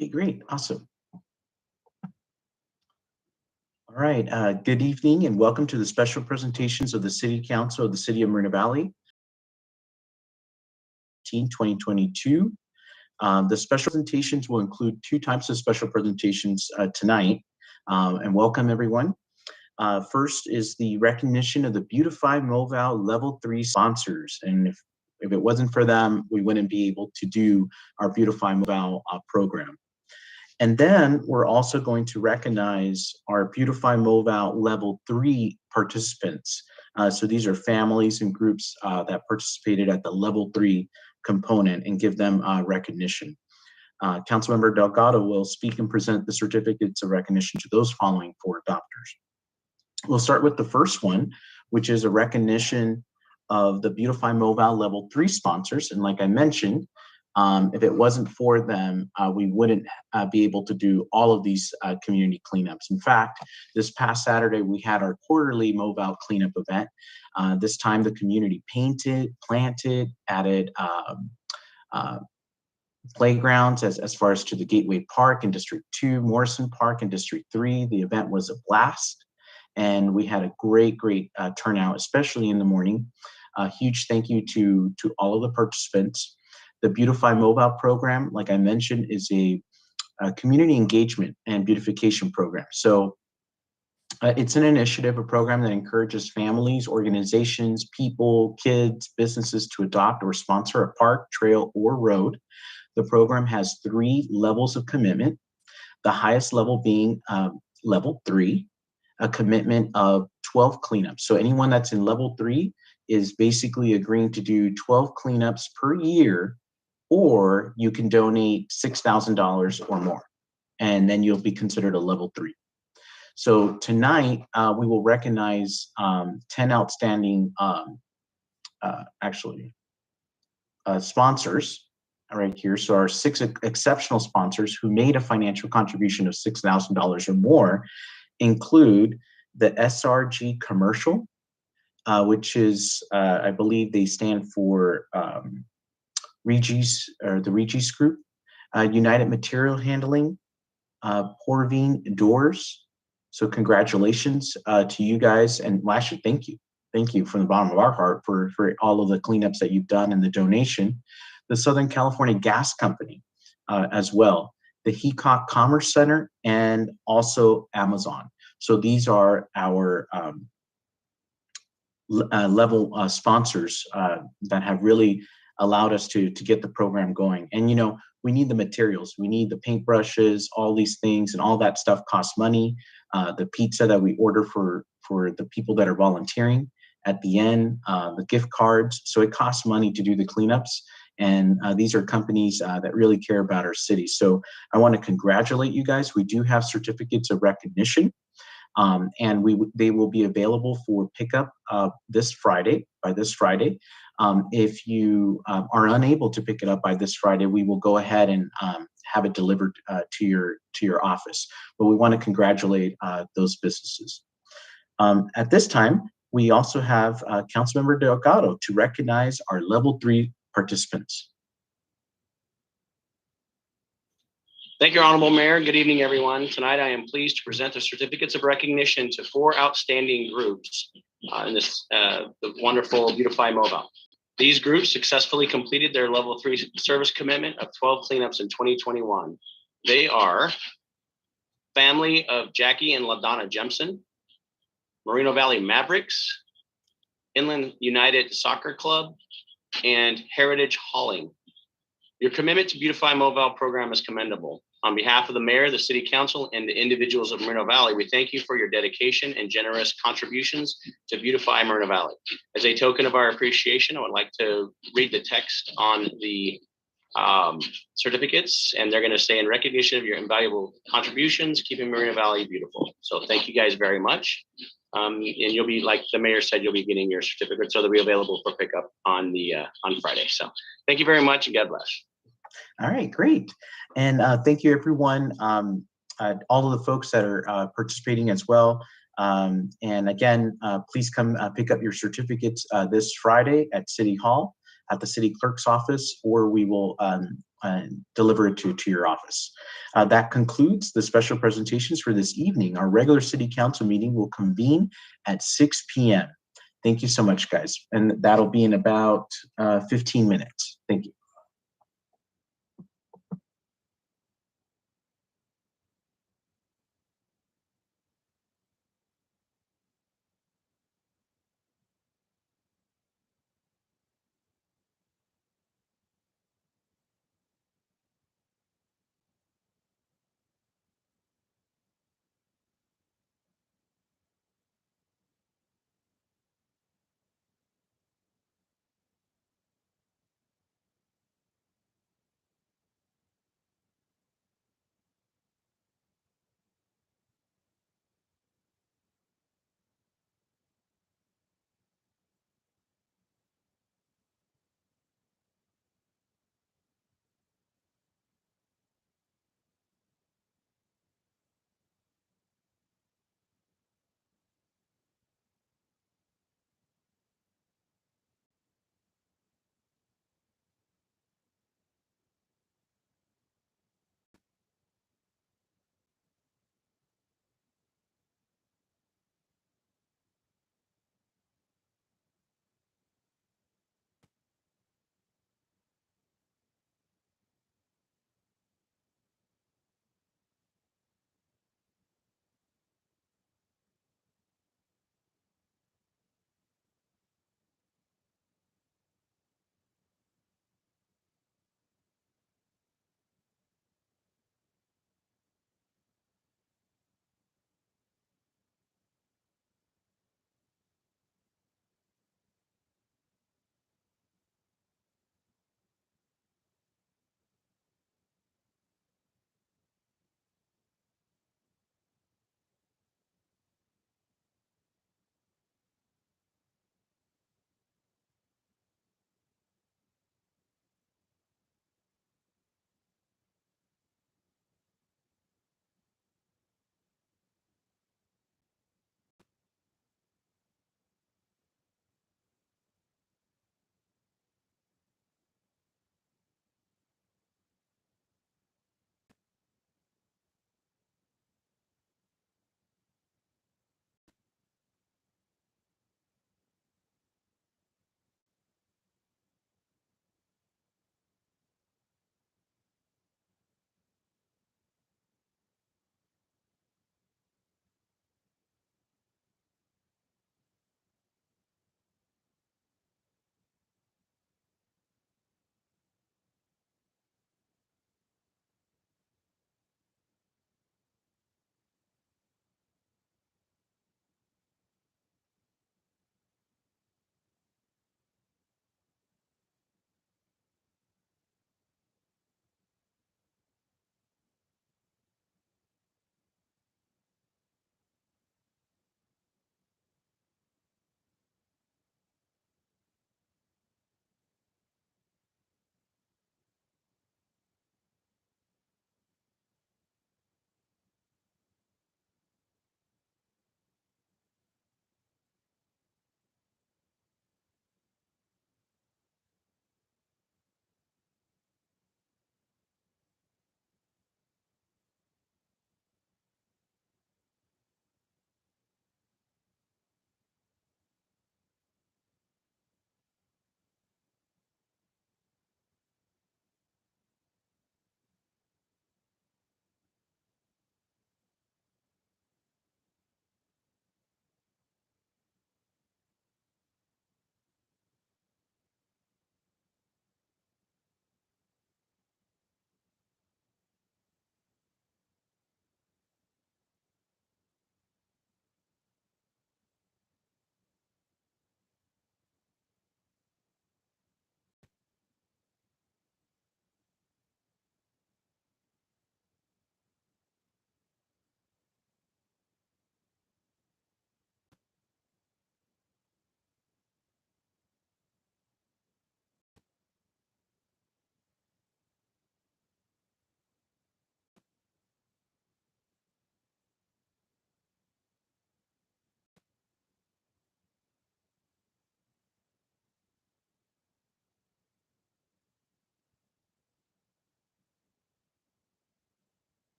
Okay, great, awesome. All right, good evening and welcome to the special presentations of the City Council of the City of Moreno Valley, 2022. The special presentations will include two types of special presentations tonight, and welcome everyone. First is the recognition of the Beautify Moval Level 3 sponsors, and if it wasn't for them, we wouldn't be able to do our Beautify Moval program. And then we're also going to recognize our Beautify Moval Level 3 participants. So these are families and groups that participated at the Level 3 component and give them recognition. Councilmember Delgado will speak and present the certificates of recognition to those following four adopters. We'll start with the first one, which is a recognition of the Beautify Moval Level 3 sponsors. And like I mentioned, if it wasn't for them, we wouldn't be able to do all of these community cleanups. In fact, this past Saturday, we had our quarterly Moval cleanup event. This time the community painted, planted, added playgrounds as far as to the Gateway Park in District 2, Morrison Park in District 3. The event was a blast, and we had a great turnout, especially in the morning. A huge thank you to all of the participants. The Beautify Mobile program, like I mentioned, is a community engagement and beautification program. So it's an initiative, a program that encourages families, organizations, people, kids, businesses to adopt or sponsor a park, trail, or road. The program has 3 levels of commitment, the highest level being level 3, a commitment of 12 cleanups. So anyone that's in level 3 is basically agreeing to do 12 cleanups per year, or you can donate $6,000 or more, and then you'll be considered a level 3. So tonight, we will recognize 10 outstanding sponsors right here. So our 6 exceptional sponsors who made a financial contribution of $6,000 or more include the SRG Commercial, which is, I believe they stand for Regis, or the Regis Group, United Material Handling, Porvine Doors. So congratulations to you guys, and actually thank you from the bottom of our heart for all of the cleanups that you've done and the donation. The Southern California Gas Company as well, the Hecock Commerce Center, and also Amazon. So these are our level sponsors that have really allowed us to get the program going. And you know, we need the materials, we need the paintbrushes, all these things, and all that stuff costs money. The pizza that we order for the people that are volunteering at the end, the gift cards. So it costs money to do the cleanups. And these are companies that really care about our city. So I want to congratulate you guys. We do have certificates of recognition, and they will be available for pickup by this Friday. If you are unable to pick it up by this Friday, we will go ahead and have it delivered to your office. But we want to congratulate those businesses. At this time, we also have Councilmember Delgado to recognize our level 3 participants. Thank you, Honorable Mayor. Good evening, everyone. Tonight, I am pleased to present the certificates of recognition to 4 outstanding groups in this the wonderful Beautify Mobile. These groups successfully completed their level 3 service commitment of 12 cleanups in 2021. They are Family of Jackie and LaDonna Jemson, Moreno Valley Mavericks, Inland United Soccer Club, and Heritage Hauling. Your commitment to Beautify Mobile program is commendable. On behalf of the mayor, the city council, and the individuals of Moreno Valley, we thank you for your dedication and generous contributions to Beautify Moreno Valley. As a token of our appreciation, I would like to read the text on the certificates, and they're going to say, in recognition of your invaluable contributions, keeping Moreno Valley beautiful. So thank you guys very much. And you'll be, like the mayor said, you'll be getting your certificates, so they'll be available for pickup on Friday. So thank you very much, and God bless. All right, great. And thank you, everyone, all of the folks that are participating as well. And again, please come pick up your certificates this Friday at City Hall, at the city clerk's office, or we will deliver it to your office. That concludes the special presentations for this evening. Our regular city council meeting will convene at 6 p.m. Thank you so much, guys. And that'll be in about 15 minutes. Thank you.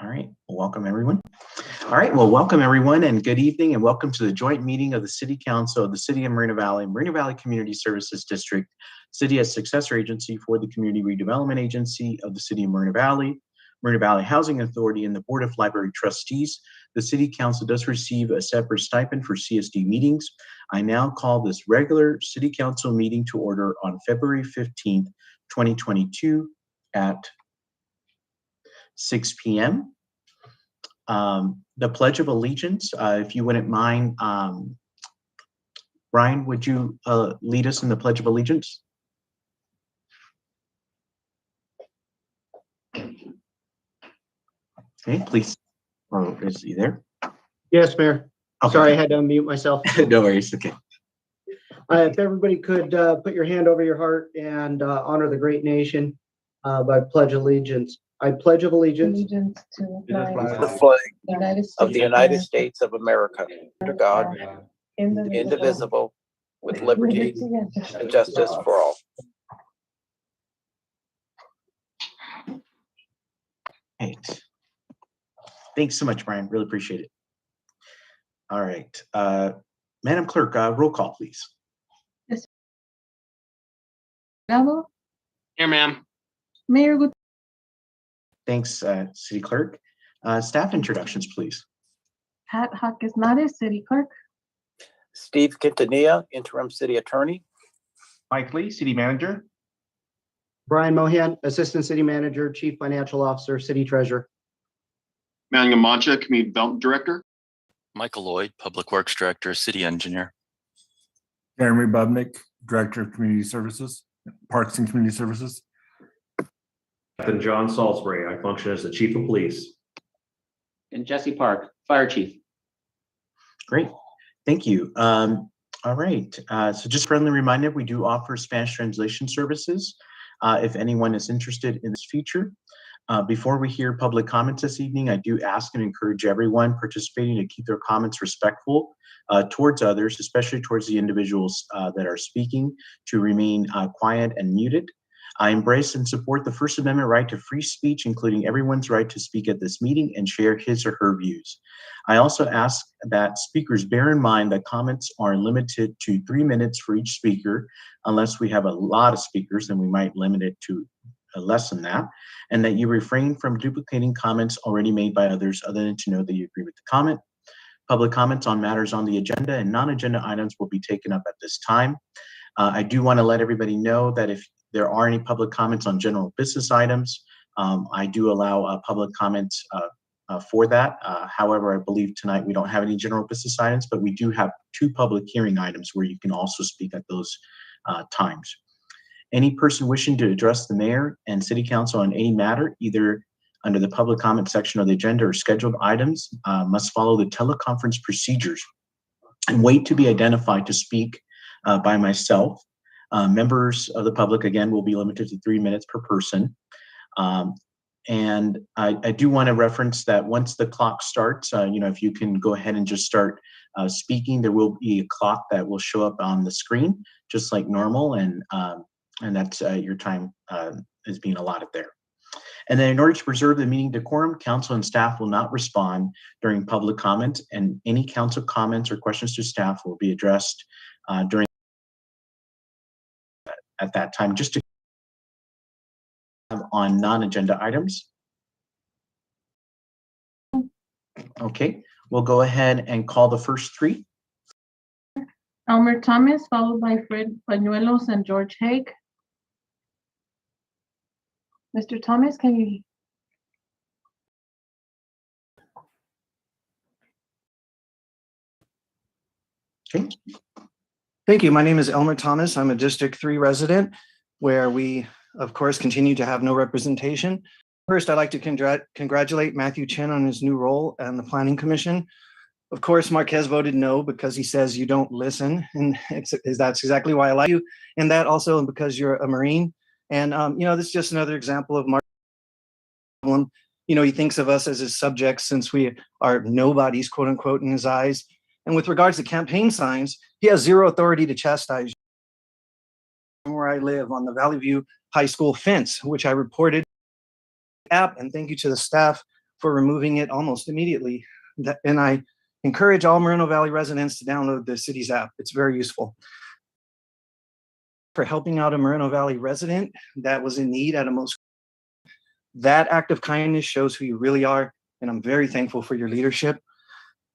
All right, well, welcome everyone. All right, well, welcome everyone and good evening and welcome to the joint meeting of the City Council of the City of Moreno Valley Community Services District, City as Successor Agency for the Community Redevelopment Agency of the City of Moreno Valley Housing Authority, and the Board of Library Trustees. The City Council does receive a separate stipend for CSD meetings. I now call this regular City Council meeting to order on February 15th, 2022 at 6 p.m. The Pledge of Allegiance, if you wouldn't mind, Brian, would you lead us in the Pledge of Allegiance? Okay, please. Oh, is he there? Yes, Mayor. Okay. Sorry, I had to unmute myself. No worries, okay. If everybody could put your hand over your heart and honor the great nation by pledge allegiance. I pledge of allegiance To the flag of the United States of America, under God, indivisible, with liberty and justice for all. Thanks. Thanks so much, Brian. Really appreciate it. All right. Madam Clerk, roll call, please. Here, ma'am. Mayor Gutierrez. Thanks, City Clerk. Staff introductions, please. Pat Hawkes-Nades, City Clerk. Steve Quintanilla, Interim City Attorney. Mike Lee, City Manager. Brian Mohan, Assistant City Manager, Chief Financial Officer, City Treasurer. Manuel Mancha, Community Development Director. Michael Lloyd, Public Works Director, City Engineer. Jeremy Bubnick, Director of Community Services, Parks and Community Services. Captain John Salisbury, I function as the Chief of Police. And Jesse Park, Fire Chief. Great, thank you. All right, so just friendly reminder, we do offer Spanish translation services if anyone is interested in this feature. Before we hear public comments this evening, I do ask and encourage everyone participating to keep their comments respectful towards others, especially towards the individuals that are speaking, to remain quiet and muted. I embrace and support the First Amendment right to free speech, including everyone's right to speak at this meeting and share his or her views. I also ask that speakers bear in mind that comments are limited to 3 minutes for each speaker. Unless we have a lot of speakers, then we might limit it to less than that, and that you refrain from duplicating comments already made by others other than to know that you agree with the comment. Public comments on matters on the agenda and non-agenda items will be taken up at this time. I do want to let everybody know that if there are any public comments on general business items, I do allow public comments for that. However, I believe tonight we don't have any general business items, but we do have 2 public hearing items where you can also speak at those times. Any person wishing to address the mayor and city council on any matter, either under the public comment section of the agenda or scheduled items, must follow the teleconference procedures and wait to be identified to speak by myself. Members of the public, again, will be limited to 3 minutes per person. And I do want to reference that once the clock starts, if you can go ahead and just start speaking, there will be a clock that will show up on the screen, just like normal, and that's your time is being allotted there. And then in order to preserve the meeting decorum, council and staff will not respond during public comment, and any council comments or questions to staff will be addressed during at that time, just to have on non-agenda items. Okay, we'll go ahead and call the first 3. Elmer Thomas, followed by Fred Bañuelos and George Haig. Mr. Thomas, can you? Okay. Thank you. My name is Elmer Thomas. I'm a District 3 resident, where we, of course, continue to have no representation. First, I'd like to congratulate Matthew Chen on his new role on the Planning Commission. Of course, Marquez voted no because he says you don't listen, and that's exactly why I like you, and that also because you're a Marine. And this is just another example of Mark. He thinks of us as his subjects since we are nobodies, quote unquote, in his eyes. And with regards to campaign signs, he has zero authority to chastise you. Where I live on the Valley View High School fence, which I reported app, and thank you to the staff for removing it almost immediately. And I encourage all Moreno Valley residents to download the city's app. It's very useful. For helping out a Moreno Valley resident that was in need at a most. That act of kindness shows who you really are, and I'm very thankful for your leadership.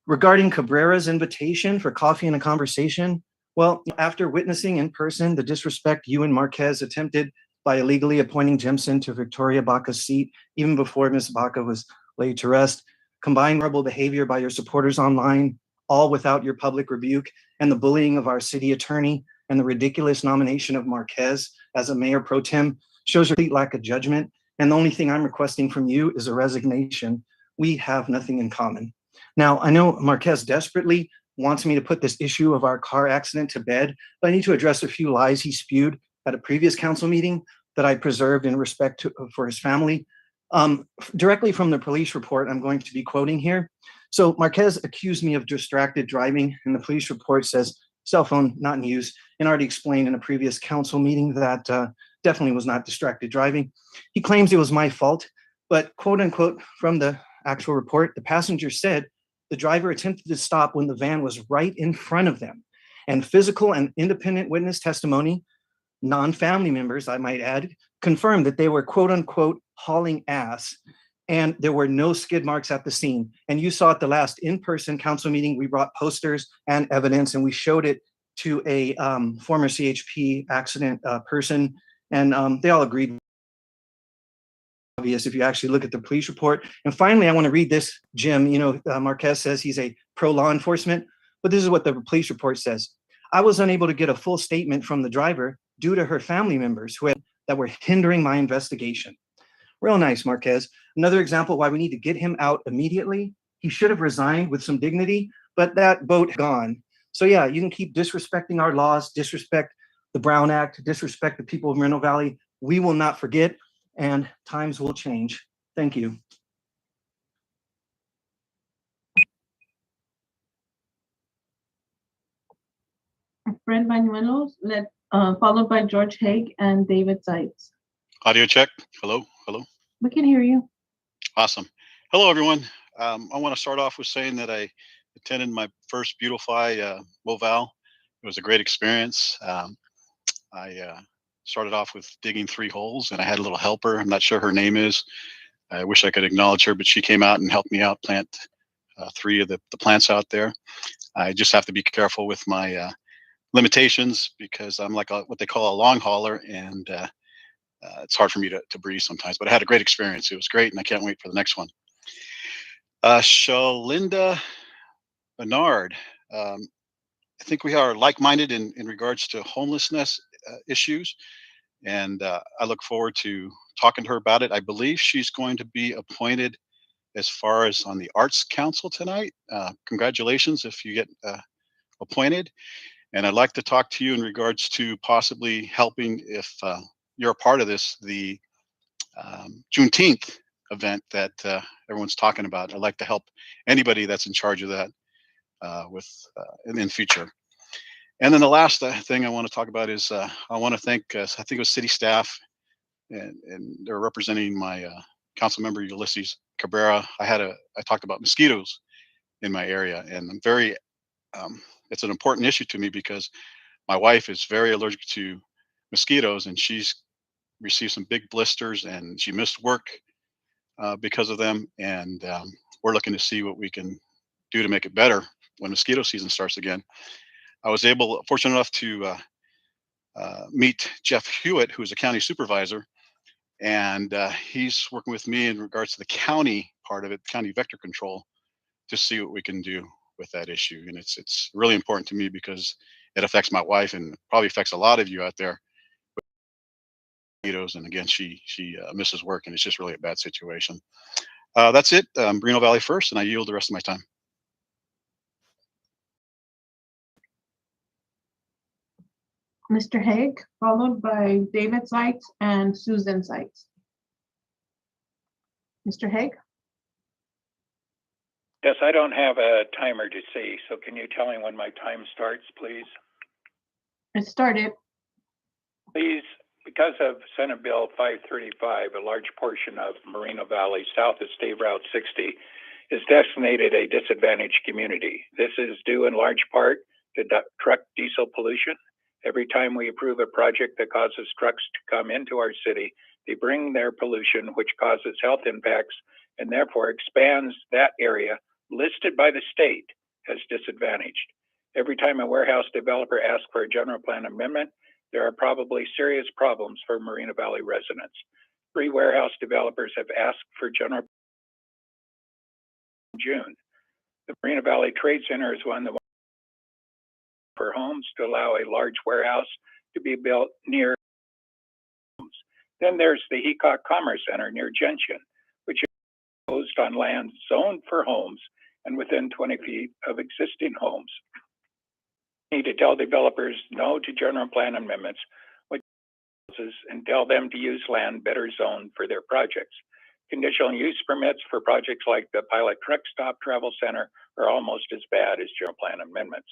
Regarding Cabrera's invitation for coffee and a conversation, well, after witnessing in person the disrespect you and Marquez attempted by illegally appointing Jimson to Victoria Baca's seat, even before Ms. Baca was laid to rest, combined horrible behavior by your supporters online, all without your public rebuke, and the bullying of our city attorney, and the ridiculous nomination of Marquez as a mayor pro tem, shows your complete lack of judgment. And the only thing I'm requesting from you is a resignation. We have nothing in common. Now, I know Marquez desperately wants me to put this issue of our car accident to bed, but I need to address a few lies he spewed at a previous council meeting that I preserved in respect for his family. Directly from the police report, I'm going to be quoting here. So Marquez accused me of distracted driving, and the police report says cell phone not in use, and already explained in a previous council meeting that definitely was not distracted driving. He claims it was my fault, but quote unquote from the actual report, the passenger said the driver attempted to stop when the van was right in front of them. And physical and independent witness testimony, non-family members, I might add, confirmed that they were quote unquote hauling ass, and there were no skid marks at the scene. And you saw at the last in-person council meeting, we brought posters and evidence, and we showed it to a former CHP accident person, and they all agreed. Obvious if you actually look at the police report. And finally, I want to read this, Jim. You know, Marquez says he's a pro-law enforcement, but this is what the police report says. I was unable to get a full statement from the driver due to her family members that were hindering my investigation. Real nice, Marquez. Another example why we need to get him out immediately. He should have resigned with some dignity, but that boat gone. So yeah, you can keep disrespecting our laws, disrespect the Brown Act, disrespect the people of Moreno Valley. We will not forget, and times will change. Thank you. Fred Bañuelos, followed by George Haig and David Seitz. Audio check. Hello. We can hear you. Awesome. Hello, everyone. I want to start off with saying that I attended my first Beautify Moval. It was a great experience. I started off with digging 3 holes, and I had a little helper. I'm not sure her name is. I wish I could acknowledge her, but she came out and helped me out plant 3 of the plants out there. I just have to be careful with my limitations because I'm like what they call a long hauler, and it's hard for me to breathe sometimes. But I had a great experience. It was great, and I can't wait for the next one. Shalinda Bernard, I think we are like-minded in regards to homelessness issues, and I look forward to talking to her about it. I believe she's going to be appointed as far as on the Arts Council tonight. Congratulations if you get appointed. And I'd like to talk to you in regards to possibly helping, if you're a part of this, the Juneteenth event that everyone's talking about. I'd like to help anybody that's in charge of that in future. And then the last thing I want to talk about is I want to thank, I think it was city staff, and they're representing my council member Ulysses Cabrera. I talked about mosquitoes in my area, and I'm very, it's an important issue to me because my wife is very allergic to mosquitoes, and she's received some big blisters, and she missed work because of them. And we're looking to see what we can do to make it better when mosquito season starts again. I was fortunate enough to meet Jeff Hewitt, who's a county supervisor, and he's working with me in regards to the county part of it, county vector control, to see what we can do with that issue. And it's really important to me because it affects my wife and probably affects a lot of you out there with mosquitoes. And again, she misses work, and it's just really a bad situation. That's it. Moreno Valley first, and I yield the rest of my time. Mr. Haig, followed by David Seitz and Susan Seitz. Mr. Haig? Yes, I don't have a timer to see, so can you tell me when my time starts, please? It started. Please Because of Senate Bill 535, a large portion of Moreno Valley south of State Route 60 is designated a disadvantaged community. This is due in large part to truck diesel pollution. Every time we approve a project that causes trucks to come into our city, they bring their pollution, which causes health impacts and therefore expands that area listed by the state as disadvantaged. Every time a warehouse developer asks for a general plan amendment, there are probably serious problems for Moreno Valley residents. 3 warehouse developers have asked for general in June. The Moreno Valley Trade Center is one that for homes to allow a large warehouse to be built near homes. Then there's the Heacock Commerce Center near Gentian, which is proposed on land zoned for homes and within 20 feet of existing homes. We need to tell developers no to general plan amendments, and tell them to use land better zoned for their projects. Conditional use permits for projects like the Pilot Truck Stop Travel Center are almost as bad as general plan amendments.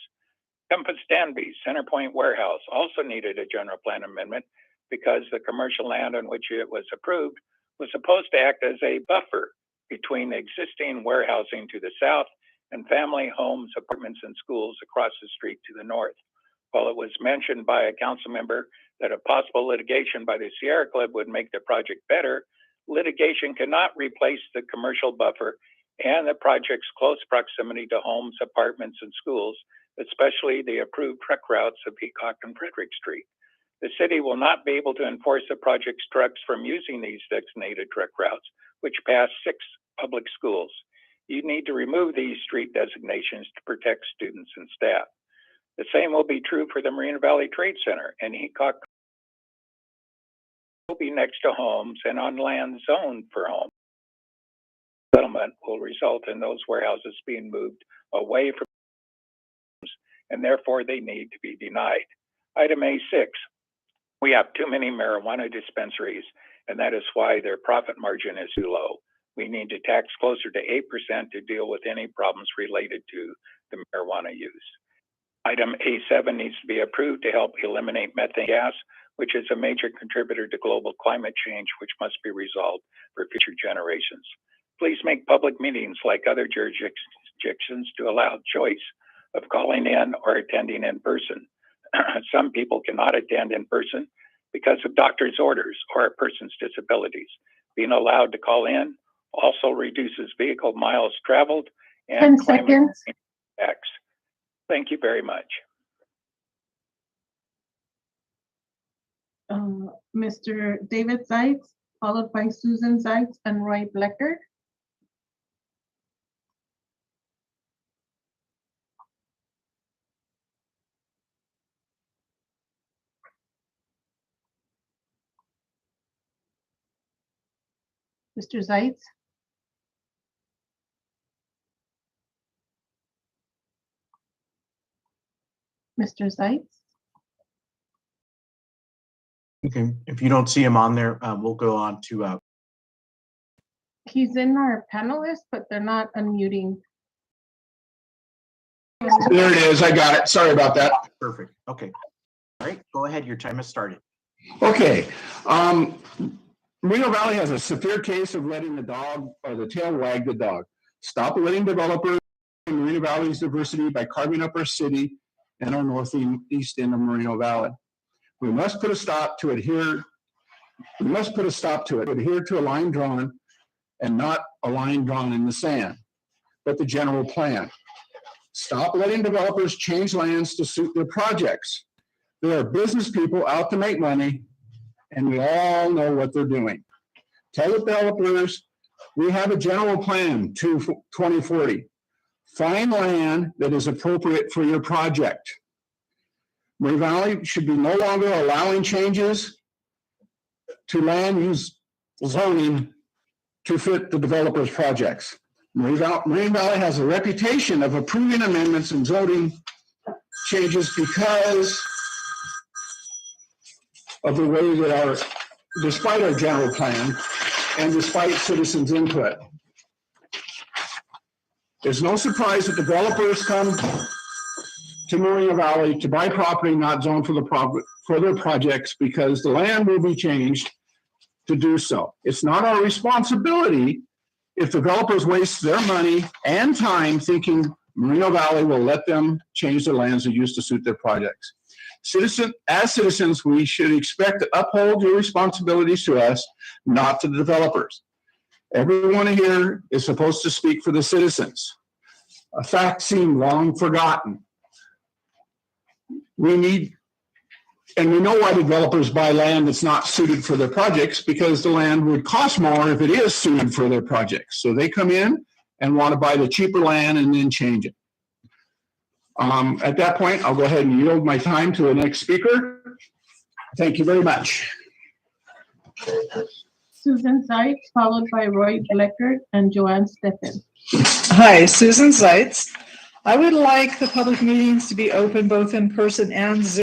Compass Danby's Centerpoint Warehouse also needed a general plan amendment because the commercial land on which it was approved was supposed to act as a buffer between the existing warehousing to the south and family homes, apartments, and schools across the street to the north. While it was mentioned by a council member that a possible litigation by the Sierra Club would make the project better, litigation cannot replace the commercial buffer and the project's close proximity to homes, apartments, and schools, especially the approved truck routes of Peacock and Frederick Street. The city will not be able to enforce the project's trucks from using these designated truck routes, which pass 6 public schools. You need to remove these street designations to protect students and staff. The same will be true for the Moreno Valley Trade Center, and Heacock will be next to homes and on land zoned for homes. Settlement will result in those warehouses being moved away from homes, and therefore they need to be denied. Item A6, we have too many marijuana dispensaries, and that is why their profit margin is too low. We need to tax closer to 8% to deal with any problems related to the marijuana use. Item A7 needs to be approved to help eliminate methane gas, which is a major contributor to global climate change, which must be resolved for future generations. Please make public meetings like other jurisdictions to allow choice of calling in or attending in person. Some people cannot attend in person because of doctor's orders or a person's disabilities. Being allowed to call in also reduces vehicle miles traveled and 10 seconds. impacts. Thank you very much. Mr. David Zeitz, followed by Susan Zeitz and Roy Blecker. Mr. Zeitz. Mr. Zeitz. Okay, if you don't see him on there, we'll go on to. He's in our panelist, but they're not unmuting. There it is. I got it. Sorry about that. Perfect. Okay. All right, go ahead. Your time has started. Okay. Moreno Valley has a severe case of letting the dog or the tail wag the dog. Stop letting developers in Moreno Valley's diversity by carving up our city and our northeast end of Moreno Valley. We must put a stop to adhere to a line drawn and not a line drawn in the sand, but the general plan. Stop letting developers change lands to suit their projects. There are business people out to make money, and we all know what they're doing. Tell the developers, we have a general plan to 2040. Find land that is appropriate for your project. Moreno Valley should be no longer allowing changes to land use zoning to fit the developer's projects. Moreno Valley has a reputation of approving amendments and zoning changes because of the way that despite our general plan and despite citizens' input. There's no surprise that developers come to Moreno Valley to buy property not zoned for their projects because the land will be changed to do so. It's not our responsibility if developers waste their money and time thinking Moreno Valley will let them change their lands and use to suit their projects. As citizens, we should expect to uphold your responsibilities to us, not to the developers. Everyone here is supposed to speak for the citizens. A fact seemed long forgotten. We know why developers buy land that's not suited for their projects, because the land would cost more if it is suited for their projects. So they come in and want to buy the cheaper land and then change it. At that point, I'll go ahead and yield my time to the next speaker. Thank you very much. Susan Seitz, followed by Roy Bleckert and Joanne Stephens. Hi, Susan Seitz. I would like the public meetings to be open both in person and Zoom,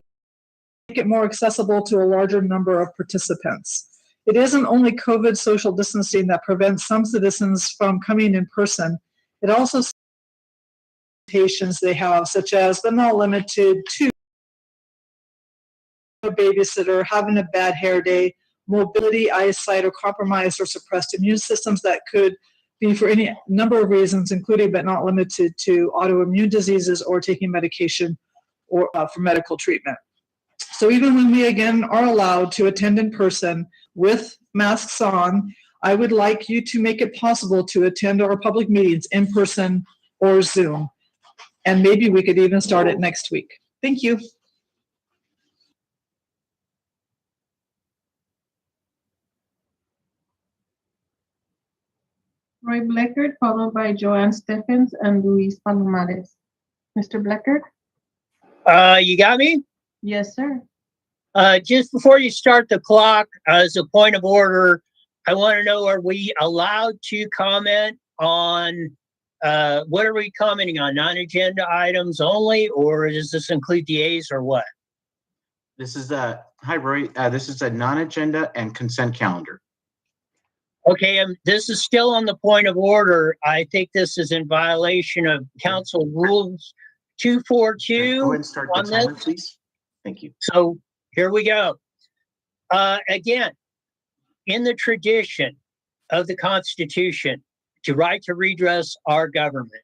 make it more accessible to a larger number of participants. It isn't only COVID social distancing that prevents some citizens from coming in person. It also limitations they have, such as but not limited to a babysitter, having a bad hair day, mobility, eyesight, or compromised or suppressed immune systems that could be for any number of reasons, including but not limited to autoimmune diseases or taking medication or for medical treatment. So even when we again are allowed to attend in person with masks on, I would like you to make it possible to attend our public meetings in person or Zoom. And maybe we could even start it next week. Thank you. Roy Bleckert, followed by Joanne Stephens and Luis Palomares. Mr. Bleckert? You got me? Yes, sir. Just before you start the clock, as a point of order, I want to know, are we allowed to comment on, what are we commenting on, non-agenda items only, or does this include the A's or what? This is hi Roy, this is a non-agenda and consent calendar. Okay, this is still on the point of order. I think this is in violation of Council Rules 242. Go ahead and start the timer, please. Thank you. So here we go. Again, in the tradition of the Constitution, the right to redress our government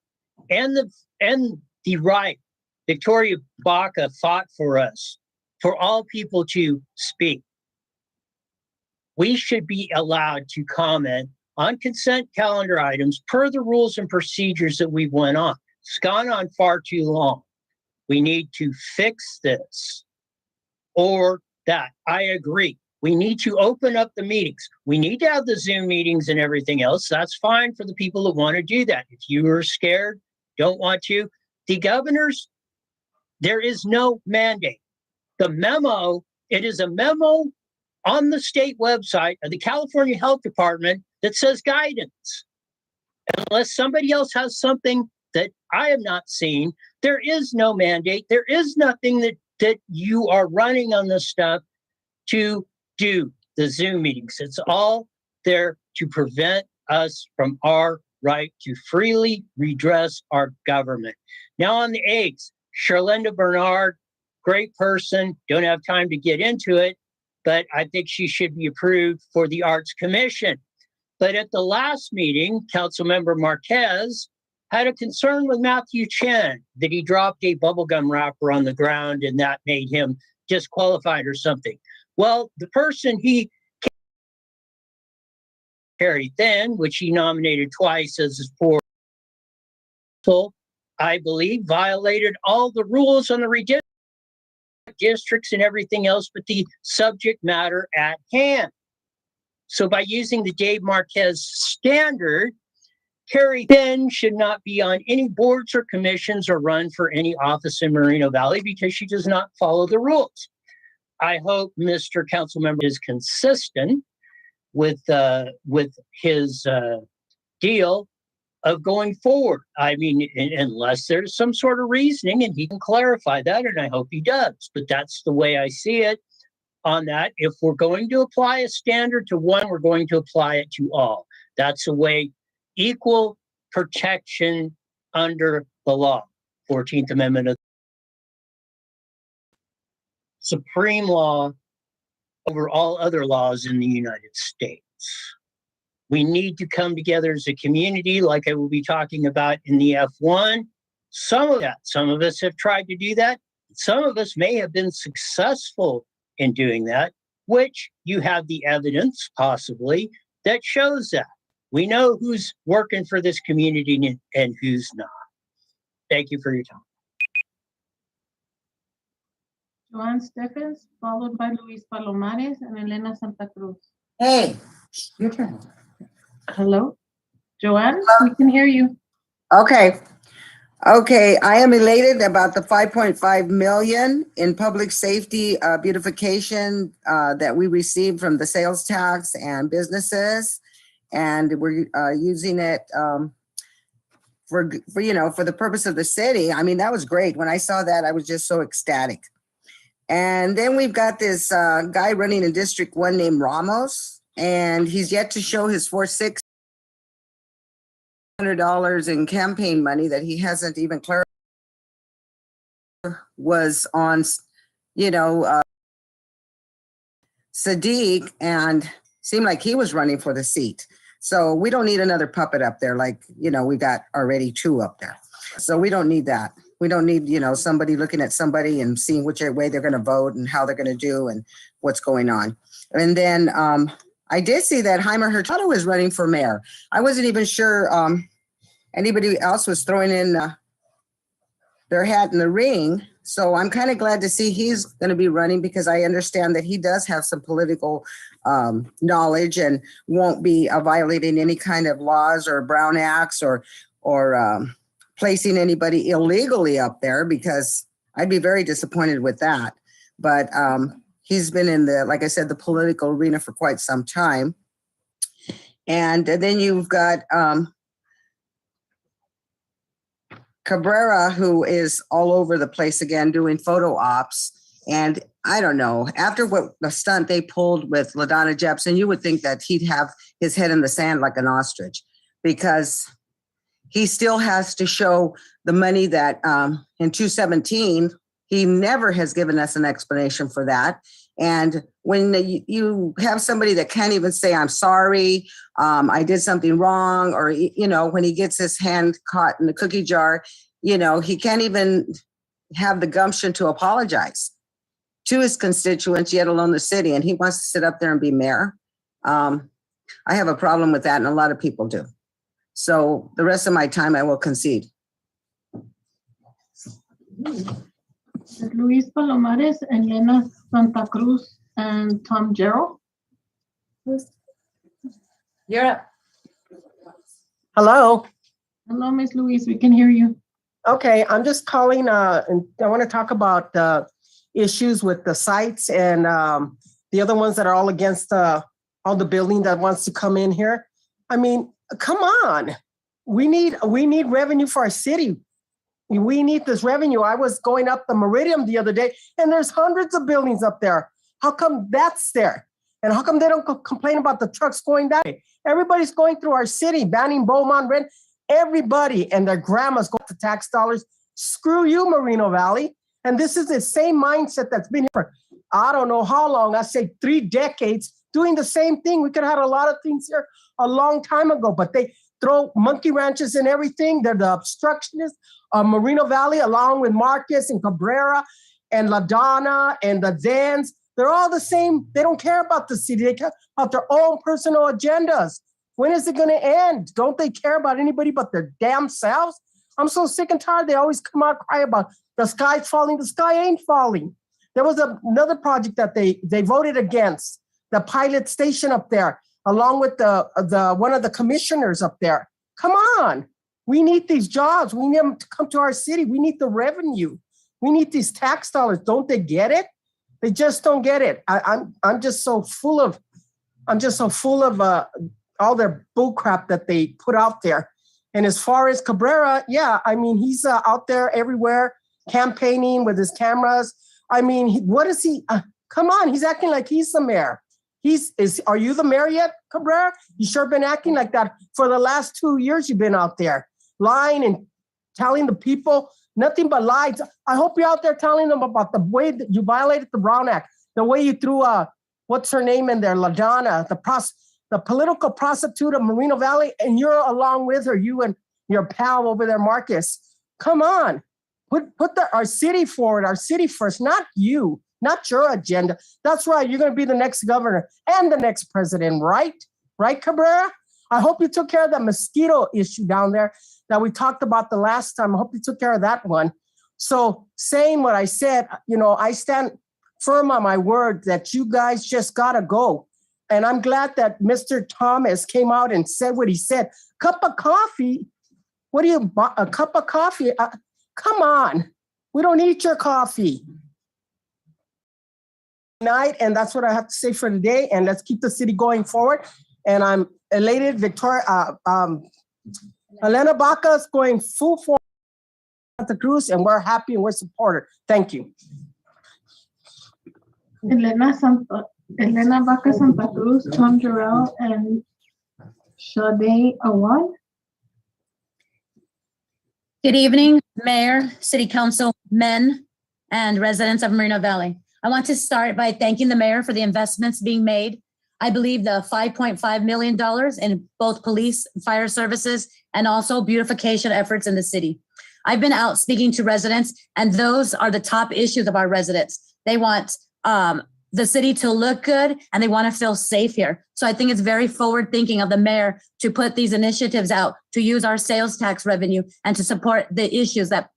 and the right Victoria Baca fought for us, for all people to speak. We should be allowed to comment on consent calendar items per the rules and procedures that we went on. It's gone on far too long. We need to fix this or that. I agree. We need to open up the meetings. We need to have the Zoom meetings and everything else. That's fine for the people that want to do that. If you are scared, don't want to, the governors, there is no mandate. The memo, it is a memo on the state website of the California Health Department that says guidance. Unless somebody else has something that I have not seen, there is no mandate. There is nothing that you are running on this stuff to do the Zoom meetings. It's all there to prevent us from our right to freely redress our government. Now on the A's, Charlinda Bernard, great person, don't have time to get into it, but I think she should be approved for the Arts Commission. But at the last meeting, Councilmember Marquez had a concern with Matthew Chen that he dropped a bubblegum wrapper on the ground and that made him disqualified or something. Well, the person he carried then, which he nominated twice as his for, I believe, violated all the rules on the districts and everything else, but the subject matter at hand. So by using the Dave Marquez standard, Carrie Finn should not be on any boards or commissions or run for any office in Moreno Valley because she does not follow the rules. I hope Mr. Councilmember is consistent with his deal of going forward. I mean, unless there's some sort of reasoning and he can clarify that, and I hope he does. But that's the way I see it on that. If we're going to apply a standard to one, we're going to apply it to all. That's the way equal protection under the law, 14th Amendment of supreme law over all other laws in the United States. We need to come together as a community, like I will be talking about in the F1. Some of us have tried to do that. Some of us may have been successful in doing that, which you have the evidence possibly that shows that. We know who's working for this community and who's not. Thank you for your time. Joanne Stephens, followed by Luis Palomares and Elena Santa Cruz. Hey, your turn. Hello? Joanne, we can hear you. Okay, I am elated about the 5.5 million in public safety beautification that we received from the sales tax and businesses. And we're using it for the purpose of the city. I mean, that was great. When I saw that, I was just so ecstatic. And then we've got this guy running in District 1 named Ramos, and he's yet to show his $600 in campaign money that he hasn't even clarified was on, Sadiq, and seemed like he was running for the seat. So we don't need another puppet up there like, we got already 2 up there. So we don't need that. We don't need, somebody looking at somebody and seeing which way they're going to vote and how they're going to do and what's going on. And then I did see that Jaime Hurtado is running for mayor. I wasn't even sure anybody else was throwing in their hat in the ring. So I'm kind of glad to see he's going to be running, because I understand that he does have some political knowledge and won't be violating any kind of laws or Brown Acts or placing anybody illegally up there, because I'd be very disappointed with that. But he's been in like I said, the political arena for quite some time. And then you've got Cabrera, who is all over the place again doing photo ops. And I don't know, after what the stunt they pulled with LaDonna Jepson, you would think that he'd have his head in the sand like an ostrich, because he still has to show the money that in 2017, he never has given us an explanation for that. And when you have somebody that can't even say, I'm sorry, I did something wrong, or, when he gets his hand caught in the cookie jar, he can't even have the gumption to apologize to his constituents, yet alone the city. And he wants to sit up there and be mayor. I have a problem with that, and a lot of people do. So the rest of my time, I will concede. Luis Palomares, Elena Santa Cruz, and Tom Gerald. You're up. Hello. Hello, Miss Louise, we can hear you. Okay, I'm just calling, and I want to talk about the issues with the sites and the other ones that are all against all the building that wants to come in here. I mean, come on. We need revenue for our city. We need this revenue. I was going up the Meridian the other day, and there's hundreds of buildings up there. How come that's there? And how come they don't complain about the trucks going that way? Everybody's going through our city, banning Beaumont rent. Everybody and their grandmas go to tax dollars. Screw you, Moreno Valley. And this is the same mindset that's been here for, I don't know how long, I say 3 decades, doing the same thing. We could have had a lot of things here a long time ago, but they throw monkey ranches and everything. They're the obstructionists of Moreno Valley, along with Marcus and Cabrera and LaDonna and the Zans. They're all the same. They don't care about the city. They care about their own personal agendas. When is it going to end? Don't they care about anybody but their damn selves? I'm so sick and tired. They always come out and cry about the sky's falling. The sky ain't falling. There was another project that they voted against, the pilot station up there, along with the one of the commissioners up there. Come on. We need these jobs. We need them to come to our city. We need the revenue. We need these tax dollars. Don't they get it? They just don't get it. I'm just so full of all their bull crap that they put out there. And as far as Cabrera, yeah, I mean, he's out there everywhere campaigning with his cameras. I mean, what is he? Come on, he's acting like he's the mayor. Are you the mayor yet, Cabrera? You sure been acting like that for the last 2 years. You've been out there lying and telling the people Nothing but lies. I hope you're out there telling them about the way that you violated the Brown Act, the way you threw what's her name in there, LaDonna, the political prostitute of Moreno Valley, and you're along with her, you and your pal over there, Marcus. Come on, put our city forward, our city first, not you, not your agenda. That's right, you're going to be the next governor and the next president, right? Right, Cabrera? I hope you took care of that mosquito issue down there that we talked about the last time. I hope you took care of that one. So saying what I said, I stand firm on my word that you guys just got to go. And I'm glad that Mr. Thomas came out and said what he said. Cup of coffee? What do you, a cup of coffee? Come on. We don't need your coffee. Night, and that's what I have to say for today. And let's keep the city going forward. And I'm elated, Elena Baca is going full force at the Cruz, and we're happy and we're supported. Thank you. Elena Baca Santa Cruz, Tom Jarrell, and Sade Awad. Good evening, Mayor, City Council men, and residents of Moreno Valley. I want to start by thanking the mayor for the investments being made. I believe the $5.5 million in both police, fire services, and also beautification efforts in the city. I've been out speaking to residents, and those are the top issues of our residents. They want the city to look good, and they want to feel safe here. So I think it's very forward thinking of the mayor to put these initiatives out, to use our sales tax revenue, and to support the issues that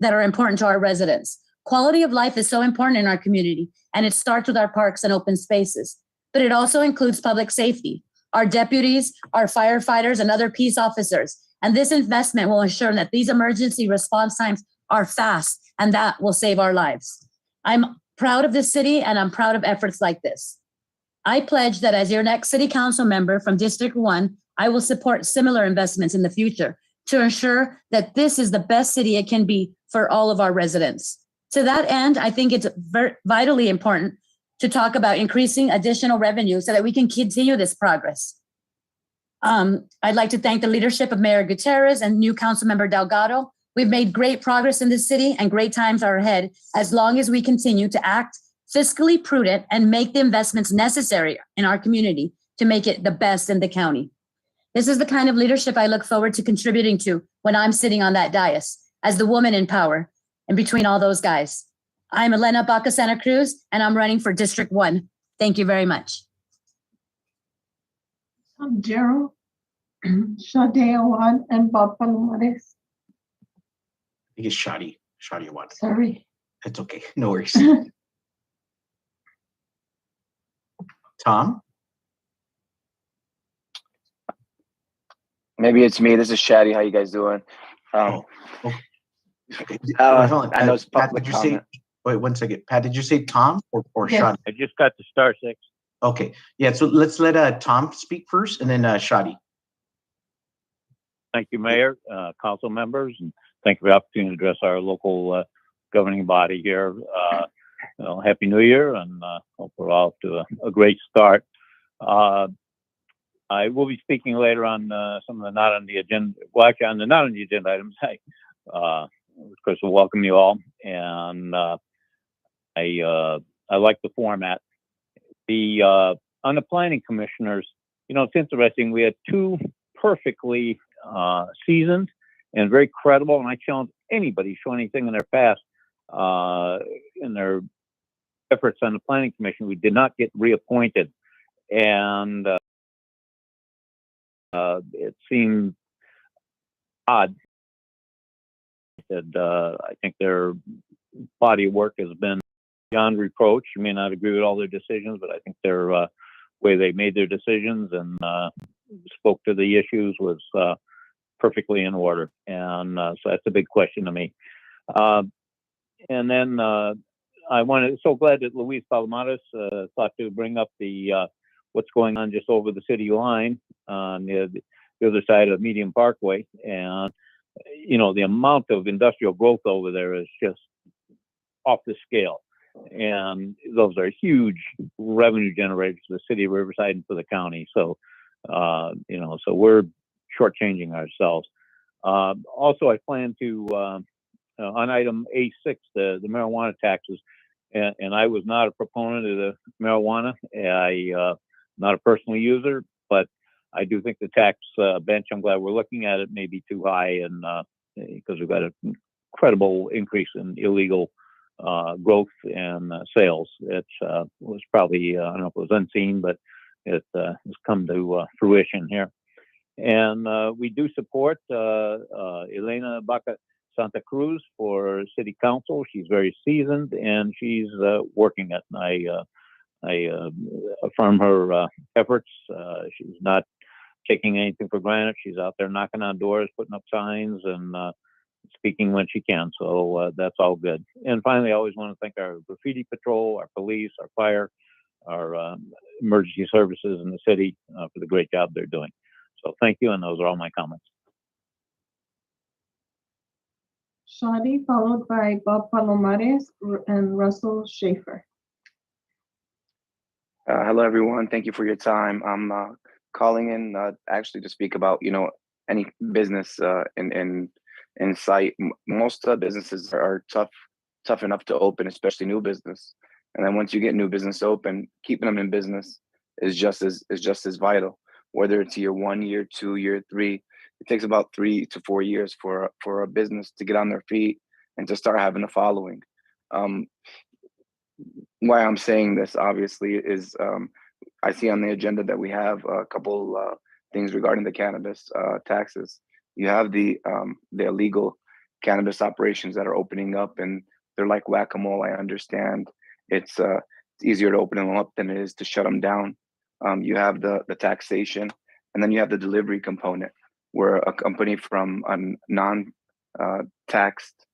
are important to our residents. Quality of life is so important in our community, and it starts with our parks and open spaces. But it also includes public safety, our deputies, our firefighters, and other peace officers. And this investment will ensure that these emergency response times are fast, and that will save our lives. I'm proud of this city, and I'm proud of efforts like this. I pledge that as your next city council member from District 1, I will support similar investments in the future to ensure that this is the best city it can be for all of our residents. To that end, I think it's vitally important to talk about increasing additional revenue so that we can continue this progress. I'd like to thank the leadership of Mayor Gutierrez and new Councilmember Delgado. We've made great progress in this city, and great times are ahead as long as we continue to act fiscally prudent and make the investments necessary in our community to make it the best in the county. This is the kind of leadership I look forward to contributing to when I'm sitting on that dais as the woman in power and between all those guys. I'm Elena Baca Santa Cruz, and I'm running for District 1. Thank you very much. I'm Gerald, Sade Awad, and Bob Palomares. I think it's Shadi Awad. Sorry. It's okay. No worries. Tom? Maybe it's me. This is Shadi. How you guys doing? Okay. I know it's Pat, public did you say, comment. wait 1 second. Pat, did you say Tom or Yes. Shadi? I just got the *6. Okay. Yeah, so let's let Tom speak first, and then Shadi. Thank you, Mayor, council members, and thank you for the opportunity to address our local governing body here. Happy New Year, and hope we're off to a great start. I will be speaking later on some of the not on the agenda. Well, actually, on the not on the agenda items. Of course, will welcome you all, and I like the format. On the planning commissioners, it's interesting. We had two perfectly seasoned and very credible, and I challenge anybody show anything in their past in their efforts on the planning commission. We did not get reappointed, and it seemed odd. I think their body of work has been beyond reproach. You may not agree with all their decisions, but I think their way they made their decisions and spoke to the issues was perfectly in order. And so that's a big question to me. And then so glad that Luis Palomares thought to bring up the what's going on just over the city line on the other side of Medium Parkway. And the amount of industrial growth over there is just off the scale. And those are huge revenue generators for the city of Riverside and for the county. So, so we're shortchanging ourselves. Also, I plan to on item A6, the marijuana taxes, and I was not a proponent of the marijuana. Not a personal user, but I do think the tax bench, I'm glad we're looking at it, may be too high, and because we've got an incredible increase in illegal growth and sales. It was probably, I don't know if it was unseen, but it has come to fruition here. And we do support Elena Baca Santa Cruz for city council. She's very seasoned and she's working it. And I affirm her efforts. She's not taking anything for granted. She's out there knocking on doors, putting up signs, and speaking when she can. So that's all good. And finally, I always want to thank our graffiti patrol, our police, our fire, our emergency services in the city for the great job they're doing. So thank you, and those are all my comments. Shadi, followed by Bob Palomares and Russell Schaefer. Hello, everyone. Thank you for your time. I'm calling in actually to speak about, any business in sight. Most businesses are tough enough to open, especially new business. And then once you get new business open, keeping them in business is just as vital. Whether it's year 1, year 2, year 3, it takes about 3 to 4 years for a business to get on their feet and to start having a following. Why I'm saying this, obviously, is I see on the agenda that we have a couple things regarding the cannabis taxes. You have the illegal cannabis operations that are opening up, and they're like whack-a-mole. I understand it's easier to open them up than it is to shut them down. You have the taxation, and then you have the delivery component, where a company from a non-taxed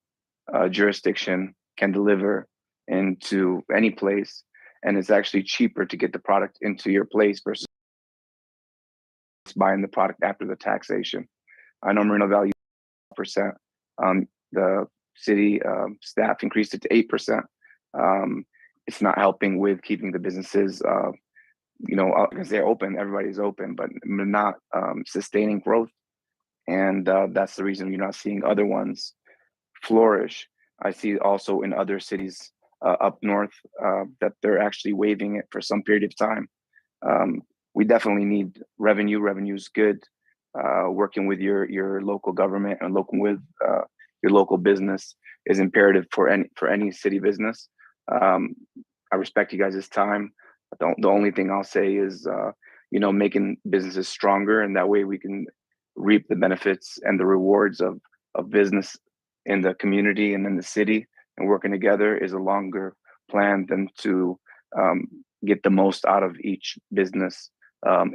jurisdiction can deliver into any place, and it's actually cheaper to get the product into your place versus buying the product after the taxation. I know Moreno Valley percent. The city staff increased it to 8%. It's not helping with keeping the businesses, because they're open, everybody's open, but not sustaining growth. And that's the reason you're not seeing other ones flourish. I see also in other cities up north that they're actually waiving it for some period of time. We definitely need revenue. Revenue's good. Working with your local government and working with your local business is imperative for any city business. I respect you guys' time. The only thing I'll say is, making businesses stronger, and that way we can reap the benefits and the rewards of business in the community and in the city, and working together is a longer plan than to get the most out of each business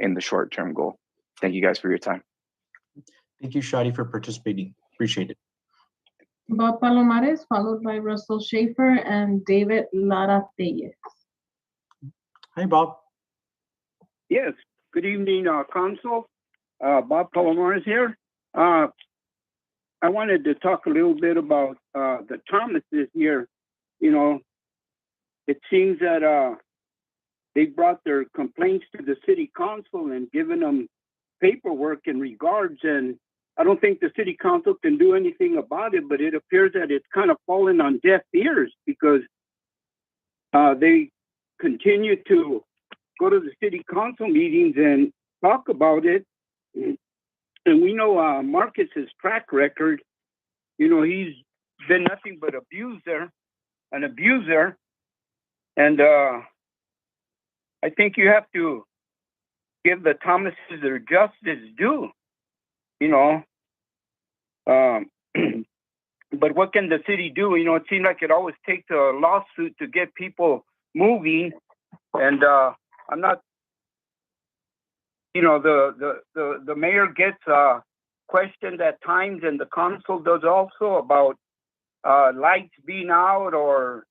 in the short-term goal. Thank you guys for your time. Thank you, Shadi, for participating. Appreciate it. Bob Palomares, followed by Russell Schaefer and David Lara Peyes. Hi, Bob. Yes. Good evening, Council. Bob Palomares here. I wanted to talk a little bit about the Thomases here. It seems that they brought their complaints to the city council and given them paperwork in regards, and I don't think the city council can do anything about it, but it appears that it's kind of fallen on deaf ears because they continue to go to the city council meetings and talk about it. And we know Marcus's track record. He's been nothing but an abuser. And I think you have to give the Thomases their justice due, but what can the city do? It seems like it always takes a lawsuit to get people moving. And I'm not, the mayor gets questioned at times, and the council does also, about lights being out or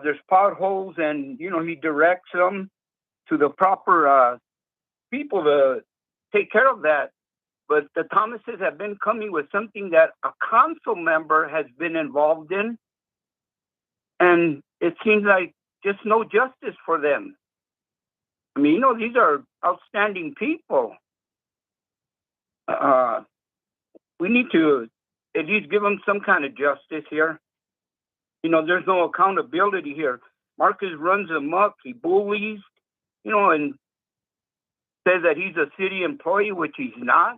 there's potholes, and he directs them to the proper people to take care of that. But the Thomases have been coming with something that a council member has been involved in, and it seems like just no justice for them. I mean, these are outstanding people. We need to at least give them some kind of justice here. You know, there's no accountability here. Marcus runs amok, he bullies, you know, and says that he's a city employee, which he's not.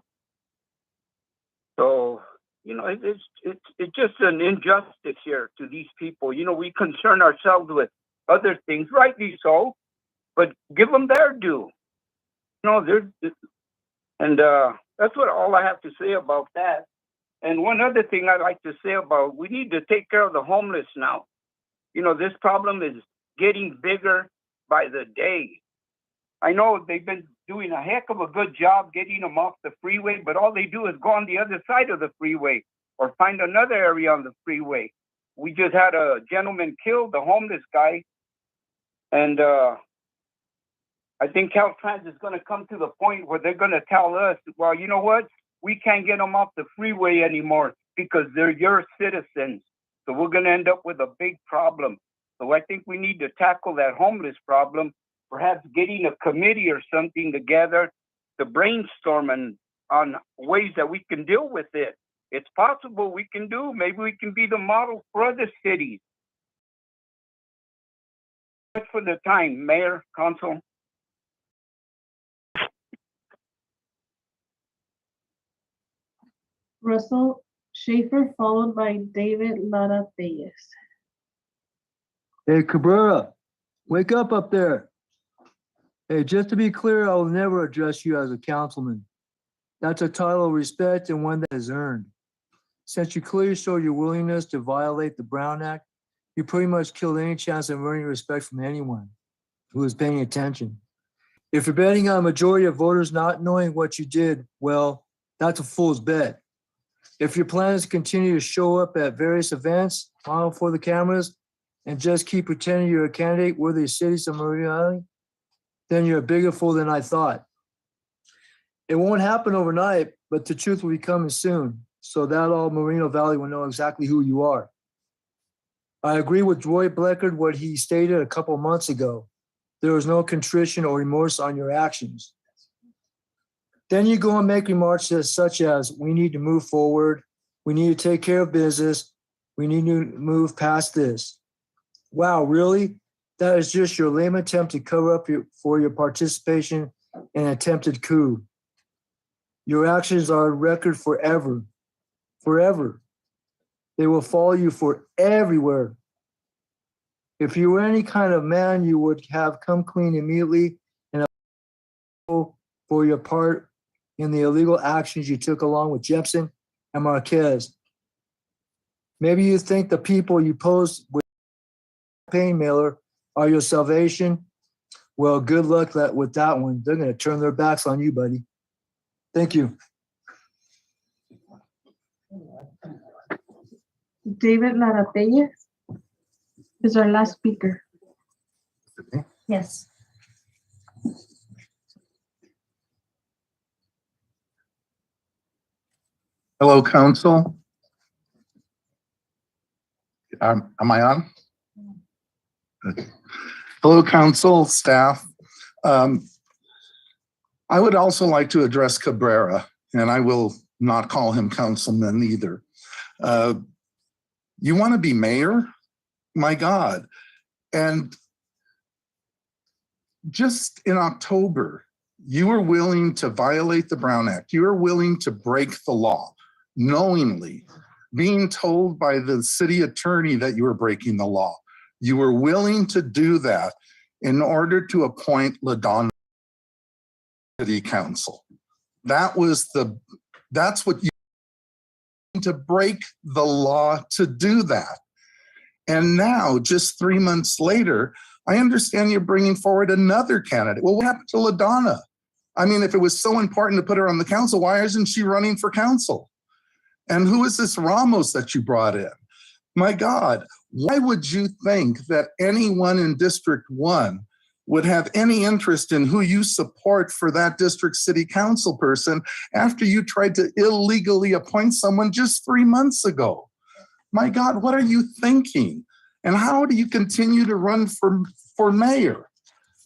So, you know, it's just an injustice here to these people. You know, we concern ourselves with other things, rightly so, but give them their due. You know, that's what all I have to say about that. And one other thing I'd like to say about, we need to take care of the homeless now. You know, this problem is getting bigger by the day. I know they've been doing a heck of a good job getting them off the freeway, but all they do is go on the other side of the freeway or find another area on the freeway. We just had a gentleman killed, the homeless guy. And I think Caltrans is going to come to the point where they're going to tell us, well, you know what? We can't get them off the freeway anymore because they're your citizens. So we're going to end up with a big problem. So I think we need to tackle that homeless problem, perhaps getting a committee or something together to brainstorm on ways that we can deal with it. It's possible we can do. Maybe we can be the model for other cities. Thanks for the time, Mayor, Council. Russell Schaefer, followed by David Lara Reyes. Hey, Cabrera, wake up there. Hey, just to be clear, I will never address you as a councilman. That's a title of respect and one that is earned. Since you clearly showed your willingness to violate the Brown Act, you pretty much killed any chance of earning respect from anyone who is paying attention. If you're betting on a majority of voters not knowing what you did, well, that's a fool's bet. If your plan is to continue to show up at various events, smile for the cameras, and just keep pretending you're a candidate worthy of cities of Moreno Valley, then you're a bigger fool than I thought. It won't happen overnight, but the truth will be coming soon, so that all Moreno Valley will know exactly who you are. I agree with Roy Bleckard what he stated a couple months ago. There was no contrition or remorse on your actions. Then you go and make remarks such as, we need to move forward, we need to take care of business, we need to move past this. Wow, really? That is just your lame attempt to cover up for your participation in an attempted coup. Your actions are on record forever, forever. They will follow you for everywhere. If you were any kind of man, you would have come clean immediately and for your part in the illegal actions you took along with Jepson and Marquez. Maybe you think the people you posed with campaign mailer are your salvation. Well, good luck with that one. They're going to turn their backs on you, buddy. Thank you. David Lara Reyes is our last speaker. Yes. Hello, Council. Am I on? Good. Hello, Council, staff. I would also like to address Cabrera, and I will not call him councilman either. You want to be mayor? My God. And just in October, you were willing to violate the Brown Act. You were willing to break the law, knowingly, being told by the city attorney that you were breaking the law. You were willing to do that in order to appoint LaDonna City Council. That's what you to break the law to do that. And now, just 3 months later, I understand you're bringing forward another candidate. Well, what happened to LaDonna? I mean, if it was so important to put her on the council, why isn't she running for council? And who is this Ramos that you brought in? My God, why would you think that anyone in District 1 would have any interest in who you support for that district city council person after you tried to illegally appoint someone just 3 months ago? My God, what are you thinking? And how do you continue to run for mayor?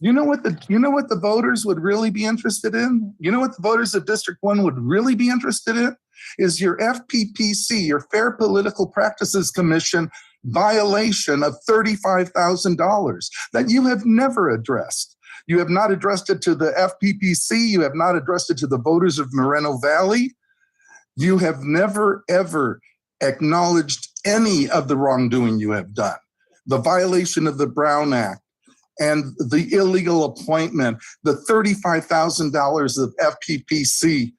You know what the voters would really be interested in? You know what the voters of District 1 would really be interested in? is your FPPC, your Fair Political Practices Commission violation of $35,000 that you have never addressed. You have not addressed it to the FPPC. You have not addressed it to the voters of Moreno Valley. You have never, ever acknowledged any of the wrongdoing you have done. The violation of the Brown Act and the illegal appointment, the $35,000 of FPPC.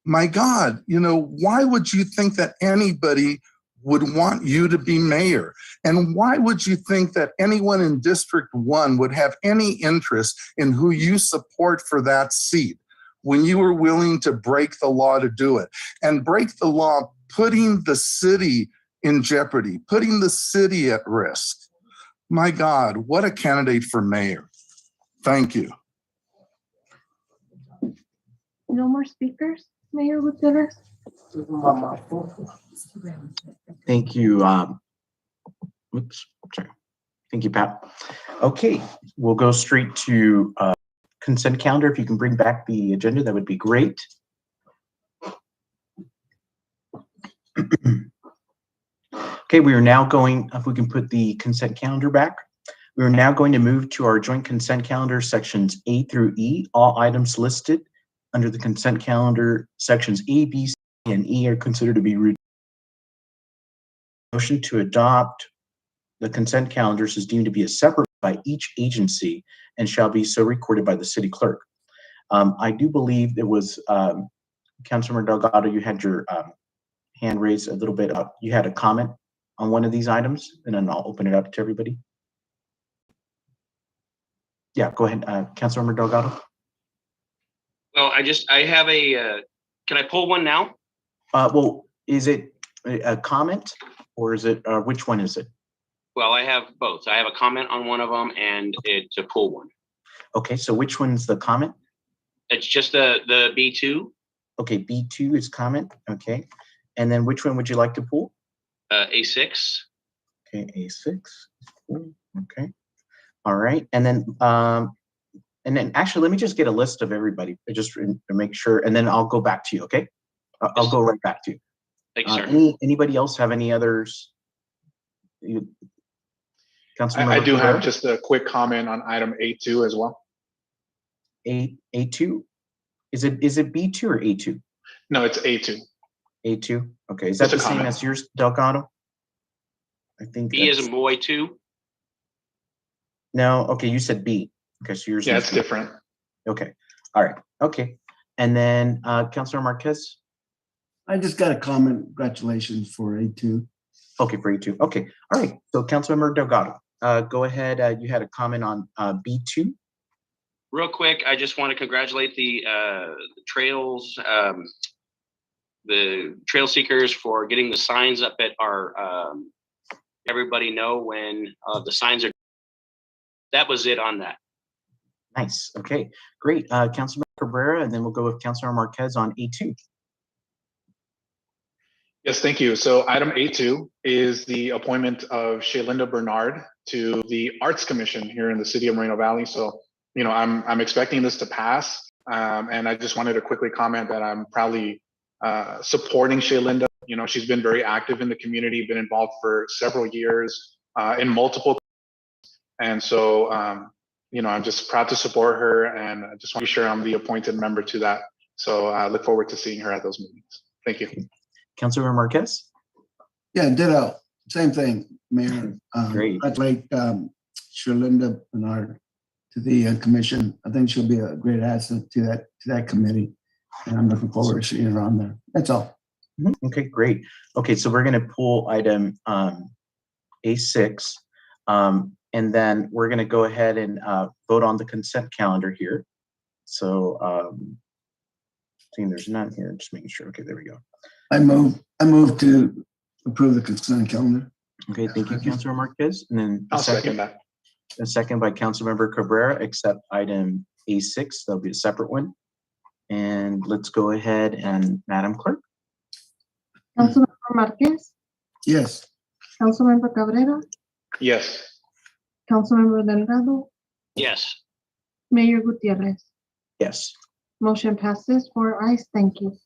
My God, you know, why would you think that anybody would want you to be mayor? And why would you think that anyone in District 1 would have any interest in who you support for that seat when you were willing to break the law to do it? And break the law, putting the city in jeopardy, putting the city at risk. My God, what a candidate for mayor. Thank you. No more speakers, Mayor Gutierrez? Thank you. Oops, sorry. Thank you, Pat. Okay, we'll go straight to consent calendar. If you can bring back the agenda, that would be great. Okay, we are now going, if we can put the consent calendar back, we are now going to move to our joint consent calendar sections A through E. All items listed under the consent calendar sections A, B, C, and E are considered to be routine. Motion to adopt the consent calendars is deemed to be a separate by each agency and shall be so recorded by the city clerk. I do believe it was Councilmember Delgado, you had your hand raised a little bit up. You had a comment on one of these items, and then I'll open it up to everybody. Yeah, go ahead, Councilmember Delgado. Well, I have a, can I pull one now? Well, is it a comment or is it, which one is it? Well, I have both. I have a comment on one of them and it's a pull one. Okay, so which one's the comment? It's just the B2. Okay, B2 is comment, okay. And then which one would you like to pull? A6. Okay, A6, okay. All right, and then actually, let me just get a list of everybody, just to make sure, and then I'll go back to you, okay? I'll go right back to you. Thanks, sir. Anybody else have any others? I do have just a quick comment on item A2 as well. A2? Is it B2 or A2? No, it's A2. A2, okay. Is that the same as yours, Delgado? I think B is a boy 2. No, okay, you said B. Okay, so yours. Yeah, it's different. Okay, all right, okay. And then Councilor Marquez? I just got a comment. Congratulations for A2. Okay, for A2. Okay, all right. So Councilmember Delgado, go ahead. You had a comment on B2. Real quick, I just want to congratulate the trails, the trail seekers for getting the signs up at our, everybody know when the signs are, that was it on that. Nice, okay, great. Councilmember Cabrera, and then we'll go with Councilor Marquez on A2. Yes, thank you. So item A2 is the appointment of Shaylinda Bernard to the Arts Commission here in the city of Moreno Valley. So, you know, I'm expecting this to pass. And I just wanted to quickly comment that I'm proudly supporting Shaylinda. You know, she's been very active in the community, been involved for several years in multiple. And so, you know, I'm just proud to support her, and I just want to be sure I'm the appointed member to that. So I look forward to seeing her at those meetings. Thank you. Councilor Marquez? Yeah, ditto. Same thing, Mayor. Great. I'd like Shirlinda Bernard to the commission. I think she'll be a great asset to that committee, and I'm looking forward to seeing her on there. That's all. Okay, great. Okay, so we're going to pull item A6, and then we're going to go ahead and vote on the consent calendar here. So, seeing there's none here, just making sure. Okay, there we go. I move to approve the consent calendar. Okay, thank you, Councilor Marquez. And then I'll second that. A second by Councilmember Cabrera, except item A6. That'll be a separate one. And let's go ahead and Madam Clerk. Councilmember Marquez? Yes. Councilmember Cabrera? Yes. Councilmember Delgado? Yes. Mayor Gutierrez? Yes. Motion passes 4 ayes. Thank you.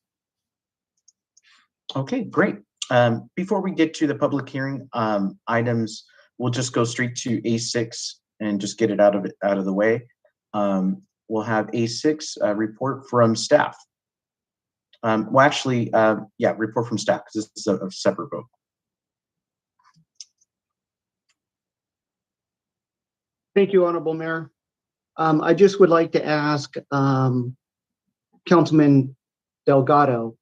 Okay, great. Before we get to the public hearing items, we'll just go straight to A6 and just get it out of the way. We'll have A6 report from staff. Well, actually, yeah, report from staff because this is a separate vote. Thank you, Honorable Mayor. I just would like to ask Councilman Delgado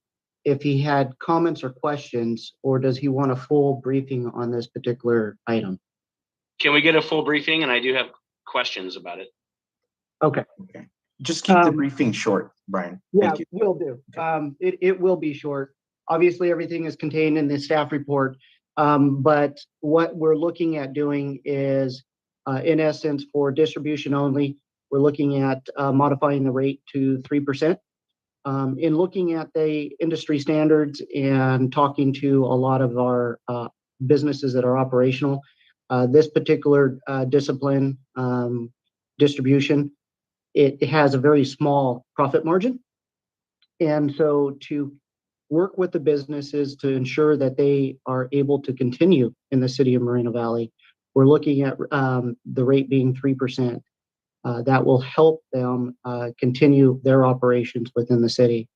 if he had comments or questions, or does he want a full briefing on this particular item? Can we get a full briefing? And I do have questions about it. Okay. Just keep the briefing short, Brian. Yeah, Thank you. will do. It will be short. Obviously, everything is contained in the staff report, but what we're looking at doing is, in essence, for distribution only, we're looking at modifying the rate to 3%. In looking at the industry standards and talking to a lot of our businesses that are operational, this particular discipline, distribution, it has a very small profit margin. And so to work with the businesses to ensure that they are able to continue in the city of Moreno Valley, we're looking at the rate being 3%. That will help them continue their operations within the city.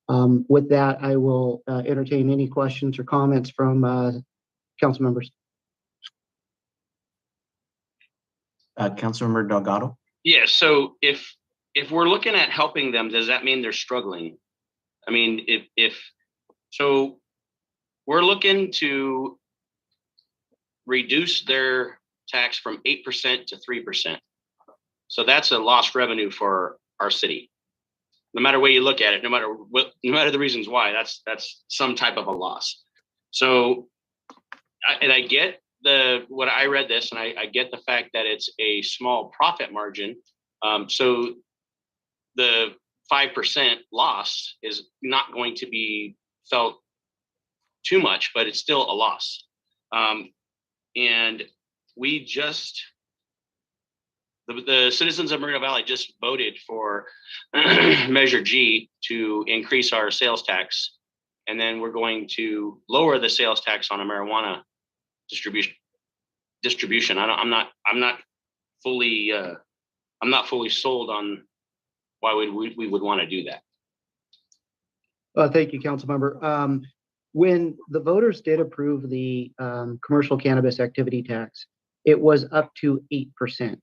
With that, I will entertain any questions or comments from council members. Councilmember Delgado. Yeah, so if we're looking at helping them, does that mean they're struggling? I mean, if so, we're looking to reduce their tax from 8% to 3%. So that's a lost revenue for our city. No matter where you look at it, no matter the reasons why, that's some type of a loss. So, I get what I read this, and I get the fact that it's a small profit margin. So the 5% loss is not going to be felt too much, but it's still a loss. And we just, the citizens of Moreno Valley just voted for Measure G to increase our sales tax. And then we're going to lower the sales tax on a marijuana distribution. I'm not fully sold on why we would want to do that. Thank you, council member. When the voters did approve the commercial cannabis activity tax, it was up to 8%.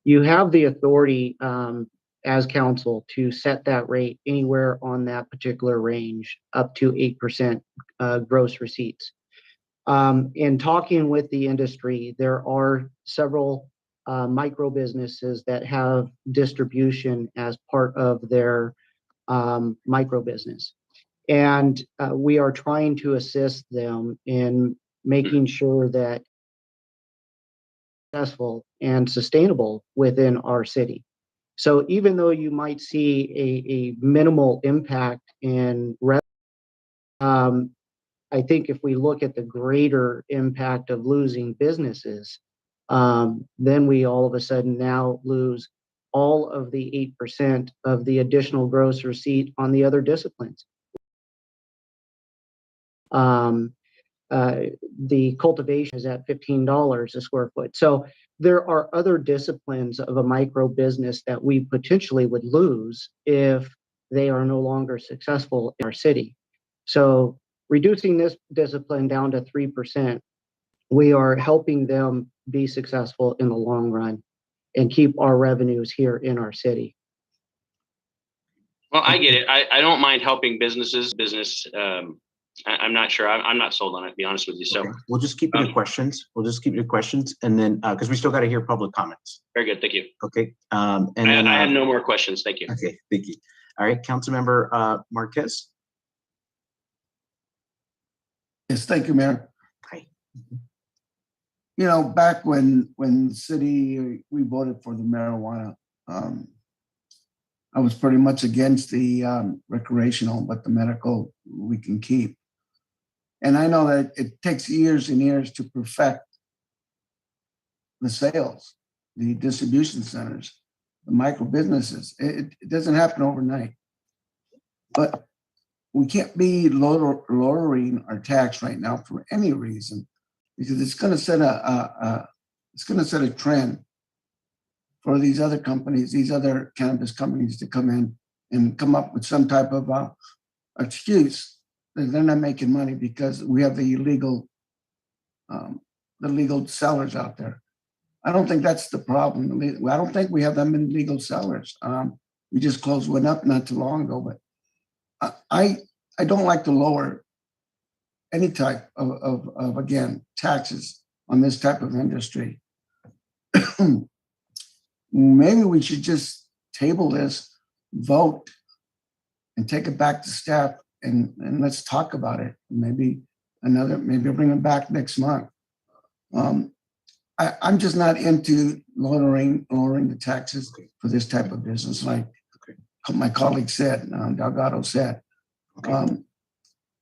You have the authority as council to set that rate anywhere on that particular range, up to 8% gross receipts. In talking with the industry, there are several micro businesses that have distribution as part of their micro business. And we are trying to assist them in making sure that successful and sustainable within our city. So even though you might see a minimal impact in revenue, I think if we look at the greater impact of losing businesses, then we all of a sudden now lose all of the 8% of the additional gross receipt on the other disciplines. The cultivation is at $15 a square foot. So there are other disciplines of a micro business that we potentially would lose if they are no longer successful in our city. So reducing this discipline down to 3%, we are helping them be successful in the long run and keep our revenues here in our city. Well, I get it. I don't mind helping businesses. I'm not sure. I'm not sold on it, to be honest with you. So okay. We'll just keep it to questions. We'll just keep it to questions, and then because we still got to hear public comments. Very good. Thank you. Okay. And then I have no more questions. Thank you. Okay. Thank you. All right, Councilmember Marquez. Yes, thank you, Mayor. Hi. You know, back when city we voted for the marijuana, I was pretty much against the recreational, but the medical we can keep. And I know that it takes years and years to perfect the sales, the distribution centers, the micro businesses. It doesn't happen overnight. But we can't be lowering our tax right now for any reason, because it's going to set a trend for these other companies, these other cannabis companies to come in and come up with some type of excuse that they're not making money because we have the legal sellers out there. I don't think that's the problem. I don't think we have that many legal sellers. We just closed one up not too long ago, but I don't like to lower any type of again, taxes on this type of industry. Maybe we should just table this, vote, and take it back to staff and let's talk about it. Maybe bring it back next month. I'm just not into lowering the taxes for this type of business, like my colleague said, Delgado said.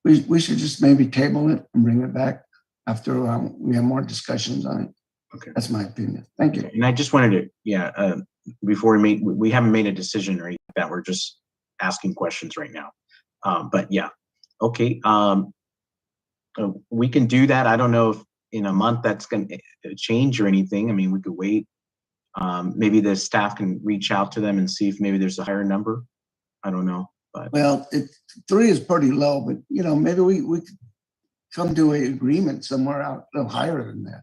We should just maybe table it and bring it back after we have more discussions on it. Okay. That's my opinion. Thank you. And I just wanted to, before we haven't made a decision or anything like that. We're just asking questions right now. But yeah, okay. We can do that. I don't know if in a month that's going to change or anything. I mean, we could wait. Maybe the staff can reach out to them and see if maybe there's a higher number. I don't know. But well, 3 is pretty low, but maybe we could come to an agreement somewhere out a little higher than that.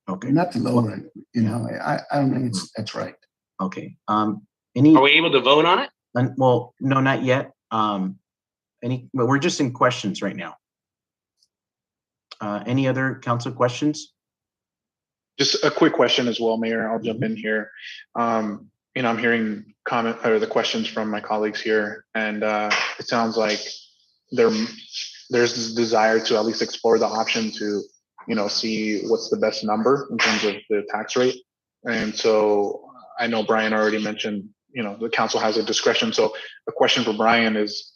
Okay. Not to lower it. I don't think that's right. Okay. Are we able to vote on it? Well, no, not yet. But we're just in questions right now. Any other council questions? Just a quick question as well, Mayor. I'll jump in here. I'm hearing the questions from my colleagues here, and it sounds like there's this desire to at least explore the option to, see what's the best number in terms of the tax rate. And so I know Brian already mentioned, the council has a discretion. So a question for Brian is,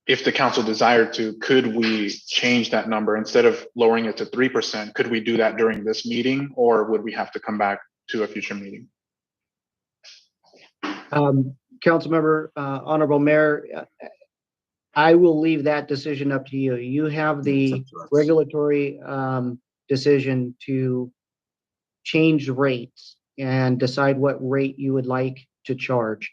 if the council desired to, could we change that number instead of lowering it to 3%? Could we do that during this meeting, or would we have to come back to a future meeting? Councilmember, Honorable Mayor, I will leave that decision up to you. You have the regulatory decision to change rates and decide what rate you would like to charge.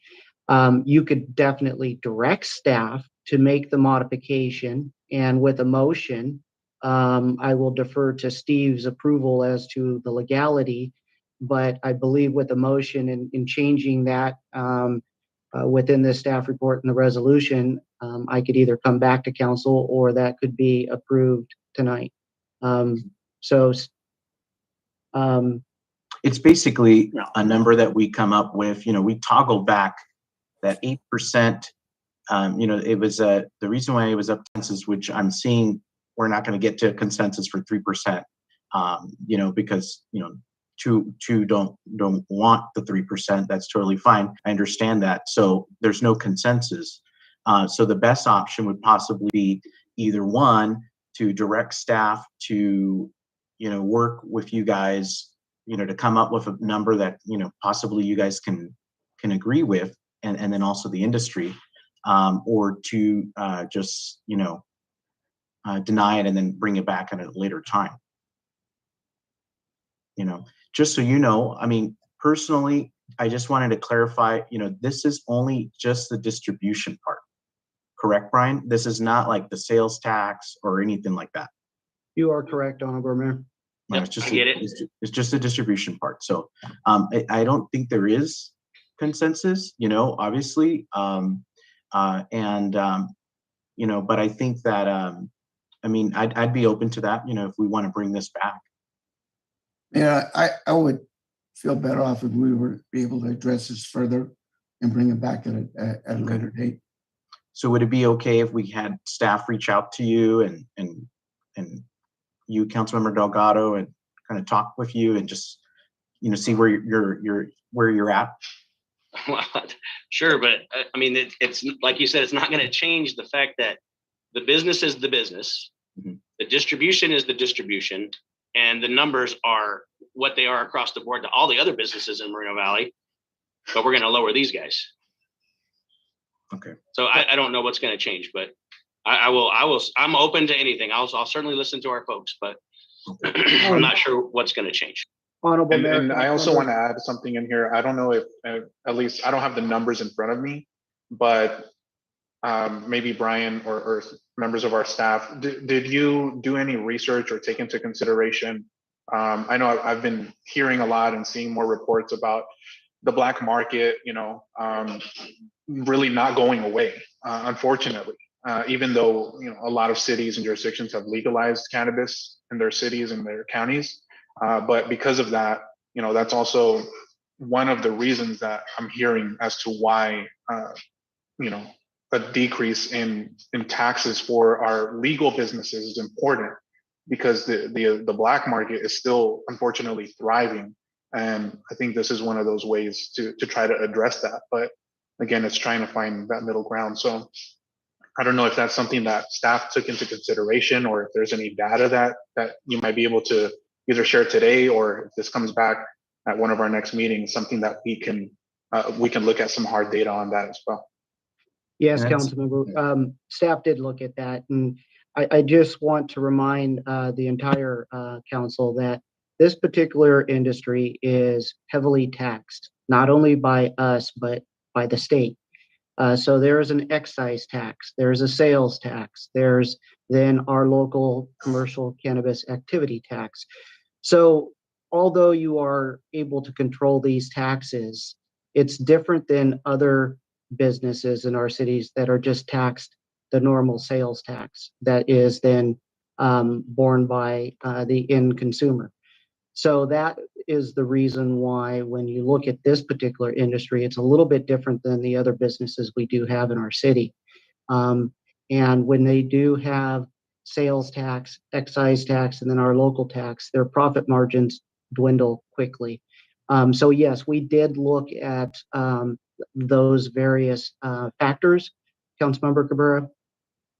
You could definitely direct staff to make the modification, and with a motion, I will defer to Steve's approval as to the legality, but I believe with a motion in changing that within the staff report and the resolution, I could either come back to council or that could be approved tonight. It's basically a number that we come up with. We toggle back that 8%. It was the reason why it was up to consensus, which I'm seeing we're not going to get to a consensus for 3%. Because two don't want the 3%. That's totally fine. I understand that. So there's no consensus. So the best option would possibly be either one, to direct staff to work with you guys, to come up with a number that possibly you guys can agree with, and then also the industry. Or to just deny it and then bring it back at a later time. Just so you know, I mean, personally, I just wanted to clarify, this is only just the distribution part. Correct, Brian? This is not like the sales tax or anything like that. You are correct, Honorable Mayor. No, it's just it's just the distribution part. So I don't think there is consensus, obviously. But I think that, I'd be open to that, if we want to bring this back. Yeah, I would feel better off if we were able to address this further and bring it back at a later date. So would it be okay if we had staff reach out to you and you, Councilmember Delgado, and kind of talk with you and just, see where you're at? Well, sure, but it's like you said, it's not going to change the fact that the business is the business, the distribution is the distribution, and the numbers are what they are across the board to all the other businesses in Moreno Valley. But we're going to lower these guys. Okay. So I don't know what's going to change, but I'm open to anything. I'll certainly listen to our folks, but I'm not sure what's going to change. Honorable And, Mayor. and I also want to add something in here. I don't know if, at least I don't have the numbers in front of me, but maybe Brian or members of our staff, did you do any research or take into consideration? I know I've been hearing a lot and seeing more reports about the black market, really not going away, unfortunately. Even though a lot of cities and jurisdictions have legalized cannabis in their cities and their counties, but because of that, that's also one of the reasons that I'm hearing as to why a decrease in taxes for our legal businesses is important, because the black market is still unfortunately thriving, and I think this is one of those ways to try to address that. But again, it's trying to find that middle ground. So I don't know if that's something that staff took into consideration, or if there's any data that you might be able to either share today, or if this comes back at one of our next meetings, something that we can look at some hard data on that as well. Yes, Councilmember. Staff did look at that, and I just want to remind the entire council that this particular industry is heavily taxed, not only by us, but by the state. So there is an excise tax, there's a sales tax, there's then our local commercial cannabis activity tax. So although you are able to control these taxes, it's different than other businesses in our cities that are just taxed the normal sales tax that is then borne by the end consumer. So that is the reason why when you look at this particular industry, it's a little bit different than the other businesses we do have in our city. And when they do have sales tax, excise tax, and then our local tax, their profit margins dwindle quickly. So yes, we did look at those various factors, Councilmember Cabrera.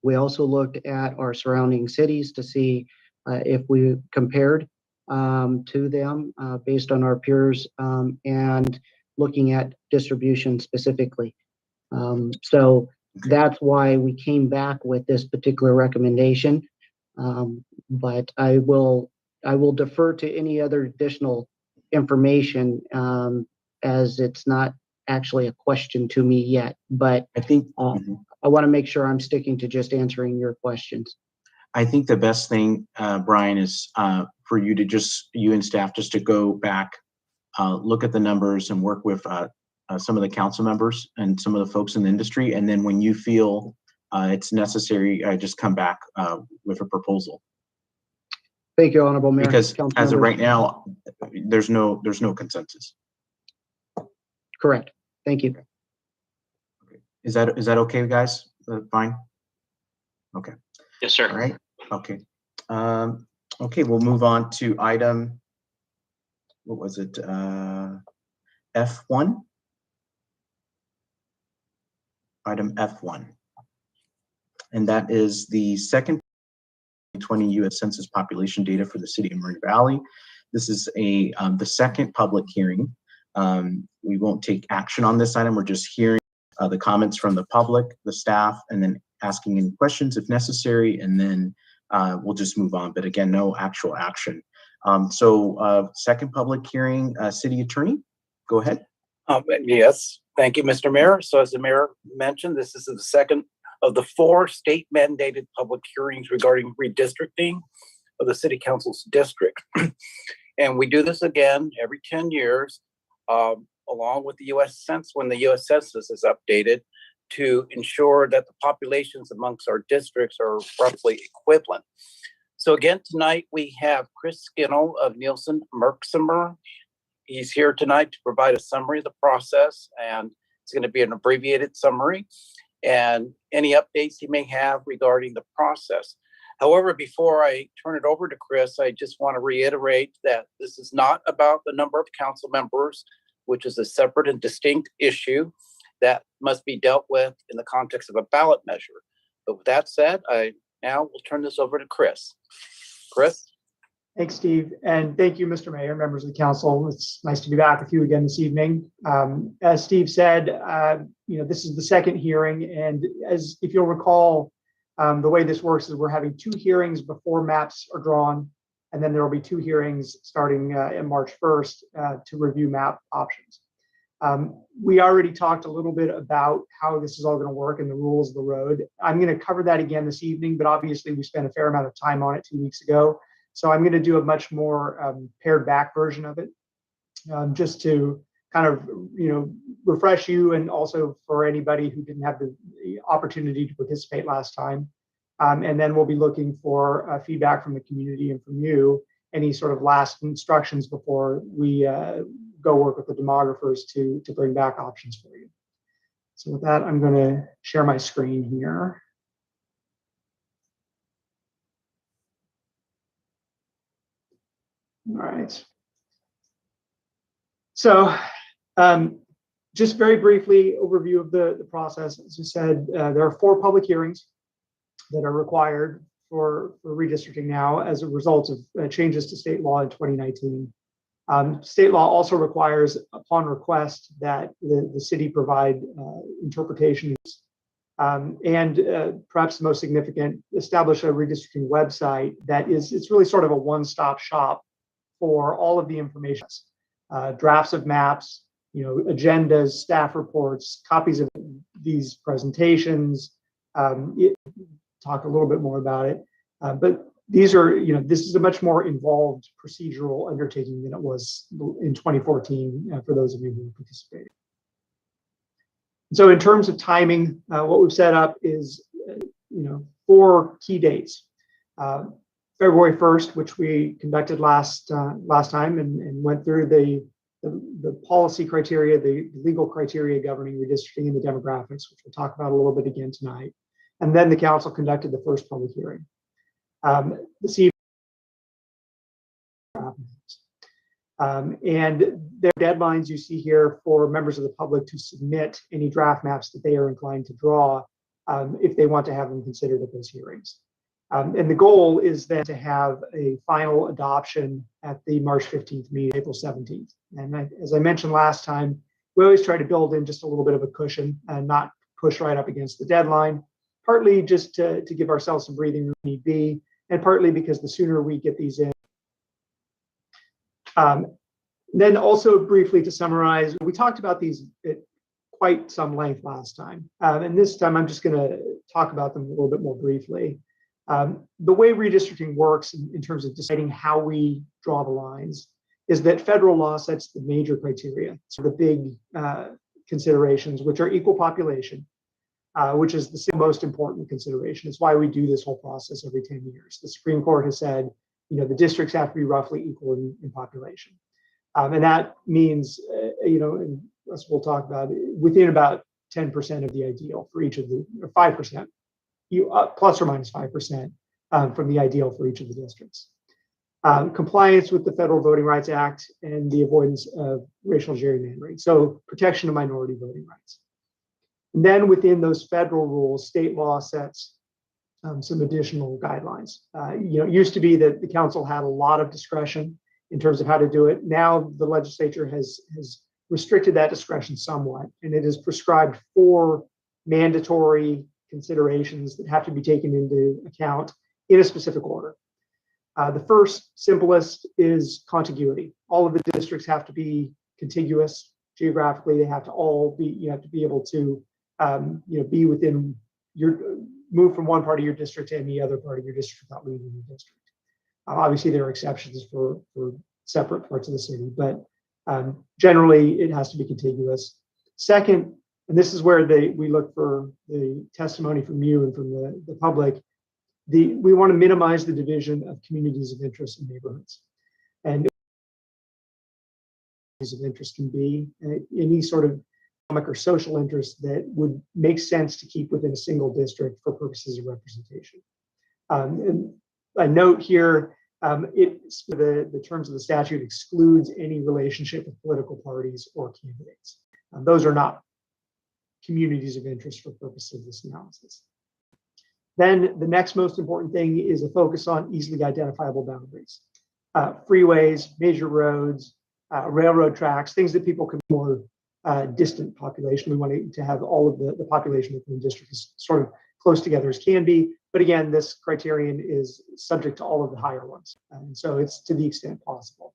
We also looked at our surrounding cities to see if we compared to them based on our peers and looking at distribution specifically. So that's why we came back with this particular recommendation. But I will defer to any other additional information as it's not actually a question to me yet. But I think I want to make sure I'm sticking to just answering your questions. I think the best thing, Brian, is for you and staff just to go back, look at the numbers and work with some of the council members and some of the folks in the industry. And then when you feel it's necessary, just come back with a proposal. Thank you, Honorable Mayor. Because as of right now, there's no consensus. Correct. Thank you. Is that okay, guys? Fine. Okay. Yes, sir. All right. Okay. Okay, we'll move on to item. What was it? F1. Item F1, and that is the second 2020 U.S. Census population data for the city of Moreno Valley. This is the second public hearing. We won't take action on this item. We're just hearing the comments from the public, the staff, and then asking any questions if necessary, and then we'll just move on. But again, no actual action. So second public hearing, city attorney, go ahead. Yes, thank you, Mr. Mayor. So as the mayor mentioned, this is the second of the 4 state mandated public hearings regarding redistricting of the city council's district. And we do this again every 10 years, along with the U.S. Census, when the U.S. Census is updated, to ensure that the populations amongst our districts are roughly equivalent. So again, tonight we have Chris Skinnell of Nielsen Merksimer. He's here tonight to provide a summary of the process, and it's going to be an abbreviated summary and any updates he may have regarding the process. However, before I turn it over to Chris, I just want to reiterate that this is not about the number of council members, which is a separate and distinct issue that must be dealt with in the context of a ballot measure. But with that said, I now will turn this over to Chris. Chris? Thanks, Steve. And thank you, Mr. Mayor, members of the council. It's nice to be back with you again this evening. As Steve said, this is the second hearing. And as if you'll recall, the way this works is we're having 2 hearings before maps are drawn. And then there will be 2 hearings starting in March 1st to review map options. We already talked a little bit about how this is all going to work and the rules of the road. I'm going to cover that again this evening, but obviously we spent a fair amount of time on it 2 weeks ago. So I'm going to do a much more pared back version of it, just to kind of, refresh you, and also for anybody who didn't have the opportunity to participate last time. And then we'll be looking for feedback from the community and from you, any sort of last instructions before we go work with the demographers to bring back options for you. So with that, I'm going to share my screen here. All right. So just very briefly, overview of the process. As I said, there are 4 public hearings that are required for redistricting now as a result of changes to state law in 2019. State law also requires, upon request, that the city provide interpretations and perhaps the most significant, establish a redistricting website that it's really sort of a one-stop shop for all of the information, drafts of maps, agendas, staff reports, copies of these presentations, talk a little bit more about it. But these are, this is a much more involved procedural undertaking than it was in 2014 for those of you who participated. So in terms of timing, what we've set up is, 4 key dates. February 1st, which we conducted last time and went through the policy criteria, the legal criteria governing redistricting and the demographics, which we'll talk about a little bit again tonight. And then the council conducted the first public hearing. This evening, and there are deadlines you see here for members of the public to submit any draft maps that they are inclined to draw if they want to have them considered at those hearings. And the goal is then to have a final adoption at the March 15th meeting, April 17th. And as I mentioned last time, we always try to build in just a little bit of a cushion and not push right up against the deadline, partly just to give ourselves some breathing room if need be, and partly because the sooner we get these in. Then also briefly to summarize, we talked about these at quite some length last time. And this time I'm just going to talk about them a little bit more briefly. The way redistricting works in terms of deciding how we draw the lines is that federal law sets the major criteria, so the big considerations, which are equal population, which is the most important consideration. It's why we do this whole process every 10 years. The Supreme Court has said, the districts have to be roughly equal in population. And that means, and as we'll talk about, within about 10% of the ideal for each of the, or 5%, plus or minus 5% from the ideal for each of the districts. Compliance with the Federal Voting Rights Act and the avoidance of racial gerrymandering. So protection of minority voting rights. And then within those federal rules, state law sets some additional guidelines. It used to be that the council had a lot of discretion in terms of how to do it. Now the legislature has restricted that discretion somewhat, and it has prescribed 4 mandatory considerations that have to be taken into account in a specific order. The first, simplest, is contiguity. All of the districts have to be contiguous geographically. They have to all be, you have to be able to, be within move from one part of your district to any other part of your district without leaving your district. Obviously, there are exceptions for separate parts of the city, but generally it has to be contiguous. Second, and this is where we look for the testimony from you and from the public, we want to minimize the division of communities of interest in neighborhoods. And of interest can be any sort of economic or social interest that would make sense to keep within a single district for purposes of representation. And I note here, the terms of the statute excludes any relationship with political parties or candidates. Those are not communities of interest for purposes of this analysis. Then the next most important thing is a focus on easily identifiable boundaries. freeways, major roads, railroad tracks, things that people can more distant population. We want to have all of the population within the district as sort of close together as can be. But again, this criterion is subject to all of the higher ones. And so it's to the extent possible.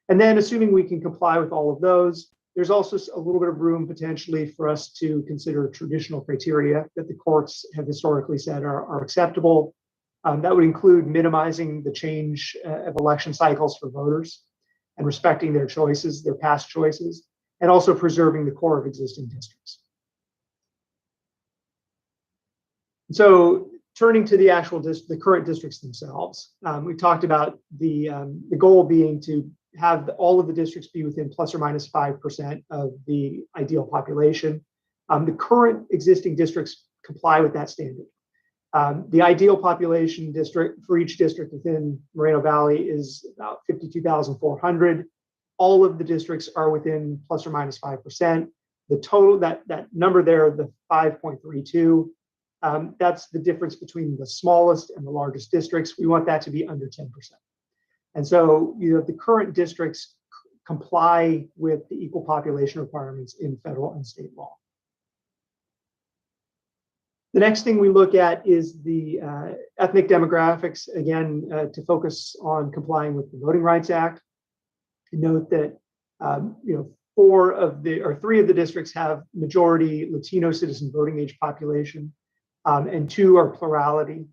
And then assuming we can comply with all of those, there's also a little bit of room potentially for us to consider traditional criteria that the courts have historically said are acceptable. That would include minimizing the change of election cycles for voters and respecting their choices, their past choices, and also preserving the core of existing districts. So turning to the actual the current districts themselves, we talked about the goal being to have all of the districts be within plus or minus 5% of the ideal population. The current existing districts comply with that standard. The ideal population district for each district within Moreno Valley is about 52,400. All of the districts are within plus or minus 5%. The total, that number there, the 5.32, that's the difference between the smallest and the largest districts. We want that to be under 10%. And so, the current districts comply with the equal population requirements in federal and state law. The next thing we look at is the ethnic demographics, again, to focus on complying with the Voting Rights Act. Note that three of the districts have majority Latino citizen voting age population, and 2 are plurality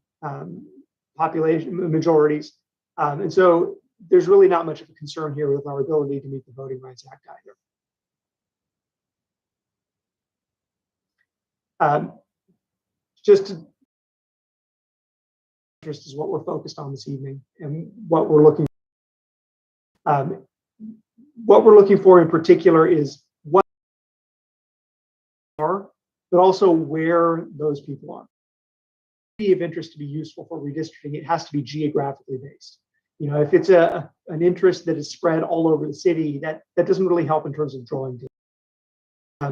population majorities. And so there's really not much of a concern here with our ability to meet the Voting Rights Act either. Interest is what we're focused on this evening, and what we're looking for in particular is what are, but also where those people are. Of interest to be useful for redistricting, it has to be geographically based. If it's an interest that is spread all over the city, that doesn't really help in terms of drawing data.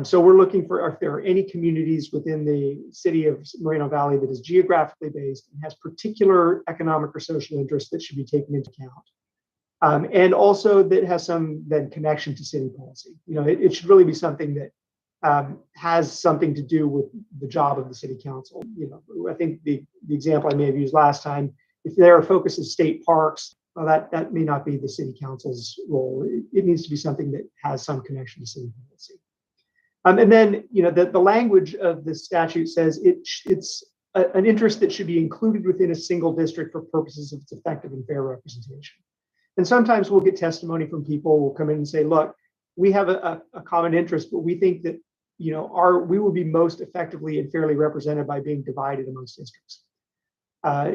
So we're looking for if there are any communities within the city of Moreno Valley that is geographically based and has particular economic or social interest that should be taken into account. And also that has some then connection to city policy. It should really be something that has something to do with the job of the city council. I think the example I may have used last time, if their focus is state parks, well, that may not be the city council's role. It needs to be something that has some connection to city policy. And then, the language of the statute says it's an interest that should be included within a single district for purposes of its effective and fair representation. And sometimes we'll get testimony from people who will come in and say, look, we have a common interest, but we think that we will be most effectively and fairly represented by being divided amongst districts.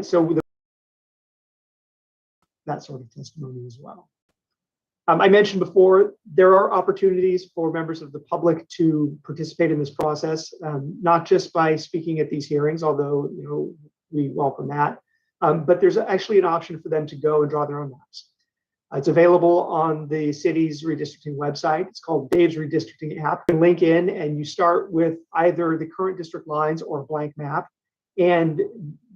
So that sort of testimony as well. I mentioned before, there are opportunities for members of the public to participate in this process, not just by speaking at these hearings, although we welcome that, but there's actually an option for them to go and draw their own maps. It's available on the city's redistricting website. It's called Dave's Redistricting app. You can link in and you start with either the current district lines or a blank map. And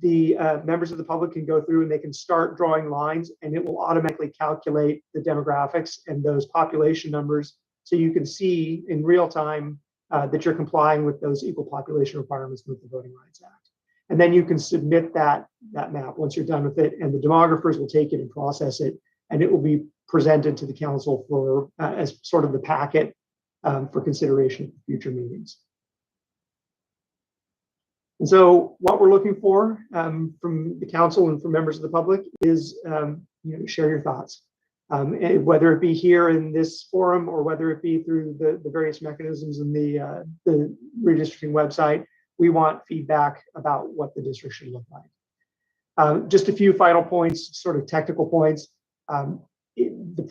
the members of the public can go through and they can start drawing lines, and it will automatically calculate the demographics and those population numbers. So you can see in real time that you're complying with those equal population requirements with the Voting Rights Act. And then you can submit that map once you're done with it, and the demographers will take it and process it, and it will be presented to the council for as sort of the packet for consideration at future meetings. And so what we're looking for from the council and from members of the public is share your thoughts, whether it be here in this forum or whether it be through the various mechanisms in the redistricting website. We want feedback about what the district should look like. Just a few final points, sort of technical points. The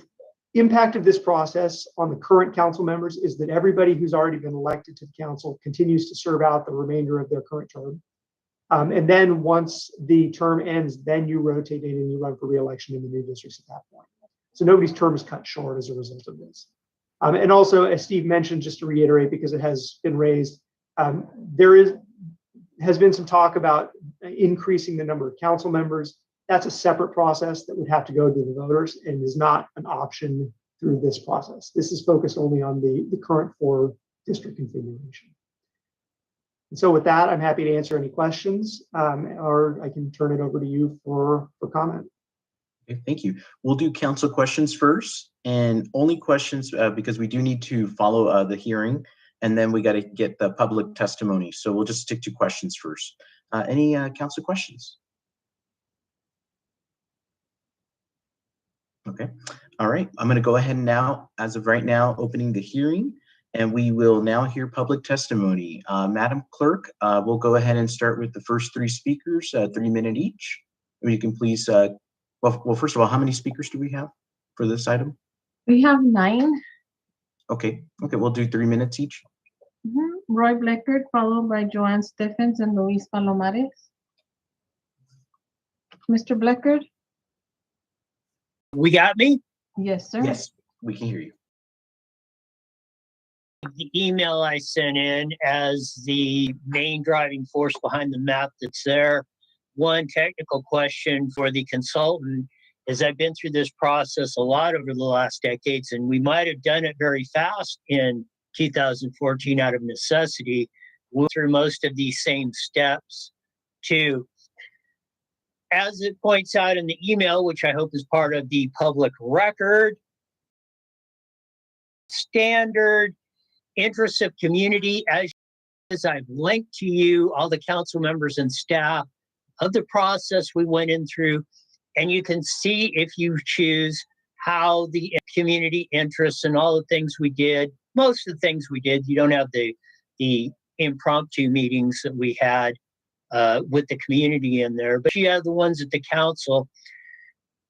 impact of this process on the current council members is that everybody who's already been elected to the council continues to serve out the remainder of their current term. And then once the term ends, then you rotate in and you run for re-election in the new districts at that point. So nobody's term is cut short as a result of this. And also, as Steve mentioned, just to reiterate, because it has been raised, has been some talk about increasing the number of council members. That's a separate process that would have to go to the voters and is not an option through this process. This is focused only on the current 4-district configuration. And so with that, I'm happy to answer any questions, or I can turn it over to you for comment. Okay, thank you. We'll do council questions first, and only questions because we do need to follow the hearing, and then we got to get the public testimony. So we'll just stick to questions first. Any council questions? Okay. All right. I'm going to go ahead and now, as of right now, opening the hearing, and we will now hear public testimony. Madam Clerk, we'll go ahead and start with the first 3 speakers, 3 minutes each. If you can please, well, first of all, how many speakers do we have for this item? We have 9. Okay. Okay. We'll do 3 minutes each. Roy Bleckert, followed by Joanne Stephens and Luis Palomares. Mr. Bleckert? We got me? Yes, sir. Yes, we can hear you. The email I sent in as the main driving force behind the map that's there. One technical question for the consultant is I've been through this process a lot over the last decades, and we might have done it very fast in 2014 out of necessity. We went through most of these same steps too. As it points out in the email, which I hope is part of the public record, standard interests of community, as I've linked to you, all the council members and staff of the process we went in through, and you can see if you choose how the community interests and all the things we did, most of the things we did, you don't have the impromptu meetings that we had with the community in there, but you have the ones at the council.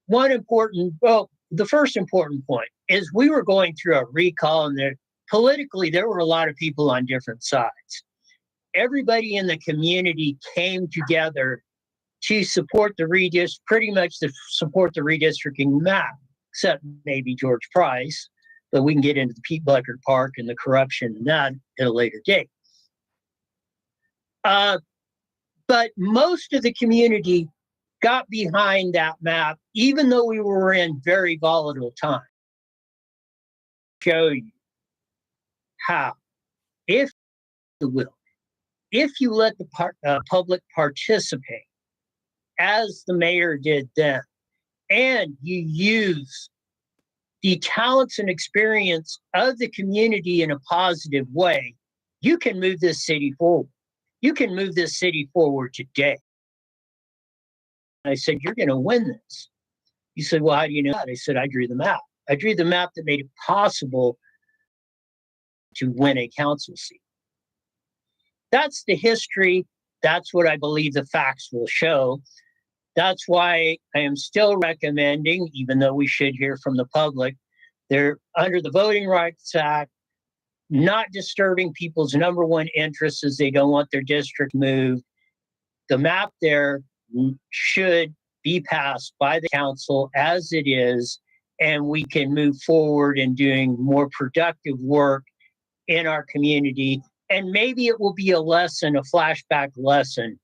The first important point is we were going through a recall, and politically, there were a lot of people on different sides. Everybody in the community came together to support pretty much to support the redistricting map, except maybe George Price, but we can get into the Pete Bleckert Park and the corruption and that at a later date. But most of the community got behind that map, even though we were in very volatile times. Show you how, if you will, if you let the public participate, as the mayor did then, and you use the talents and experience of the community in a positive way, you can move this city forward. You can move this city forward today. I said, you're going to win this. You said, well, how do you know that? I said, I drew the map. I drew the map that made it possible to win a council seat. That's the history. That's what I believe the facts will show. That's why I am still recommending, even though we should hear from the public, they're under the Voting Rights Act, not disturbing people's number one interest is they don't want their district moved. The map there should be passed by the council as it is, and we can move forward in doing more productive work in our community. And maybe it will be a lesson, a flashback lesson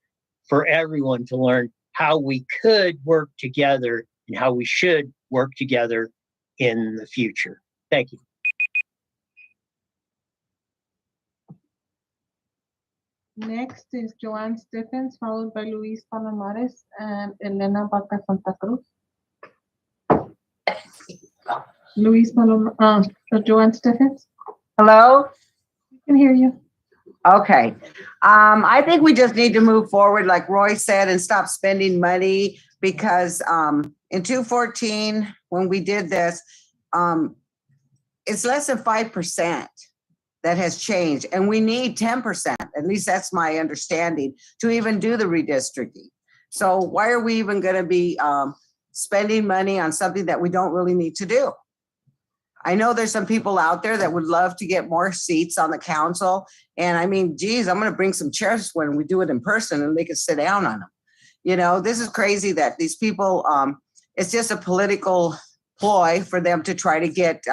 for everyone to learn how we could work together and how we should work together in the future. Thank you. Next is Joanne Stephens, followed by Luis Palomares and Elena Baca Santa Cruz. Joanne Stephens. Hello? I can hear you. Okay. I think we just need to move forward, like Roy said, and stop spending money because in 2014, when we did this, it's less than 5% that has changed. And we need 10%, at least that's my understanding, to even do the redistricting. So why are we even going to be spending money on something that we don't really need to do? I know there's some people out there that would love to get more seats on the council. And I mean, geez, I'm going to bring some chairs when we do it in person and they can sit down on them. You know, this is crazy that these people, it's just a political ploy for them to try to get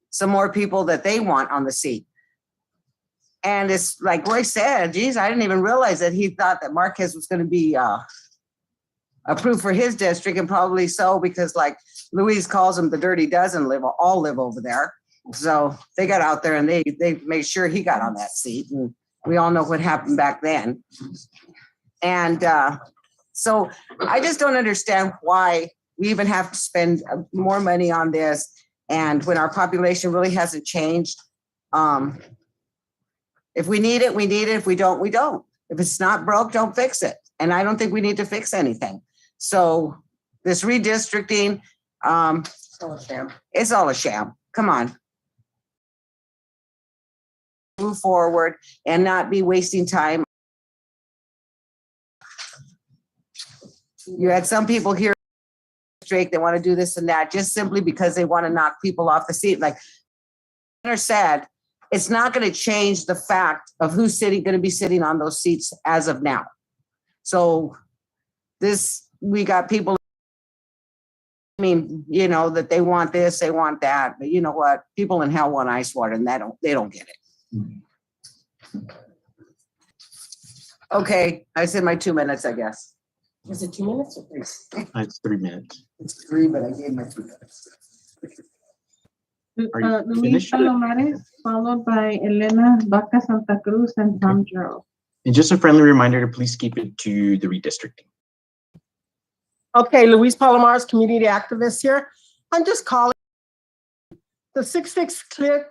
some more people that they want on the seat. And it's like Roy said, geez, I didn't even realize that he thought that Marquez was going to be approved for his district, and probably so because like Louise calls them the dirty dozen all live over there. So they got out there and they made sure he got on that seat. And we all know what happened back then. And so I just don't understand why we even have to spend more money on this. And when our population really hasn't changed, if we need it, we need it. If we don't, we don't. If it's not broke, don't fix it. And I don't think we need to fix anything. So this redistricting, it's all a sham. Come on. Move forward and not be wasting time. You had some people here they want to do this and that just simply because they want to knock people off the seat. Like Senator said, it's not going to change the fact of who's going to be sitting on those seats as of now. So we got people, I mean, you know, that they want this, they want that, but you know what? People in hell want ice water and they don't get it. Okay, I said my 2 minutes, I guess. Was it 2 minutes or 3? It's 3 minutes. It's 3, but I gave my 2 minutes. Are you Luis finished? Palomares, followed by Elena, Baca, Santa Cruz, and Tom Gerald. And just a friendly reminder to please keep it to the redistricting. Okay, Luis Palomares, community activist here. I'm just calling. The 6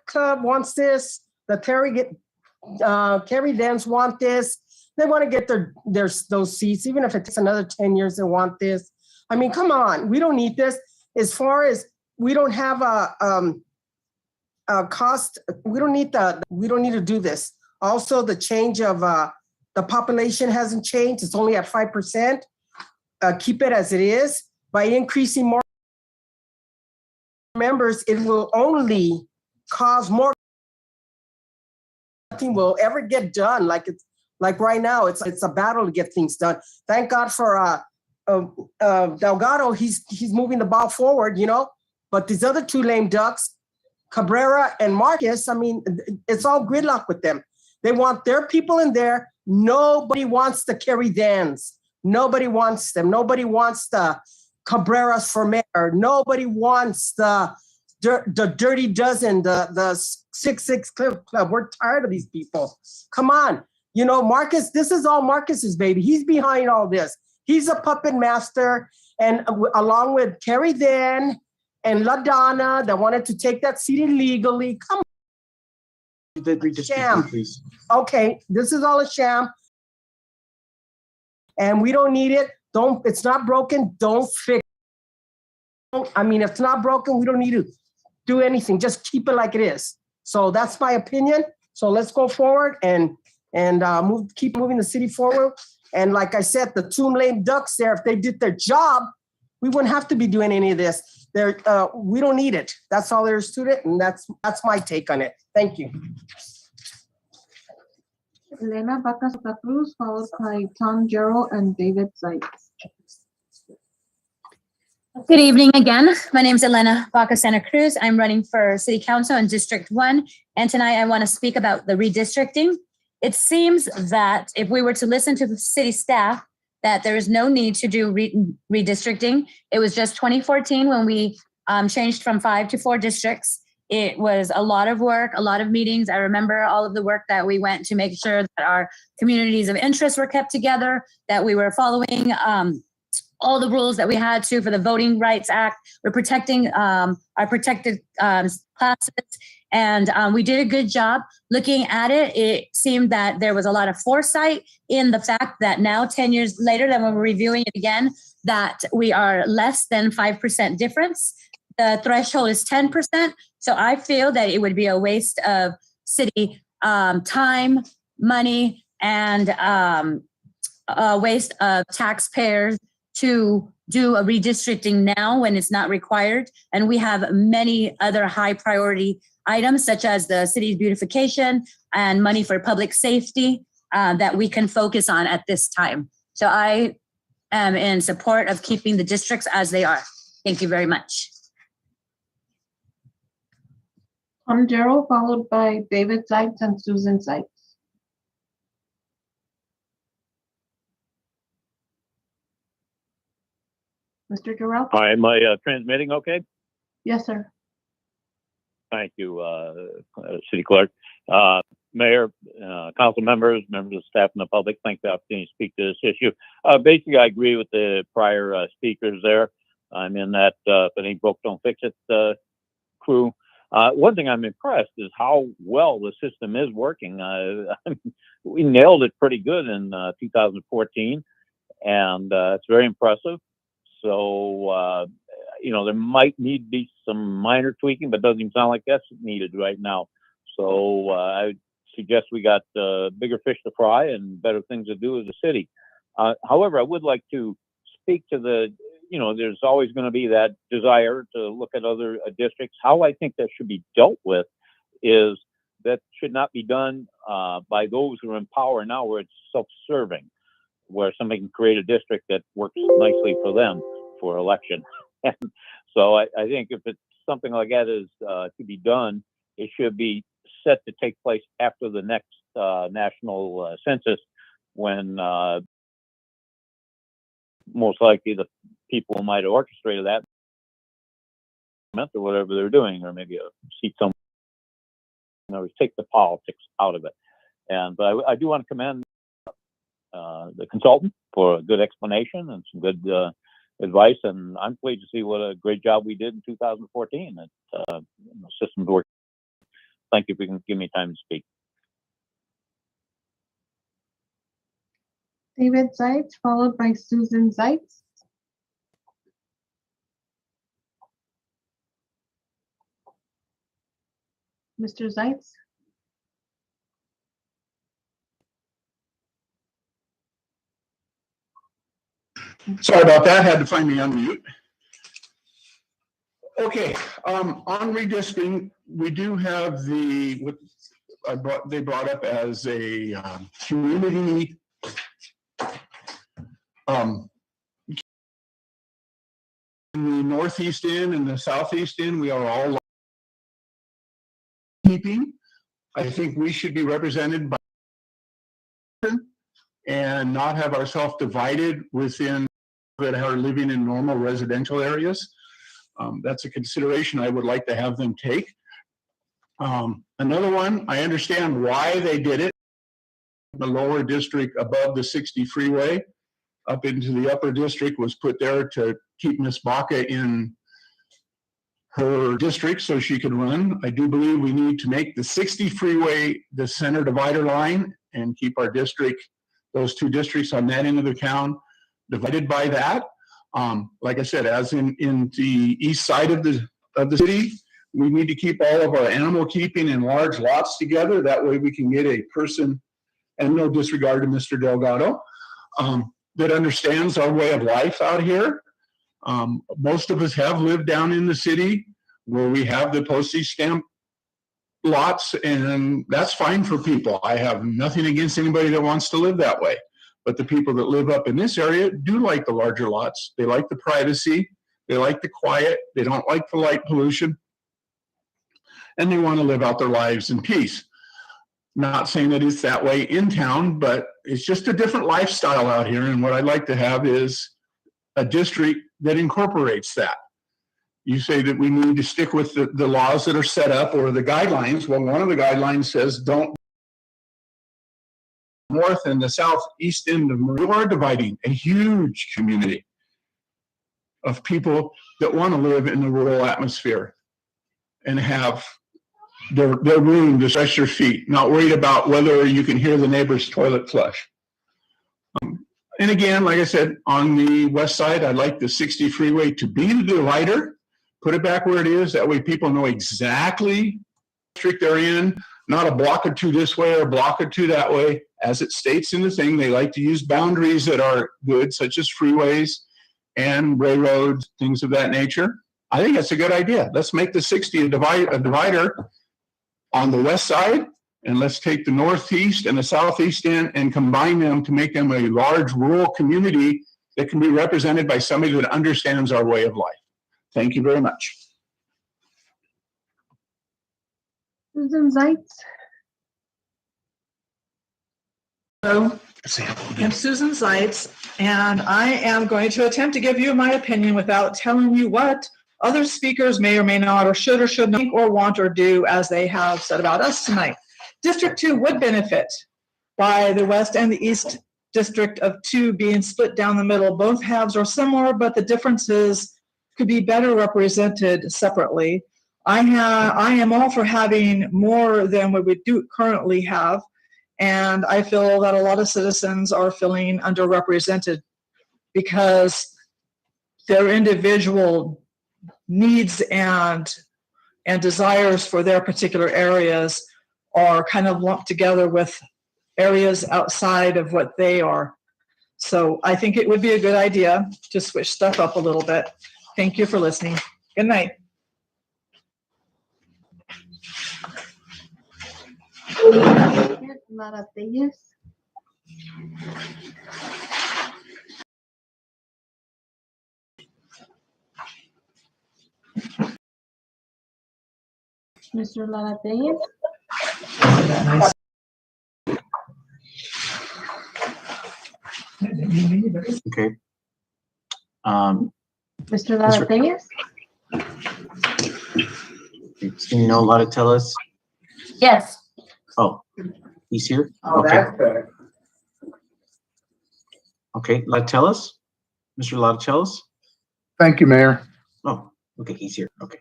Club wants this. The Kerry Dens want this. They want to get those seats, even if it takes another 10 years. They want this. I mean, come on, we don't need this. As far as we don't have a cost, we don't need to do this. Also, the change of the population hasn't changed. It's only at 5%. Keep it as it is. By increasing more members, it will only cause more. Nothing will ever get done. Like right now, it's a battle to get things done. Thank God for Delgado. He's moving the ball forward, you know. But these other 2 lame ducks, Cabrera and Marcus, I mean, it's all gridlock with them. They want their people in there. Nobody wants the Kerry Dans. Nobody wants them. Nobody wants the Cabreras for mayor. Nobody wants the Dirty Dozen, the 6 Club. We're tired of these people. Come on. You know, Marcus, this is all Marcus's baby. He's behind all this. He's a puppet master. And along with Kerry Dan and LaDonna that wanted to take that seat illegally. Come on. The redistricting, please. Okay, this is all a sham. And we don't need it. It's not broken. Don't fix it. I mean, if it's not broken, we don't need to do anything. Just keep it like it is. So that's my opinion. So let's go forward and keep moving the city forward. And like I said, the 2 lame ducks there, if they did their job, we wouldn't have to be doing any of this. We don't need it. That's all there is to it. And that's my take on it. Thank you. Elena, Baca, Santa Cruz, followed by Tom Gerald and David Zeitz. Good evening again. My name is Elena Baca Santa Cruz. I'm running for City Council in District 1. And tonight I want to speak about the redistricting. It seems that if we were to listen to the city staff, that there is no need to do redistricting. It was just 2014 when we changed from 5 to 4 districts. It was a lot of work, a lot of meetings. I remember all of the work that we went to make sure that our communities of interest were kept together, that we were following all the rules that we had to for the Voting Rights Act. We're protecting our protected classes. And we did a good job looking at it. It seemed that there was a lot of foresight in the fact that now 10 years later, that when we're reviewing it again, that we are less than 5% difference. The threshold is 10%. So I feel that it would be a waste of city time, money, and a waste of taxpayers to do a redistricting now when it's not required. And we have many other high priority items such as the city's beautification and money for public safety that we can focus on at this time. So I am in support of keeping the districts as they are. Thank you very much. Tom Gerald, followed by David Zeitz and Susan Zeitz. Mr. Durrell? All right, am I transmitting okay? Yes, sir. Thank you, City Clerk. Mayor, council members, members of staff and the public, thank you for the opportunity to speak to this issue. Basically, I agree with the prior speakers there. I'm in that if it ain't broke, don't fix it crew. One thing I'm impressed is how well the system is working. We nailed it pretty good in 2014, and it's very impressive. So, there might need to be some minor tweaking, but it doesn't even sound like that's needed right now. So I suggest we got bigger fish to fry and better things to do as a city. However, I would like to speak to there's always going to be that desire to look at other districts. How I think that should be dealt with is that should not be done by those who are in power now, where it's self-serving, where somebody can create a district that works nicely for them for election. And so I think if it's something like that is to be done, it should be set to take place after the next national census, when most likely the people who might have orchestrated that or whatever they're doing, or maybe a seat somewhere, take the politics out of it. But I do want to commend the consultant for a good explanation and some good advice, and I'm pleased to see what a great job we did in 2014. That systems work. Thank you for giving me time to speak. David Zeitz, followed by Susan Zeitz. Mr. Zeitz? Sorry about that. Had to find me on mute. Okay, on redistricting, we do have they brought up as a community in the northeast end and the southeast end. We are all keeping. I think we should be represented by and not have ourselves divided within that are living in normal residential areas. That's a consideration I would like to have them take. Another one, I understand why they did it. The lower district above the 60 freeway up into the upper district was put there to keep Miss Baca in her district so she could run. I do believe we need to make the 60 freeway the center divider line and keep our district, those two districts on that end of the town, divided by that. Like I said, as in the east side of the city, we need to keep all of our animal keeping in large lots together. That way we can get a person, and no disregard to Mr. Delgado, that understands our way of life out here. Most of us have lived down in the city where we have the postage stamp lots, and that's fine for people. I have nothing against anybody that wants to live that way. But the people that live up in this area do like the larger lots. They like the privacy. They like the quiet. They don't like the light pollution. And they want to live out their lives in peace. Not saying that it's that way in town, but it's just a different lifestyle out here. And what I'd like to have is a district that incorporates that. You say that we need to stick with the laws that are set up or the guidelines. Well, one of the guidelines says don't north and the southeast end of Maria. We are dividing a huge community of people that want to live in the rural atmosphere and have their room to stretch their feet, not worried about whether you can hear the neighbor's toilet flush. And again, like I said, on the west side, I'd like the 60 freeway to be the divider, put it back where it is. That way people know exactly what district they're in, not a block or two this way or a block or two that way. As it states in the thing, they like to use boundaries that are good, such as freeways and railroads, things of that nature. I think that's a good idea. Let's make the 60 a divider on the west side, and let's take the northeast and the southeast end and combine them to make them a large rural community that can be represented by somebody that understands our way of life. Thank you very much. Susan Zeitz. Hello, I'm Susan Seitz, and I am going to attempt to give you my opinion without telling you what other speakers may or may not, or should not think or want or do as they have said about us tonight. District 2 would benefit by the west and the east district of 2 being split down the middle. Both halves are similar, but the differences could be better represented separately. I am all for having more than what we do currently have. And I feel that a lot of citizens are feeling underrepresented because their individual needs and desires for their particular areas are kind of lumped together with areas outside of what they are. So I think it would be a good idea to switch stuff up a little bit. Thank you for listening. Good night. Mr. Laratelles? Okay. Mr. Laratelles? You know Laratelles? Yes. Oh, he's here? Oh, Okay. that's good. Okay, Laratelles? Mr. Laratelles? Thank you, Mayor. Oh, okay, he's here. Okay.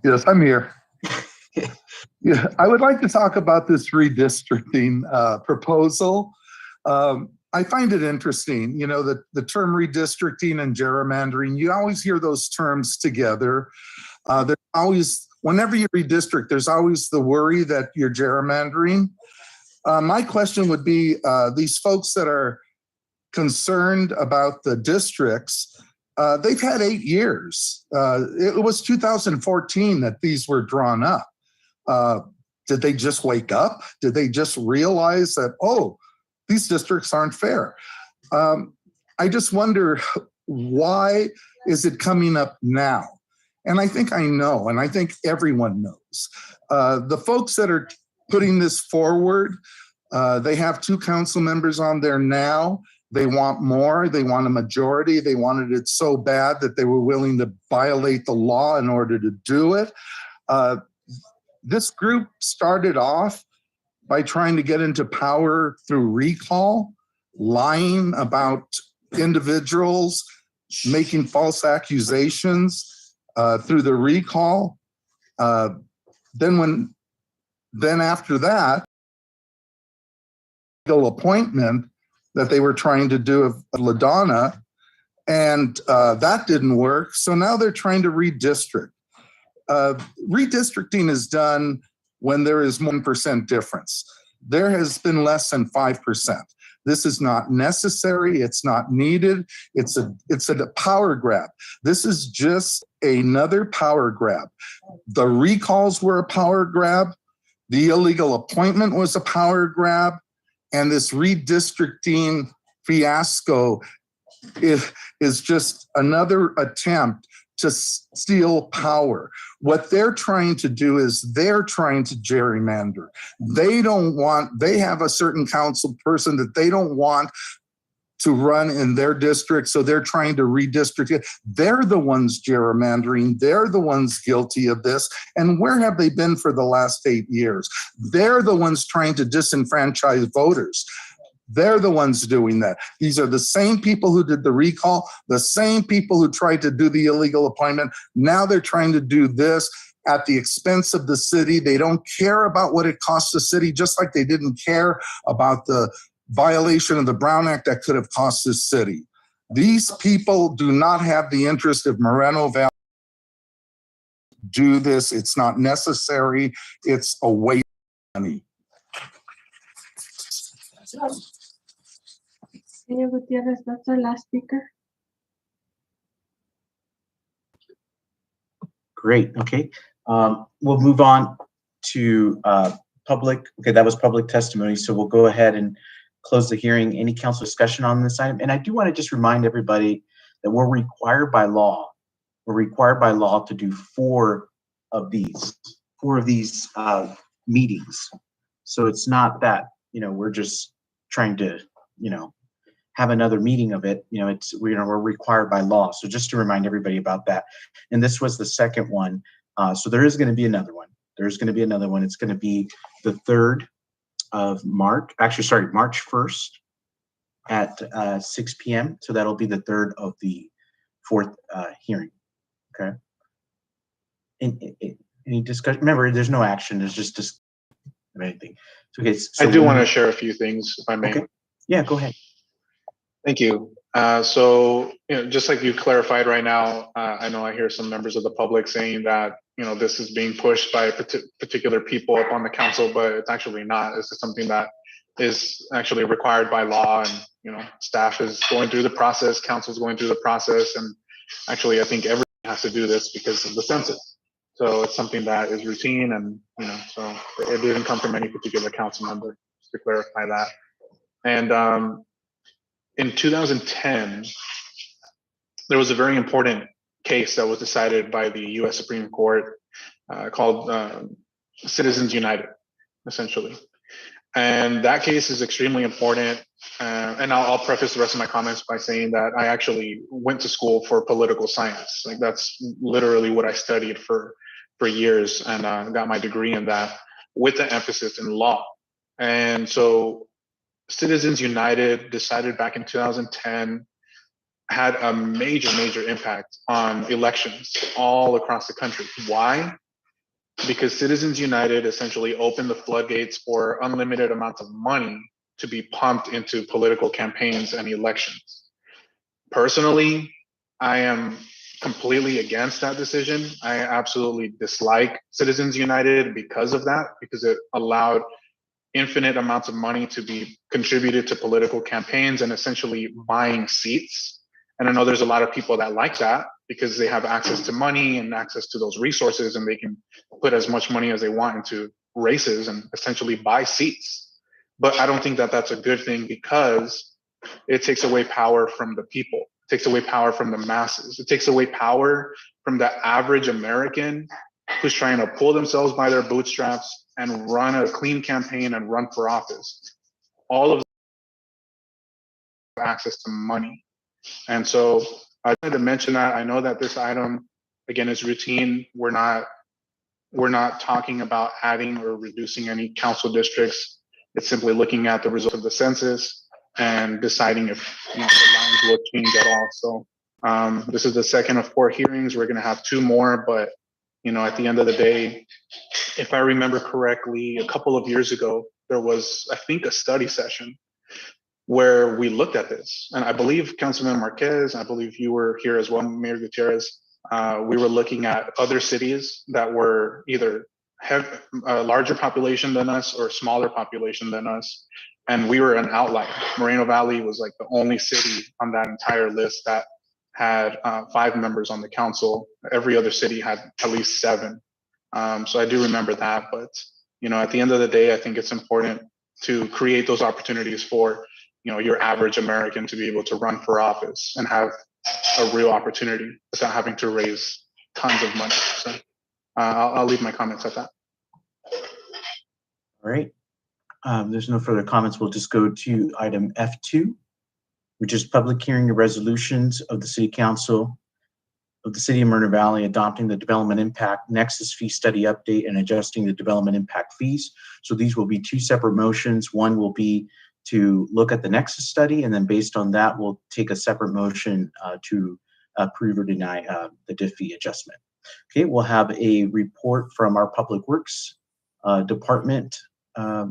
Yes, I'm here. Yeah, I would like to talk about this redistricting proposal. I find it interesting, you know, the term redistricting and gerrymandering, you always hear those terms together. There's always, whenever you redistrict, there's always the worry that you're gerrymandering. My question would be, these folks that are concerned about the districts, they've had 8 years. It was 2014 that these were drawn up. Did they just wake up? Did they just realize that, oh, these districts aren't fair? I just wonder, why is it coming up now? And I think I know, and I think everyone knows. The folks that are putting this forward, they have 2 council members on there now. They want more, they want a majority. They wanted it so bad that they were willing to violate the law in order to do it. This group started off by trying to get into power through recall, lying about individuals, making false accusations through the recall. Then after that, legal appointment that they were trying to do of LaDonna, and that didn't work. So now they're trying to redistrict. Redistricting is done when there is 1% difference. There has been less than 5%. This is not necessary. It's not needed. It's a power grab. This is just another power grab. The recalls were a power grab. The illegal appointment was a power grab. And this redistricting fiasco is just another attempt to steal power. What they're trying to do is they're trying to gerrymander. They have a certain council person that they don't want to run in their district, so they're trying to redistrict it. They're the ones gerrymandering. They're the ones guilty of this. And where have they been for the last 8 years? They're the ones trying to disenfranchise voters. They're the ones doing that. These are the same people who did the recall, the same people who tried to do the illegal appointment. Now they're trying to do this at the expense of the city. They don't care about what it costs the city, just like they didn't care about the violation of the Brown Act that could have cost this city. These people do not have the interest of Moreno Valley. Do this. It's not necessary. It's a waste of money. Señor Gutierrez, that's our last speaker. Great. Okay. We'll move on to public. Okay, that was public testimony. So we'll go ahead and close the hearing. Any council discussion on this item? And I do want to just remind everybody that we're required by law. We're required by law to do 4 of these meetings. So it's not that, you know, we're just trying to, have another meeting of it. We're required by law. So just to remind everybody about that. And this was the second one. So there is going to be another one. There's going to be another one. It's going to be the 3rd of March. Actually, sorry, March 1st at 6 p.m. So that'll be the 3rd of the 4th hearing. Okay. Any discussion? Remember, there's no action. There's just anything. So, okay, so I do want to share a few things, if I may. Okay. Yeah, go ahead. Thank you. So, just like you clarified right now, I know I hear some members of the public saying that, this is being pushed by particular people up on the council, but it's actually not. This is something that is actually required by law, and, staff is going through the process, council is going through the process, and actually, I think everyone has to do this because of the census. So it's something that is routine, and, so it didn't come from any particular council member, just to clarify that. And, in 2010, there was a very important case that was decided by the U.S. Supreme Court called Citizens United, essentially. And that case is extremely important. And I'll preface the rest of my comments by saying that I actually went to school for political science. Like, that's literally what I studied for years, and got my degree in that with the emphasis in law. And so Citizens United, decided back in 2010, had a major impact on elections all across the country. Why? Because Citizens United essentially opened the floodgates for unlimited amounts of money to be pumped into political campaigns and elections. Personally, I am completely against that decision. I absolutely dislike Citizens United because of that, because it allowed infinite amounts of money to be contributed to political campaigns and essentially buying seats. And I know there's a lot of people that like that because they have access to money and access to those resources, and they can put as much money as they want into races and essentially buy seats. But I don't think that that's a good thing, because it takes away power from the people. It takes away power from the masses. It takes away power from the average American who's trying to pull themselves by their bootstraps and run a clean campaign and run for office. All of them have access to money. And so I wanted to mention that. I know that this item, again, is routine. We're not talking about adding or reducing any council districts. It's simply looking at the result of the census and deciding if the lines will change at all. So this is the second of 4 hearings. We're going to have 2 more, but at the end of the day, if I remember correctly, a couple of years ago, there was, I think, a study session where we looked at this. And I believe Councilman Marquez, I believe you were here as well, Mayor Gutierrez. We were looking at other cities that were either have a larger population than us or smaller population than us. And we were an outlier. Moreno Valley was like the only city on that entire list that had 5 members on the council. Every other city had at least 7. So I do remember that. But, at the end of the day, I think it's important to create those opportunities for, your average American to be able to run for office and have a real opportunity without having to raise tons of money. So I'll leave my comments at that. All right. There's no further comments. We'll just go to item F2, which is public hearing of resolutions of the City Council of the City of Moreno Valley adopting the Development Impact Nexus Fee Study Update and adjusting the Development Impact Fees. So these will be 2 separate motions. One will be to look at the Nexus study, and then based on that, we'll take a separate motion to approve or deny the DIF fee adjustment. Okay, we'll have a report from our Public Works Department.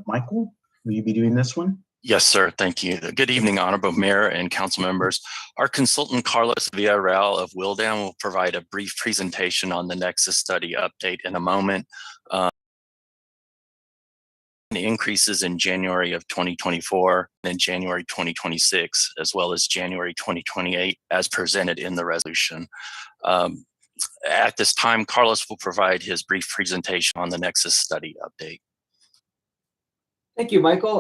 Michael, will you be doing this one? Yes, sir. Thank you. Good evening, Honorable Mayor and council members. Our consultant, Carlos Villarreal of Wildan, will provide a brief presentation on the Nexus study update in a moment. The increases in January of 2024 and January 2026, as well as January 2028, as presented in the resolution. At this time, Carlos will provide his brief presentation on the Nexus study update. Thank you, Michael.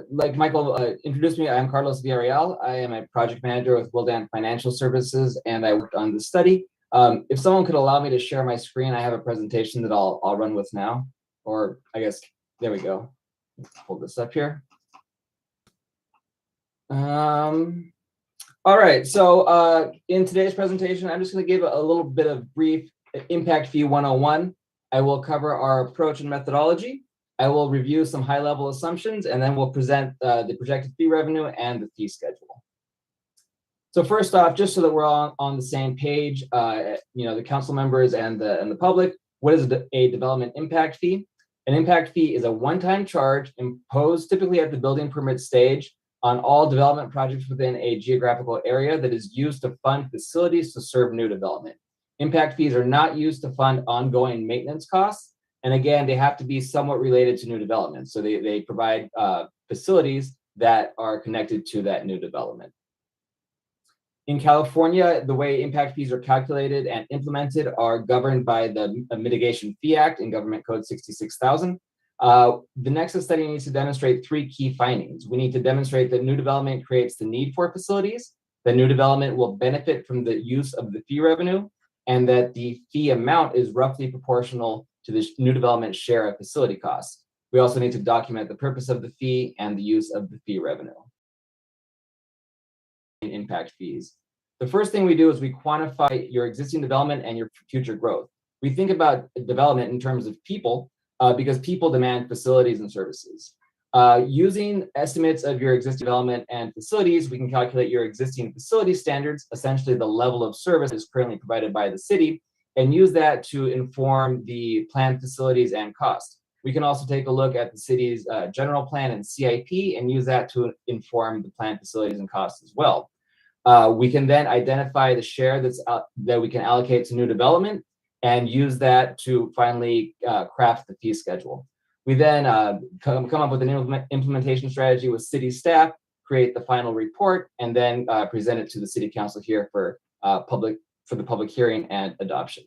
Like Michael introduced me, I'm Carlos Villarreal. I am a project manager with Wildan Financial Services, and I worked on the study. If someone could allow me to share my screen, I have a presentation that I'll run with now, or I guess, there we go. Let's hold this up here. All right, so in today's presentation, I'm just going to give a little bit of brief Impact Fee 101. I will cover our approach and methodology. I will review some high-level assumptions, and then we'll present the projected fee revenue and the fee schedule. So first off, just so that we're all on the same page, the council members and the public, what is a development impact fee? An impact fee is a one-time charge imposed typically at the building permit stage on all development projects within a geographical area that is used to fund facilities to serve new development. Impact fees are not used to fund ongoing maintenance costs. And again, they have to be somewhat related to new development. So they provide facilities that are connected to that new development. In California, the way impact fees are calculated and implemented are governed by the Mitigation Fee Act in Government Code 66,000. The Nexus study needs to demonstrate three key findings. We need to demonstrate that new development creates the need for facilities, that new development will benefit from the use of the fee revenue, and that the fee amount is roughly proportional to the new development share of facility costs. We also need to document the purpose of the fee and the use of the fee revenue. Impact fees. The first thing we do is we quantify your existing development and your future growth. We think about development in terms of people because people demand facilities and services. Using estimates of your existing development and facilities, we can calculate your existing facility standards, essentially the level of service is currently provided by the city, and use that to inform the planned facilities and costs. We can also take a look at the city's general plan and CIP and use that to inform the planned facilities and costs as well. We can then identify the share that we can allocate to new development and use that to finally craft the fee schedule. We then come up with an implementation strategy with city staff, create the final report, and then present it to the city council here for the public hearing and adoption.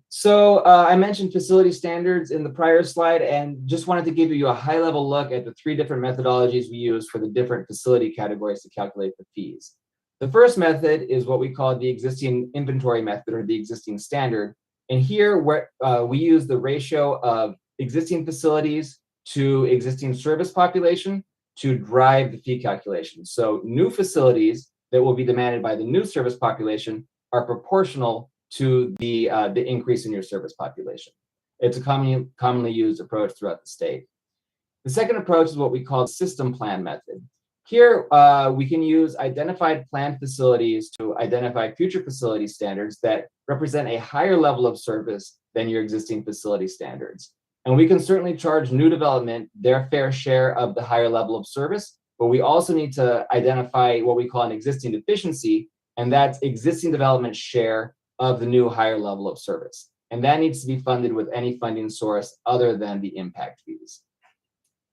So I mentioned facility standards in the prior slide and just wanted to give you a high level look at the three different methodologies we use for the different facility categories to calculate the fees. The first method is what we call the existing inventory method or the existing standard. And here we use the ratio of existing facilities to existing service population to drive the fee calculation. So new facilities that will be demanded by the new service population are proportional to the increase in your service population. It's a commonly used approach throughout the state. The second approach is what we call system plan method. Here, we can use identified planned facilities to identify future facility standards that represent a higher level of service than your existing facility standards. And we can certainly charge new development their fair share of the higher level of service, but we also need to identify what we call an existing deficiency, and that's existing development share of the new higher level of service. And that needs to be funded with any funding source other than the impact fees.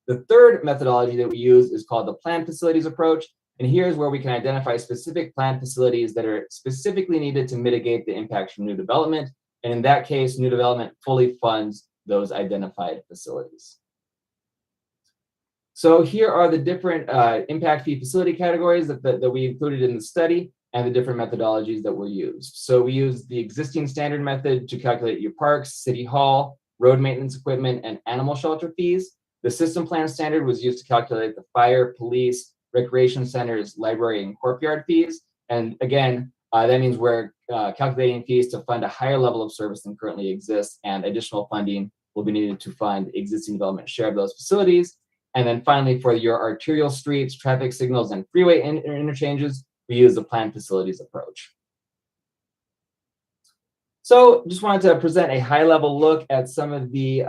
The third methodology that we use is called the planned facilities approach. And here's where we can identify specific planned facilities that are specifically needed to mitigate the impacts from new development. And in that case, new development fully funds those identified facilities. So here are the different impact fee facility categories that we included in the study and the different methodologies that were used. So we use the existing standard method to calculate your parks, city hall, road maintenance equipment, and animal shelter fees. The system plan standard was used to calculate the fire, police, recreation centers, library, and courtyard fees. And again, that means we're calculating fees to fund a higher level of service than currently exists, and additional funding will be needed to fund existing development share of those facilities. And then finally, for your arterial streets, traffic signals, and freeway interchanges, we use the planned facilities approach. So just wanted to present a high-level look at some of the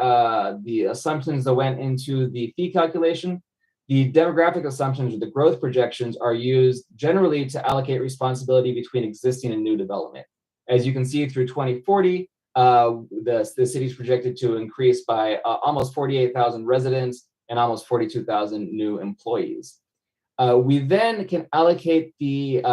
assumptions that went into the fee calculation. The demographic assumptions or the growth projections are used generally to allocate responsibility between existing and new development. As you can see, through 2040, the city is projected to increase by almost 48,000 residents and almost 42,000 new employees. We then can allocate the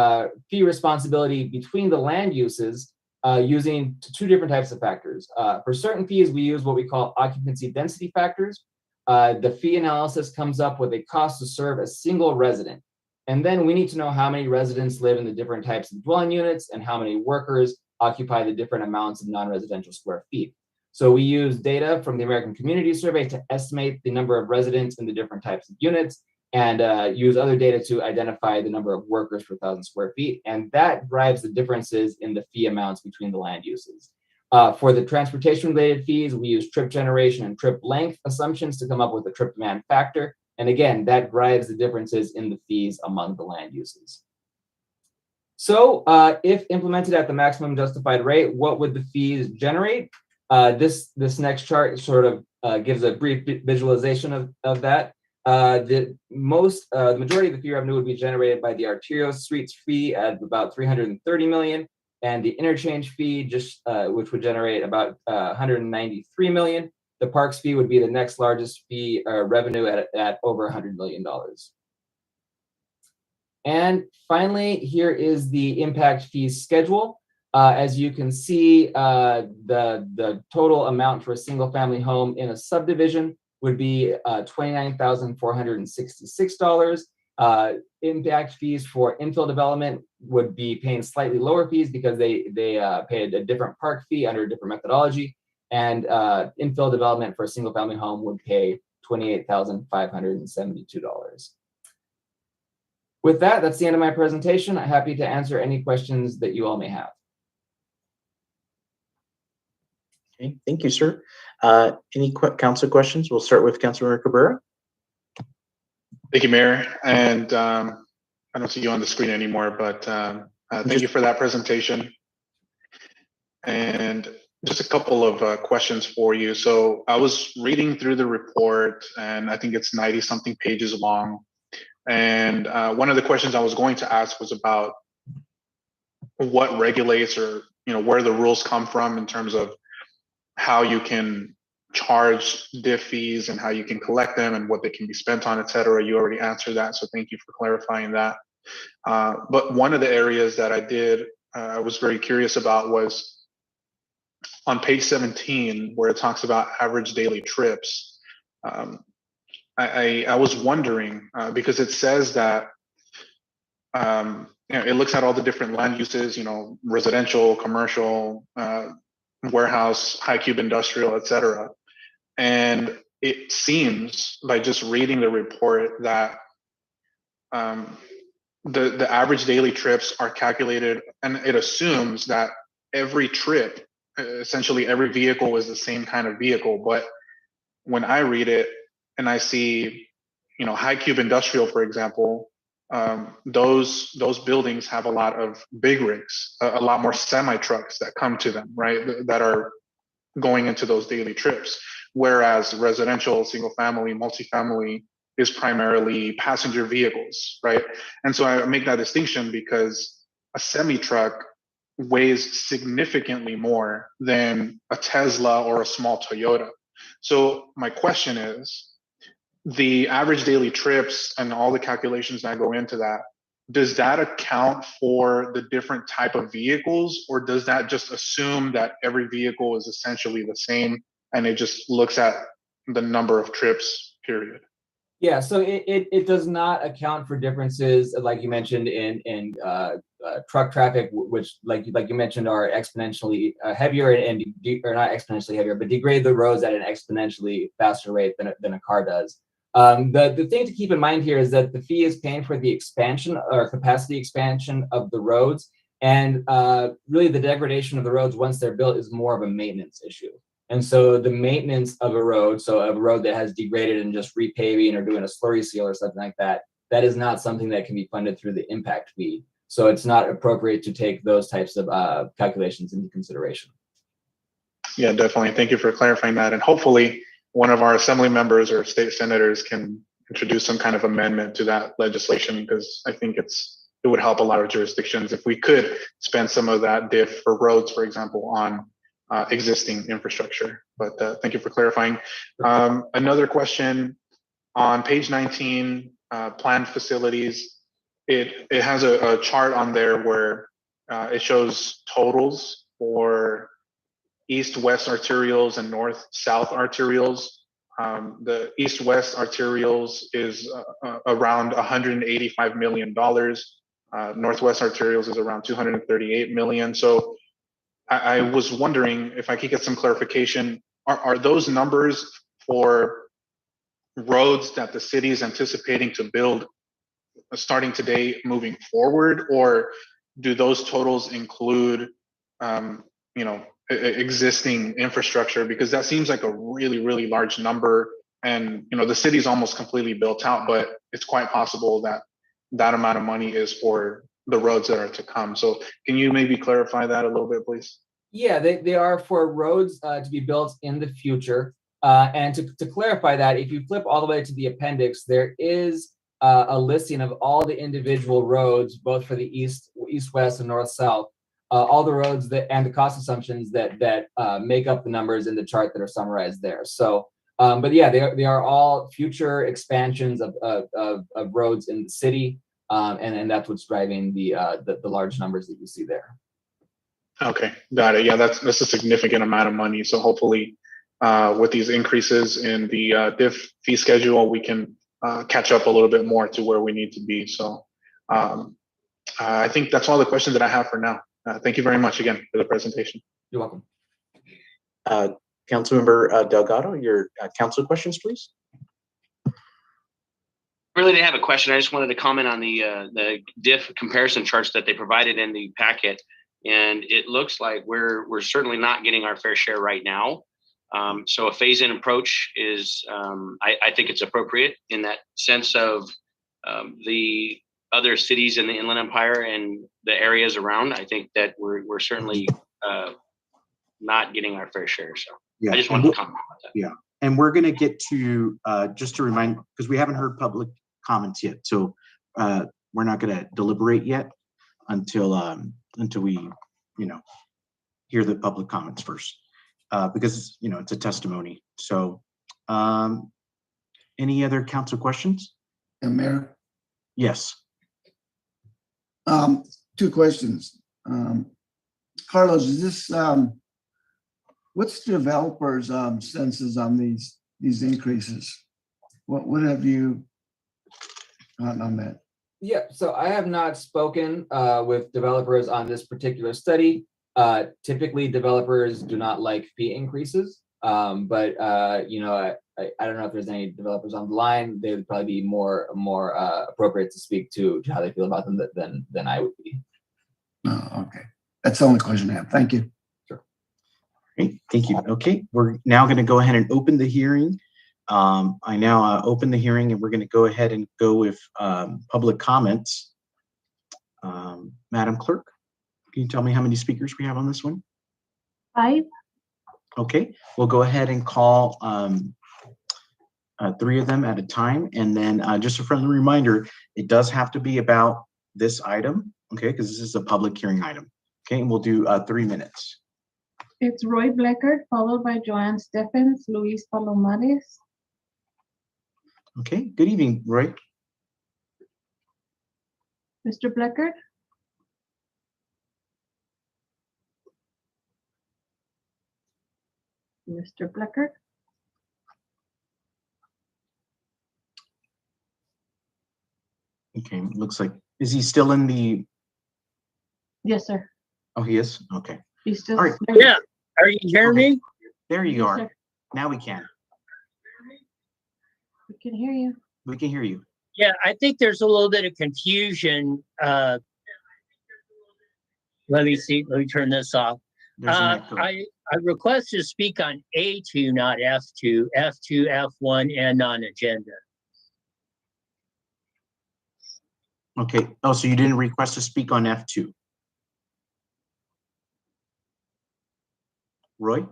fee responsibility between the land uses using two different types of factors. For certain fees, we use what we call occupancy density factors. The fee analysis comes up with a cost to serve a single resident. And then we need to know how many residents live in the different types of dwelling units and how many workers occupy the different amounts of non-residential square feet. So we use data from the American Community Survey to estimate the number of residents in the different types of units. and use other data to identify the number of workers per 1,000 square feet. And that drives the differences in the fee amounts between the land uses. For the transportation-related fees, we use trip generation and trip length assumptions to come up with a trip demand factor. And again, that drives the differences in the fees among the land uses. So if implemented at the maximum justified rate, what would the fees generate? This next chart sort of gives a brief visualization of that. The majority of the fee revenue would be generated by the arterial streets fee at about 330 million, and the interchange fee which would generate about 193 million. The parks fee would be the next largest fee revenue at over $100 million. And finally, here is the impact fees schedule. As you can see, the total amount for a single family home in a subdivision would be $29,466. Impact fees for infill development would be paying slightly lower fees because they paid a different park fee under a different methodology. And infill development for a single family home would pay $28,572. With that, that's the end of my presentation. I'm happy to answer any questions that you all may have. Okay, thank you, sir. Any council questions? We'll start with Councilmember Cabrera. Thank you, Mayor. And I don't see you on the screen anymore, but thank you for that presentation. And just a couple of questions for you. So I was reading through the report, and I think it's 90-something pages long. And one of the questions I was going to ask was about what regulates, or where the rules come from in terms of how you can charge diff fees and how you can collect them and what they can be spent on, et cetera. You already answered that, so thank you for clarifying that. But one of the areas that I was very curious about was on page 17, where it talks about average daily trips. I was wondering, because it says that it looks at all the different land uses, residential, commercial, warehouse, high cube industrial, et cetera. And it seems by just reading the report that the average daily trips are calculated, and it assumes that every trip, essentially every vehicle is the same kind of vehicle. But when I read it and I see, high cube industrial, for example, those buildings have a lot of big rigs, a lot more semi trucks that come to them, right? That are going into those daily trips. Whereas residential, single family, multifamily is primarily passenger vehicles, right? And so I make that distinction because a semi truck weighs significantly more than a Tesla or a small Toyota. So my question is, the average daily trips and all the calculations that go into that, does that account for the different type of vehicles, or does that just assume that every vehicle is essentially the same and it just looks at the number of trips, period? Yeah, so it does not account for differences, like you mentioned, in truck traffic, which, like you mentioned, are exponentially heavier or not exponentially heavier, but degrade the roads at an exponentially faster rate than a car does. The thing to keep in mind here is that the fee is paying for the expansion or capacity expansion of the roads, and really the degradation of the roads once they're built is more of a maintenance issue. And so the maintenance of a road, so a road that has degraded and just repaving or doing a slurry seal or something like that, that is not something that can be funded through the impact fee. So it's not appropriate to take those types of calculations into consideration. Yeah, definitely. Thank you for clarifying that. And hopefully one of our assembly members or state senators can introduce some kind of amendment to that legislation, because I think it would help a lot of jurisdictions if we could spend some of that diff for roads, for example, on existing infrastructure. But thank you for clarifying. Another question on page 19, planned facilities. It has a chart on there where it shows totals for east-west arterials and north-south arterials. The east-west arterials is around $185 million. Northwest arterials is around 238 million. So I was wondering if I could get some clarification. Are those numbers for roads that the city is anticipating to build starting today moving forward, or do those totals include, existing infrastructure? Because that seems like a really, really large number. And, the city's almost completely built out, but it's quite possible that that amount of money is for the roads that are to come. So can you maybe clarify that a little bit, please? Yeah, they are for roads to be built in the future. And to clarify that, if you flip all the way to the appendix, there is a listing of all the individual roads, both for the east, west, and north, south, all the roads and the cost assumptions that make up the numbers in the chart that are summarized there. So, but yeah, they are all future expansions of roads in the city, and that's what's driving the large numbers that you see there. Okay, got it. Yeah, that's a significant amount of money. So hopefully, with these increases in the diff fee schedule, we can catch up a little bit more to where we need to be. So I think that's all the questions that I have for now. Thank you very much again for the presentation. You're welcome. Councilmember Delgado, your council questions, please. Really didn't have a question. I just wanted to comment on the diff comparison charts that they provided in the packet. And it looks like we're certainly not getting our fair share right now. So a phase-in approach is, I think it's appropriate in that sense of the other cities in the Inland Empire and the areas around. I think that we're certainly not getting our fair share. So yeah, I just wanted to comment about that. Yeah, and we're going to get to, just to remind, because we haven't heard public comments yet. So we're not going to deliberate yet until we, hear the public comments first. Because it's a testimony. So any other council questions? Mayor? Yes. 2 questions. Carlos, is this what's the developers' senses on these increases? What have you gotten on that? Yeah, so I have not spoken with developers on this particular study. Typically, developers do not like fee increases, but I don't know if there's any developers on the line. They would probably be more appropriate to speak to how they feel about them than I would be. Oh, okay. That's the only question I have. Thank you. Sure. Great, thank you. Okay, we're now going to go ahead and open the hearing. I now open the hearing, and we're going to go ahead and go with public comments. Madam Clerk, can you tell me how many speakers we have on this one? 5. Okay, we'll go ahead and call 3 of them at a time. And then just a friendly reminder, it does have to be about this item, okay, because this is a public hearing item. Okay, and we'll do 3 minutes. It's Roy Bleckert, followed by Joanne Stephens, Luis Palomares. Okay, good evening, Roy. Mr. Bleckert? Mr. Bleckert? Okay, looks like, is he still in the? Yes, sir. Oh, he is? Okay. He's still. All right. Yeah. Are you hearing me? There you Yes, are. sir. Now we can. We can hear you. We can hear you. Yeah, I think there's a little bit of confusion. Let me see. Let me turn this off. I request to speak on A2, not F2. F2, F1, and non-agenda. Okay. Oh, so you didn't request to speak on F2. Roy?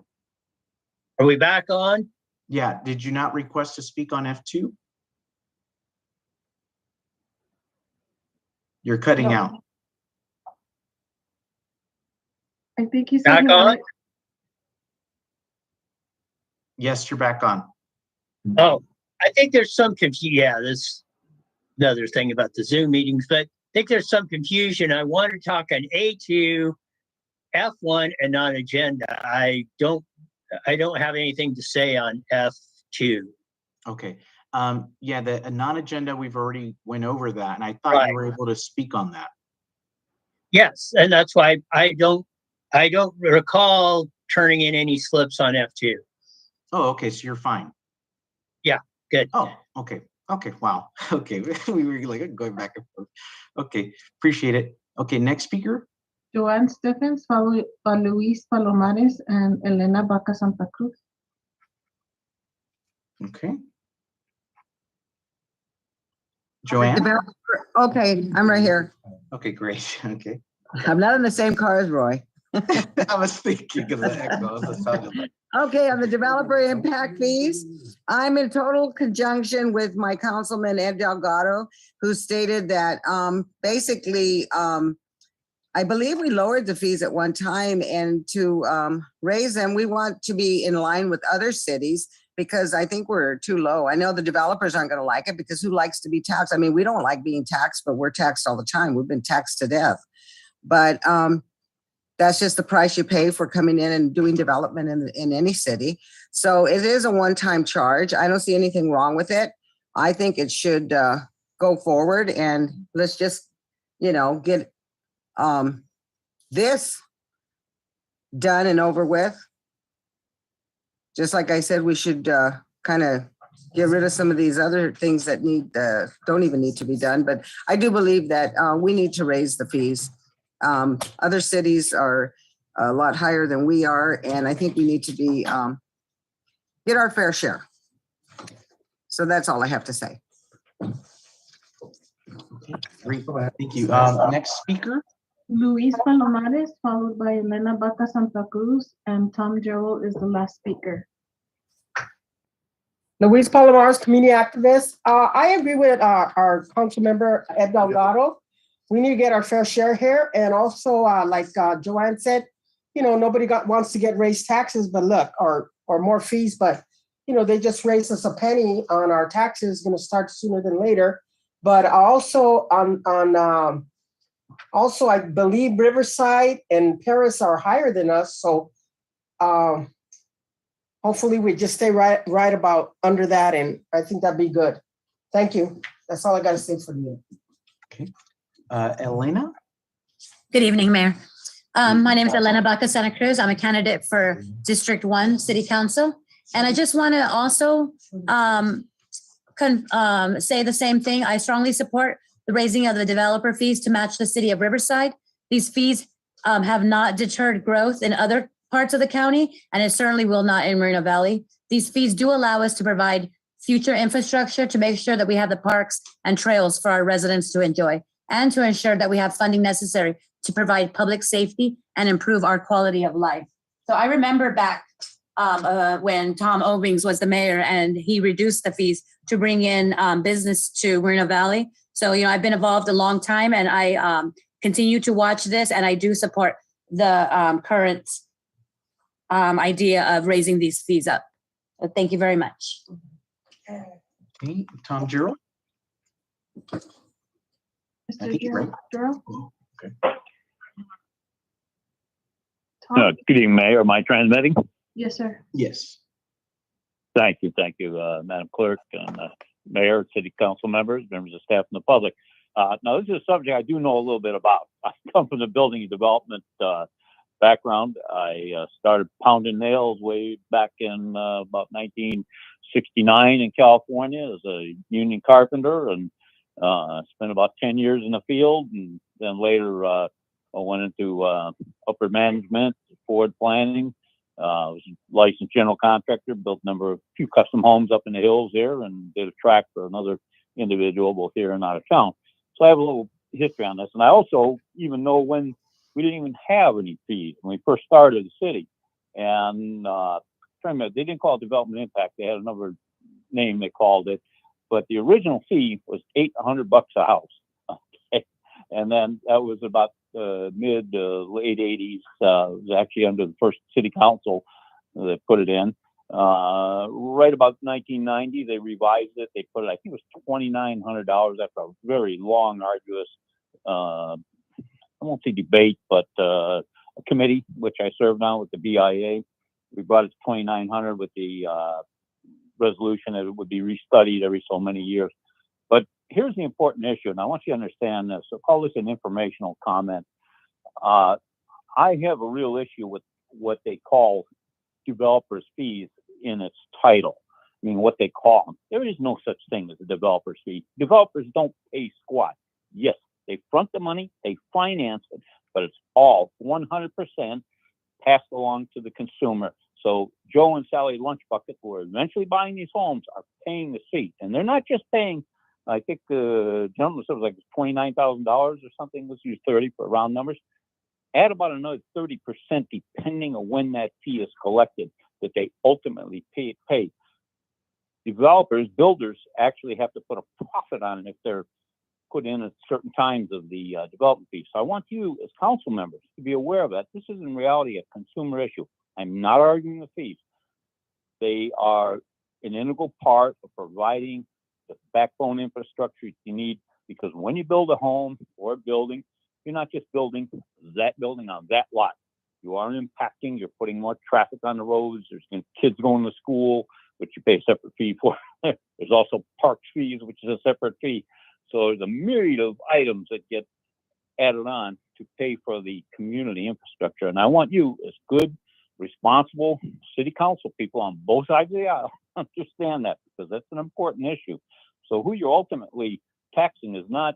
Are we back on? Yeah. Did you not request to speak on F2? You're cutting out. I think he's back on. Yes, you're back on. Oh, I think there's some confusion. Yeah, this another thing about the Zoom meetings, but I think there's some confusion. I want to talk on A2, F1, and non-agenda. I don't have anything to say on F2. Okay. Yeah, the non-agenda, we've already went over that, and I thought you were able to speak on that. Yes, and that's why I don't recall turning in any slips on F2. Oh, okay, so you're fine. Yeah. Good. Oh, okay. Okay. Wow. Okay. We were like going back and forth. Okay. Appreciate it. Okay. Next speaker. Joanne Stephens, followed by Luis Palomares and Elena Baca Santa Cruz. Okay. Joanne. Okay, I'm right here. Okay. Great. Okay. I'm not in the same car as Roy. I was thinking of the echo. It sounded like. Okay, on the developer impact fees, I'm in total conjunction with my councilman Ed Delgado, who stated that basically, I believe we lowered the fees at one time, and to raise them, we want to be in line with other cities because I think we're too low. I know the developers aren't going to like it because who likes to be taxed? I mean, we don't like being taxed, but we're taxed all the time. We've been taxed to death. But that's just the price you pay for coming in and doing development in any city. So it is a one-time charge. I don't see anything wrong with it. I think it should go forward, and let's just, get this done and over with. Just like I said, we should kind of get rid of some of these other things that don't even need to be done. But I do believe that we need to raise the fees. Other cities are a lot higher than we are, and I think we need to be get our fair share. So that's all I have to say. Great. Thank you. Next speaker. Luis Palomares, followed by Elena Baca Santa Cruz, and Tom Gerald is the last speaker. Luis Palomares, community activist. I agree with our council member Ed Delgado. We need to get our fair share here. And also, like Joanne said, nobody wants to get raised taxes, but look, or more fees, but they just raised us a penny on our taxes, going to start sooner than later. But also also I believe Riverside and Paris are higher than us. So hopefully we just stay right about under that, and I think that'd be good. Thank you. That's all I got to say for you. Okay. Elena? Good evening, Mayor. My name is Elena Baca Santa Cruz. I'm a candidate for District 1 City Council. And I just want to also say the same thing. I strongly support the raising of the developer fees to match the city of Riverside. These fees have not deterred growth in other parts of the county, and it certainly will not in Moreno Valley. These fees do allow us to provide future infrastructure to make sure that we have the parks and trails for our residents to enjoy, and to ensure that we have funding necessary to provide public safety and improve our quality of life. So I remember back when Tom Obings was the mayor, and he reduced the fees to bring in business to Moreno Valley. So, I've been involved a long time, and I continue to watch this, and I do support the current idea of raising these fees up. So thank you very much. Okay, Tom Gerald. Mr. Gerald? Okay. Good evening, Mayor. Am I transmitting? Yes, sir. Yes. Thank you, Madam Clerk, and Mayor, City Council members, members of staff, and the public. Now, this is a subject I do know a little bit about. I come from the building and development background. I started pounding nails way back in about 1969 in California as a union carpenter, and spent about 10 years in the field, and then later I went into upper management, forward planning. I was a licensed general contractor, built a few custom homes up in the hills there, and did a track for another individual both here and out of town. So I have a little history on this. And I also even know when we didn't even have any fees when we first started the city. And they didn't call it development impact. They had another name they called it. But the original fee was $800 a house. Okay. And then that was about mid late 80s. It was actually under the first city council that put it in. Right about 1990, they revised it. They put it, I think it was $2,900 after a very long, arduous, I won't say debate, but a committee, which I serve now with the BIA. We brought it to $2,900 with the resolution that it would be restudied every so many years. But here's the important issue, and I want you to understand this. So call this an informational comment. I have a real issue with what they call developers' fees in its title. I mean, what they call them. There is no such thing as a developer's fee. Developers don't pay squat. Yes, they front the money, they finance it, but it's all 100% passed along to the consumer. So Joe and Sally Lunchbucket, who are eventually buying these homes, are paying the fee. And they're not just paying, I think the gentleman said it was like $29,000 or something. Let's use 30 for round numbers. Add about another 30% depending on when that fee is collected that they ultimately pay. Developers, builders actually have to put a profit on it if they're put in at certain times of the development fee. So I want you as council members to be aware of that. This is in reality a consumer issue. I'm not arguing the fees. They are an integral part of providing the backbone infrastructure you need, because when you build a home or a building, you're not just building that building on that lot. You are impacting, you're putting more traffic on the roads, there's kids going to school, which you pay a separate fee for. There's also park fees, which is a separate fee. So there's a myriad of items that get added on to pay for the community infrastructure. And I want you as good, responsible city council people on both sides of the aisle understand that, because that's an important issue. So who you're ultimately taxing is not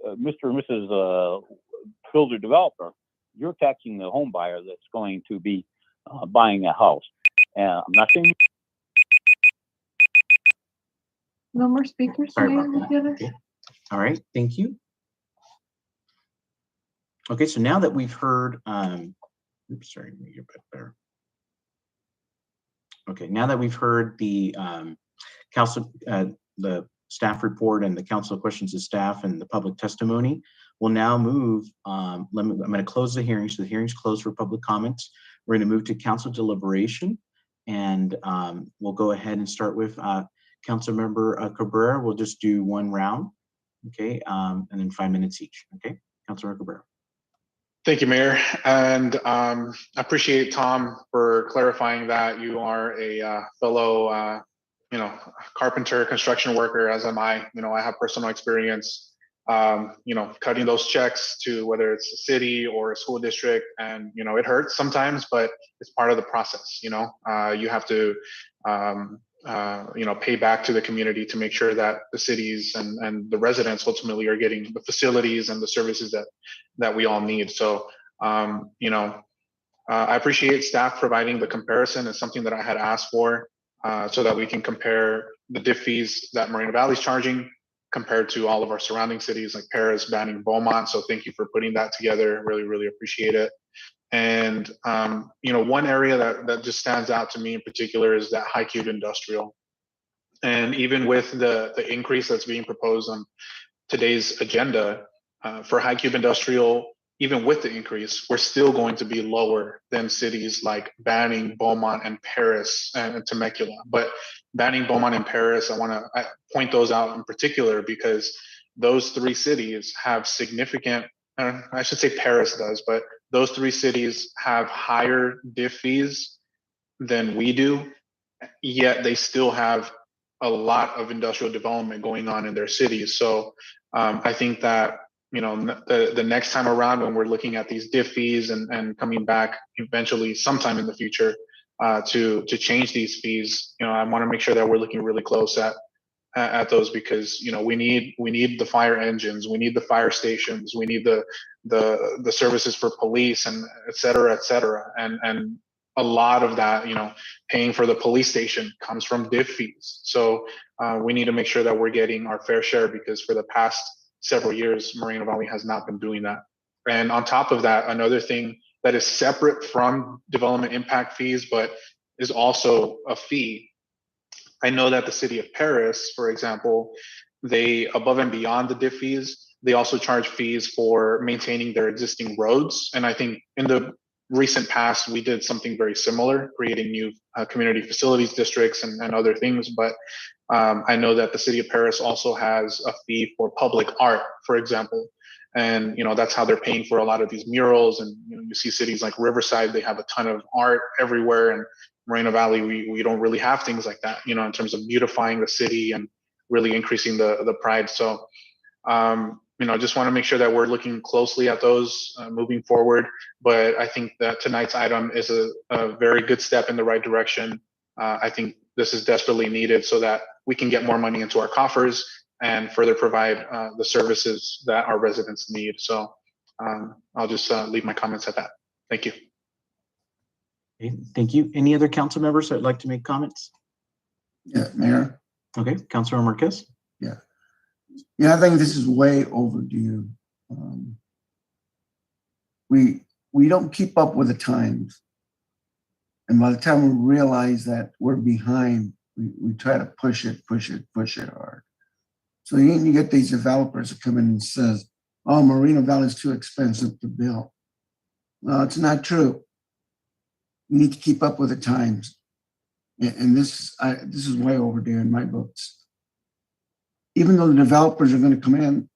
Mr. and Mrs. Builder Developer. You're taxing the home buyer that's going to be buying a house. And I'm not saying. No more speakers. Sorry Mayor about that. Gutierrez? Okay. All right, thank you. Okay, so now that we've heard, oops, sorry, let me get back there. Okay, now that we've heard the council, the staff report and the council questions of staff and the public testimony, we'll now move, I'm gonna close the hearing. So the hearing's closed for public comments. We're gonna move to council deliberation, and we'll go ahead and start with Council Member Cabrera. We'll just do one round, okay, and then 5 minutes each, okay? Councilor Cabrera. Thank you, Mayor. And I appreciate Tom for clarifying that you are a fellow, carpenter, construction worker, as am I. I have personal experience, cutting those checks to whether it's a city or a school district, and it hurts sometimes, but it's part of the process. You have to pay back to the community to make sure that the cities and the residents ultimately are getting the facilities and the services that we all need. So, I appreciate staff providing the comparison. It's something that I had asked for so that we can compare the diff fees that Moreno Valley is charging compared to all of our surrounding cities like Paris, Banning, Beaumont. So thank you for putting that together. Really, really appreciate it. And, one area that just stands out to me in particular is that high cube industrial. And even with the increase that's being proposed on today's agenda for high cube industrial, even with the increase, we're still going to be lower than cities like Banning, Beaumont, and Paris and Temecula. But Banning, Beaumont, and Paris, I want to point those out in particular because those three cities have significant, I should say Paris does, but those three cities have higher diff fees than we do, yet they still have a lot of industrial development going on in their cities. So I think that the next time around when we're looking at these diff fees and coming back eventually sometime in the future to change these fees, I want to make sure that we're looking really close at those, because we need the fire engines, we need the fire stations, we need the services for police, and et cetera, and a lot of that, paying for the police station comes from diff fees. So we need to make sure that we're getting our fair share, because for the past several years, Moreno Valley has not been doing that. And on top of that, another thing that is separate from development impact fees, but is also a fee. I know that the city of Paris, for example, they, above and beyond the diff fees, they also charge fees for maintaining their existing roads. And I think in the recent past, we did something very similar, creating new community facilities districts and other things. But I know that the city of Paris also has a fee for public art, for example. And, that's how they're paying for a lot of these murals. And you see cities like Riverside, they have a ton of art everywhere. And Moreno Valley, we don't really have things like that, in terms of beautifying the city and really increasing the pride. So, I just want to make sure that we're looking closely at those moving forward. But I think that tonight's item is a very good step in the right direction. I think this is desperately needed so that we can get more money into our coffers and further provide the services that our residents need. So I'll just leave my comments at that. Thank you. Okay, thank you. Any other council members that'd like to make comments? Yeah, Mayor. Okay, Councilor Marquez. Yeah, I think this is way overdue. We don't keep up with the times, and by the time we realize that we're behind, we try to push it hard. So you get these developers that come in and says, "Oh, Moreno Valley is too expensive to build." Well, it's not true. You need to keep up with the times, and this is way overdue in my books. Even though the developers are going to come in,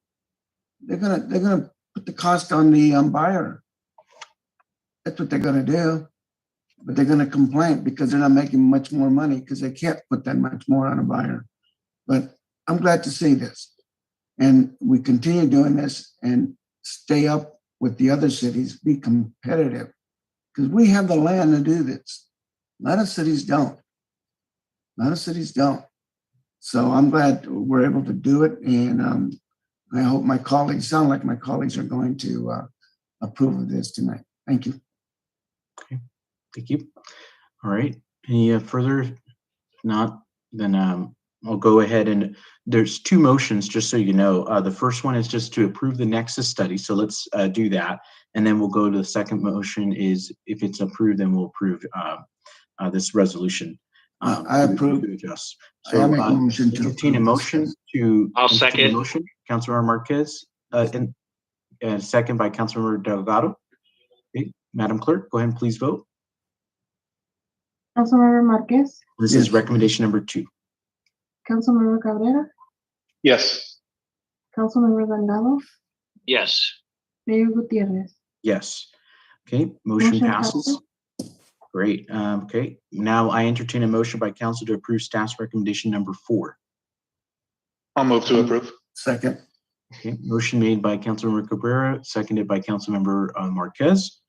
they're gonna put the cost on the buyer. That's what they're going to do, but they're going to complain because they're not making much more money because they can't put that much more on a buyer. But I'm glad to see this, and we continue doing this and stay up with the other cities, be competitive, because we have the land to do this. A lot of cities don't. So I'm glad we're able to do it, and I hope my colleagues sound like my colleagues are going to approve of this tonight. Thank you. Okay, thank you. All right, any further? Not, then I'll go ahead, and there's two motions, just so you know. The first one is just to approve the Nexus study, so let's do that, and then we'll go to the second motion is if it's approved, then we'll approve this resolution. I approve. To adjust. So I make a motion to entertain a motion to. I'll second. Motion, Councilor Marquez, and second by Councilor Delgado. Okay, Madam Clerk, go ahead and please vote. Councilmember Marquez, This is recommendation number 2. Councilmember Cabrera, Yes. Councilmember Delgado, Yes. Mayor Gutierrez. Yes. Okay, motion Motion passes. passes. Great. Okay, now I entertain a motion by council to approve staff's recommendation number 4. I'll move to approve. Second. Okay, motion made by Councilmember Cabrera, seconded by Councilmember Marquez.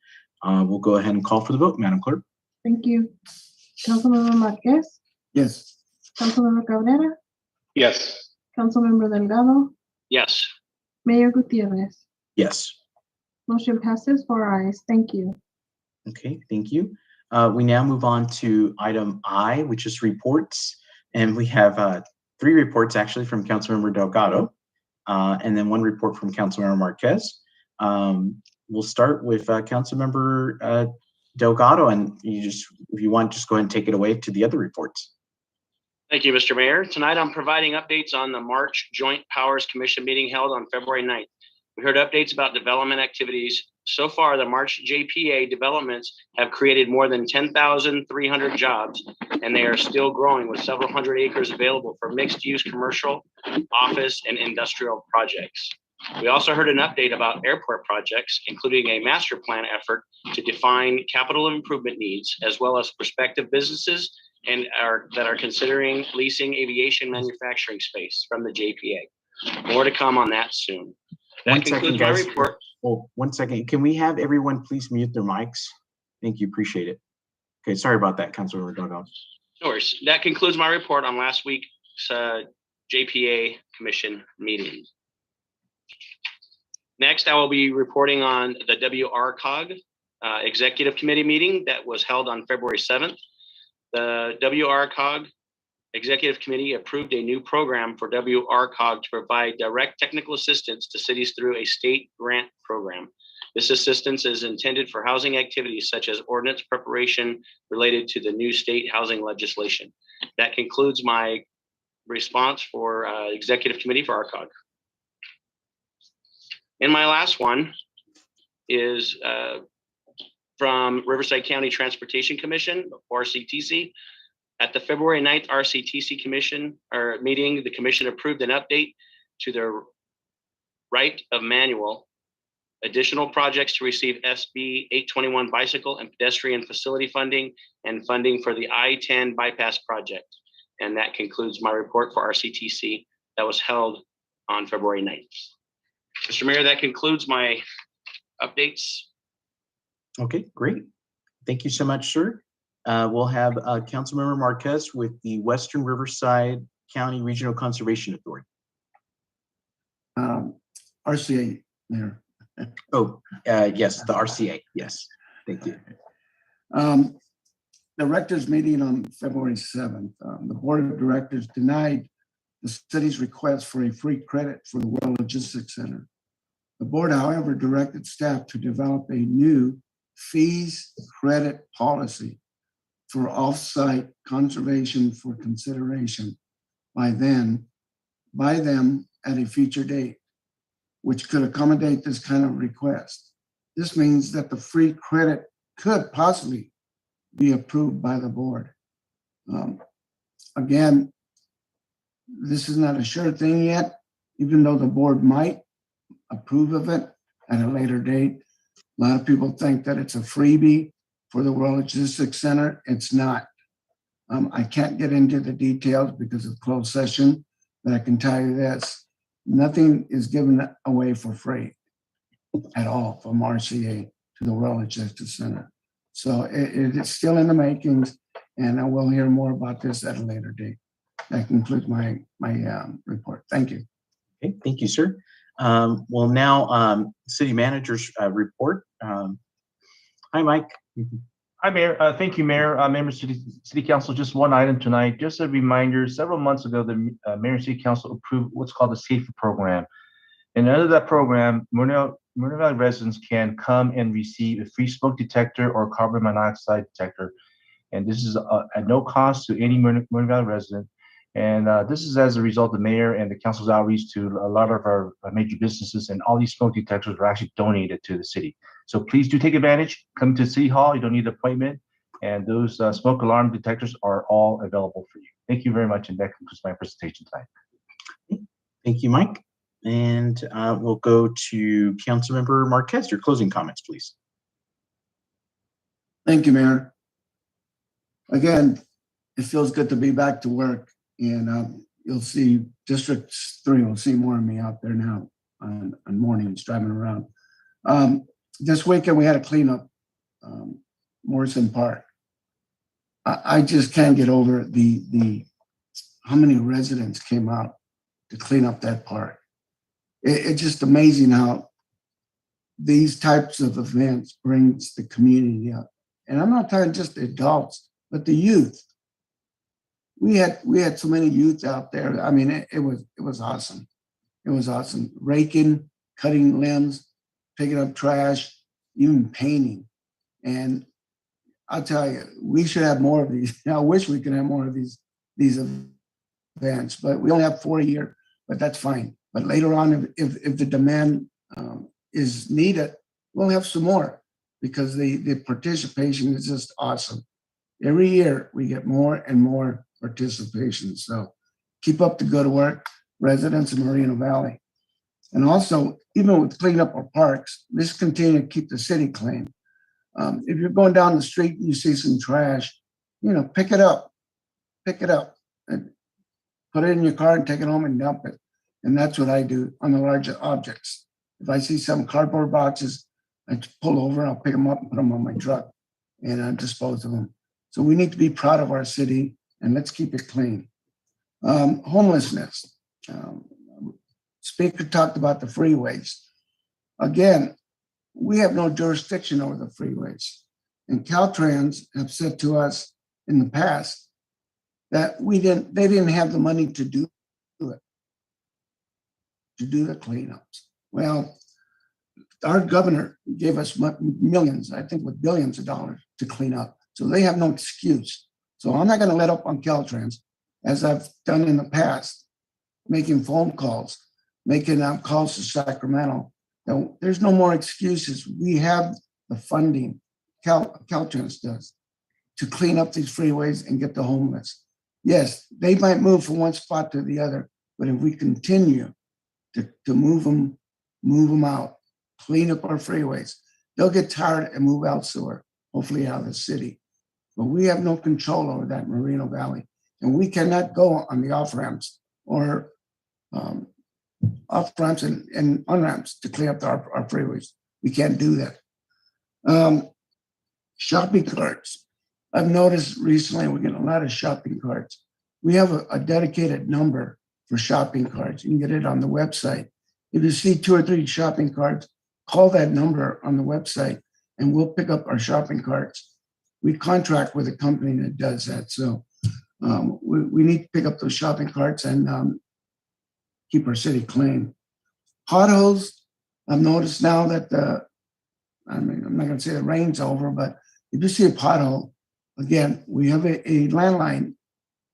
We'll go ahead and call for the vote, Madam Clerk. Thank you. Councilmember Marquez, Yes. Councilmember Cabrera, Yes. Councilmember Delgado, Yes. Mayor Gutierrez. Yes. Motion passes 4 ayes. Thank you. Okay, thank you. We now move on to item I, which is reports. And we have 3 reports actually from Councilmember Delgado, and then 1 report from Councilmember Marquez. We'll start with Councilmember Delgado, and if you want, just go ahead and take it away to the other reports. Thank you, Mr. Mayor. Tonight I'm providing updates on the March Joint Powers Commission meeting held on February 9th. We heard updates about development activities. So far, the March JPA developments have created more than 10,300 jobs, and they are still growing with several hundred acres available for mixed-use commercial, office, and industrial projects. We also heard an update about airport projects, including a master plan effort to define capital improvement needs, as well as prospective businesses that are considering leasing aviation manufacturing space from the JPA. More to come on that soon. That concludes my report. Oh, 1 second. Can we have everyone please mute their mics? Thank you. Appreciate it. Okay, sorry about that, Councilor Delgado. No worries. That concludes my report on last week's JPA Commission meeting. Next, I will be reporting on the WRCOG Executive Committee meeting that was held on February 7th. The WRCOG Executive Committee approved a new program for WRCOG to provide direct technical assistance to cities through a state grant program. This assistance is intended for housing activities such as ordinance preparation related to the new state housing legislation. That concludes my response for Executive Committee for RCOG. And my last one is from Riverside County Transportation Commission, RCTC. At the February 9th RCTC Commission meeting, the commission approved an update to their right of manual, additional projects to receive SB 821 bicycle and pedestrian facility funding, and funding for the I-10 bypass project. And that concludes my report for RCTC that was held on February 9th. Mr. Mayor, that concludes my updates. Okay, great. Thank you so much, sir. We'll have Councilmember Marquez with the Western Riverside County Regional Conservation Authority. RCA, Mayor. Oh, yes, the RCA. Yes, thank you. Directors meeting on February 7th, the Board of Directors denied the city's request for a free credit for the World Logistics Center. The board, however, directed staff to develop a new fees credit policy for off-site conservation for consideration by them at a future date, which could accommodate this kind of request. This means that the free credit could possibly be approved by the board. Again, this is not a sure thing yet, even though the board might approve of it at a later date. A lot of people think that it's a freebie for the World Logistics Center. It's not. I can't get into the details because of closed session, but I can tell you this, nothing is given away for free at all from RCA to the World Logistics Center. So it is still in the makings, and I will hear more about this at a later date. That concludes my report. Thank you. Okay, thank you, sir. Well, now City Manager's report. Hi, Mike. Hi, Mayor. Thank you, Mayor. Members of City Council, just one item tonight. Just a reminder, several months ago, the Mayor and City Council approved what's called the SAFER program. And under that program, Moreno Valley residents can come and receive a free smoke detector or carbon monoxide detector. And this is at no cost to any Moreno Valley resident. And this is as a result of the mayor and the council's outreach to a lot of our major businesses, and all these smoke detectors were actually donated to the city. So please do take advantage. Come to City Hall. You don't need an appointment. And those smoke alarm detectors are all available for you. Thank you very much. And that concludes my presentation tonight. Thank you, Mike. And we'll go to Councilmember Marquez. Your closing comments, please. Thank you, Mayor. Again, it feels good to be back to work. And you'll see District 3 will see more of me out there now on mornings driving around. This weekend we had a cleanup, Morrison Park. I just can't get over the how many residents came out to clean up that park. It's just amazing how these types of events brings the community up. And I'm not talking just the adults, but the youth. We had so many youth out there. I mean, it was awesome. It was awesome. Raking, cutting limbs, picking up trash, even painting. And I'll tell you, we should have more of these. I wish we could have more of these events, but we only have 4 a year, but that's fine. But later on, if the demand is needed, we'll have some more, because the participation is just awesome. Every year we get more and more participation. So keep up the good work, residents of Moreno Valley. And also, even with cleaning up our parks, let's continue to keep the city clean. If you're going down the street and you see some trash, pick it up, and put it in your car and take it home and dump it. And that's what I do on the larger objects. If I see some cardboard boxes, I just pull over, I'll pick them up and put them on my truck, and I dispose of them. So we need to be proud of our city, and let's keep it clean. Homelessness. Speaker talked about the freeways. Again, we have no jurisdiction over the freeways. And Caltrans have said to us in the past that they didn't have the money to do it, to do the cleanups. Well, our governor gave us millions, I think with billions of dollars to clean up. So they have no excuse. So I'm not going to let up on Caltrans, as I've done in the past, making phone calls, making calls to Sacramento. Now, there's no more excuses. We have the funding, Caltrans does, to clean up these freeways and get the homeless. Yes, they might move from one spot to the other, but if we continue to move them out, clean up our freeways, they'll get tired and move elsewhere, hopefully out of the city. But we have no control over that in Moreno Valley. And we cannot go on the off-ramps or off-ramps and on-ramps to clean up our freeways. We can't do that. Shopping carts. I've noticed recently we're getting a lot of shopping carts. We have a dedicated number for shopping carts. You can get it on the website. If you see 2 or 3 shopping carts, call that number on the website and we'll pick up our shopping carts. We contract with a company that does that. So we need to pick up those shopping carts and keep our city clean. Potholes, I've noticed now that I'm not going to say the rain's over, but if you see a pothole, again, we have a landline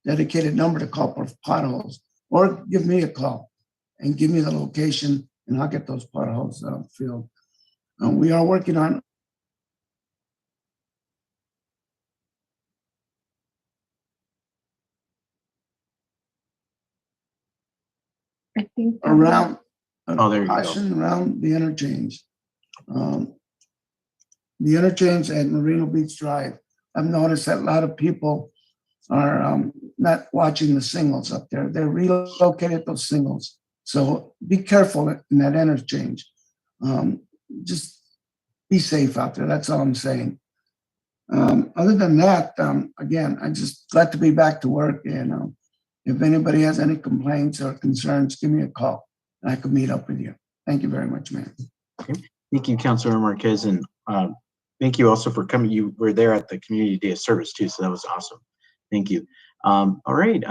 dedicated number to call for potholes, or give me a call and give me the location and I'll get those potholes filled. We are working on I think around Oh, there you go. caution around the interchange. The interchange at Marino Beach Drive. I've noticed that a lot of people are not watching the signals up there. They relocated those signals. So be careful in that interchange. Just be safe out there. That's all I'm saying. Other than that, again, I'm just glad to be back to work. And if anybody has any complaints or concerns, give me a call and I can meet up with you. Thank you very much, man. Okay. Thank you, Councilor Marquez, and thank you also for coming. You were there at the Community Day of Service too, so that was awesome. Thank you. All right,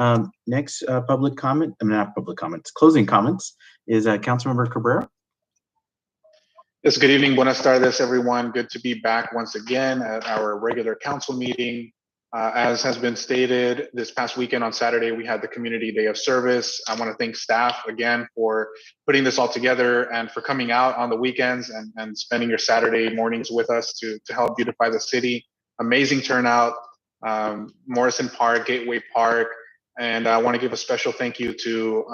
next public comment, not public comments, closing comments is Councilmember Cabrera. Yes, good evening, buenas tardes, everyone. Good to be back once again at our regular council meeting. As has been stated, this past weekend on Saturday, we had the Community Day of Service. I want to thank staff again for putting this all together and for coming out on the weekends and spending your Saturday mornings with us to help beautify the city. Amazing turnout, Morrison Park, Gateway Park, and I want to give a special thank you to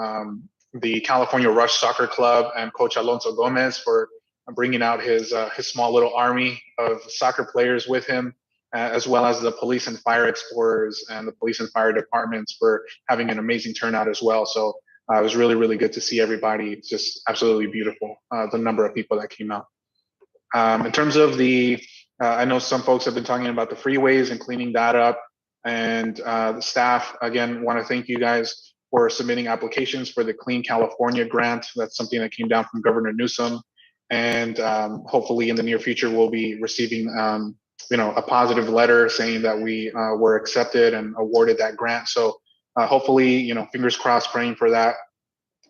the California Rush Soccer Club and Coach Alonso Gomez for bringing out his small little army of soccer players with him, as well as the police and fire explorers and the police and fire departments for having an amazing turnout as well. So it was really, really good to see everybody. It's just absolutely beautiful, the number of people that came out. In terms of I know some folks have been talking about the freeways and cleaning that up, and the staff, again, want to thank you guys for submitting applications for the Clean California grant. That's something that came down from Governor Newsom. And hopefully in the near future, we'll be receiving a positive letter saying that we were accepted and awarded that grant. So hopefully, fingers crossed, praying for that.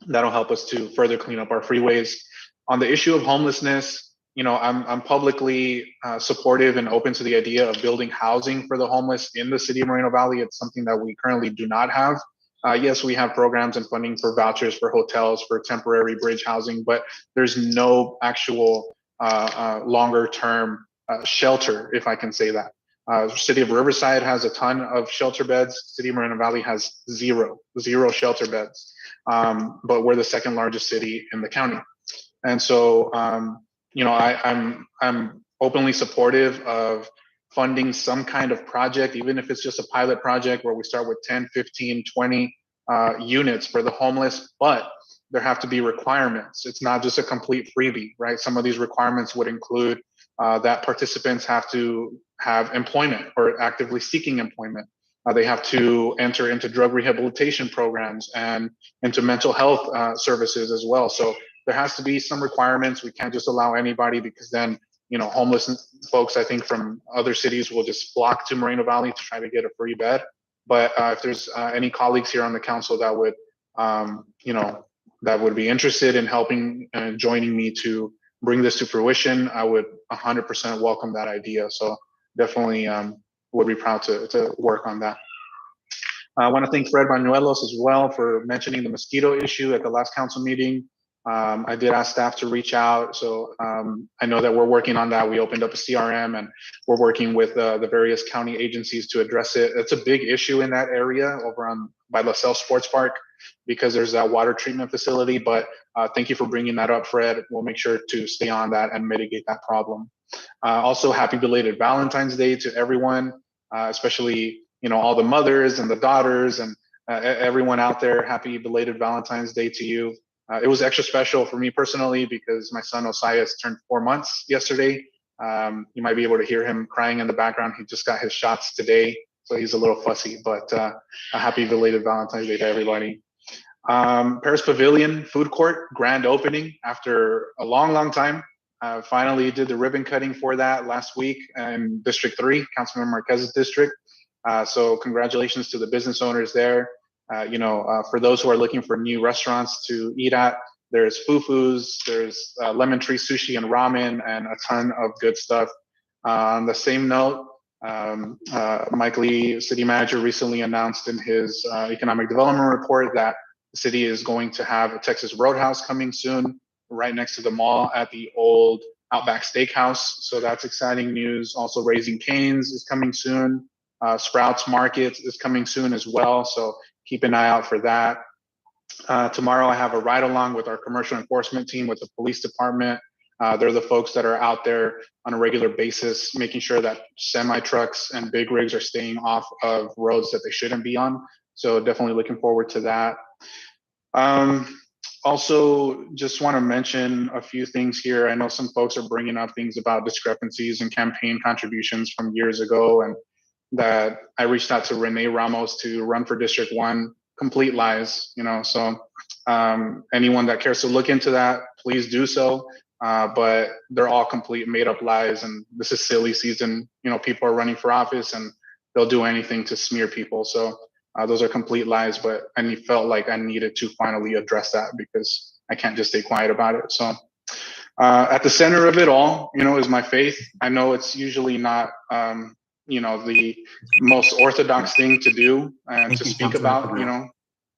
That'll help us to further clean up our freeways. On the issue of homelessness, I'm publicly supportive and open to the idea of building housing for the homeless in the city of Moreno Valley. It's something that we currently do not have. Yes, we have programs and funding for vouchers for hotels, for temporary bridge housing, but there's no actual longer term shelter, if I can say that. City of Riverside has a ton of shelter beds. City of Moreno Valley has zero shelter beds, but we're the second largest city in the county. And so, I'm openly supportive of funding some kind of project, even if it's just a pilot project where we start with 10, 15, 20 units for the homeless, but there have to be requirements. It's not just a complete freebie, right? Some of these requirements would include that participants have to have employment or actively seeking employment. They have to enter into drug rehabilitation programs and into mental health services as well. So there has to be some requirements. We can't just allow anybody, because then, homeless folks, I think, from other cities will just flock to Moreno Valley to try to get a free bed. But if there's any colleagues here on the council that would, that would be interested in helping and joining me to bring this to fruition, I would 100% welcome that idea. So definitely would be proud to work on that. I want to thank Fred Bañuelos as well for mentioning the mosquito issue at the last council meeting. I did ask staff to reach out. So I know that we're working on that. We opened up a CRM and we're working with the various county agencies to address it. It's a big issue in that area over by LaSalle Sports Park, because there's that water treatment facility. But thank you for bringing that up, Fred. We'll make sure to stay on that and mitigate that problem. Also, happy belated Valentine's Day to everyone, especially, all the mothers and the daughters and everyone out there. Happy belated Valentine's Day to you. It was extra special for me personally because my son Osias turned 4 months yesterday. You might be able to hear him crying in the background. He just got his shots today, so he's a little fussy, but a happy belated Valentine's Day to everybody. Paris Pavilion Food Court, grand opening after a long time. Finally did the ribbon cutting for that last week in District 3, Councilmember Marquez's district. So congratulations to the business owners there. For those who are looking for new restaurants to eat at, there's Fufu's, there's Lemon Tree Sushi and Ramen, and a ton of good stuff. On the same note, Mike Lee, city manager, recently announced in his economic development report that the city is going to have a Texas Roadhouse coming soon, right next to the mall at the old Outback Steakhouse. So that's exciting news. Also, Raising Cane's is coming soon. Sprouts Market is coming soon as well. So keep an eye out for that. Tomorrow I have a ride along with our commercial enforcement team with the police department. They're the folks that are out there on a regular basis, making sure that semi trucks and big rigs are staying off of roads that they shouldn't be on. So definitely looking forward to that. Also, just want to mention a few things here. I know some folks are bringing up things about discrepancies and campaign contributions from years ago, and that I reached out to Renee Ramos to run for District 1. Complete lies, so anyone that cares to look into that, please do so. But they're all complete made up lies, and this is silly season. People are running for office and they'll do anything to smear people. So those are complete lies, but I felt like I needed to finally address that because I can't just stay quiet about it. So at the center of it all, is my faith. I know it's usually not, the most orthodox thing to do and to speak about,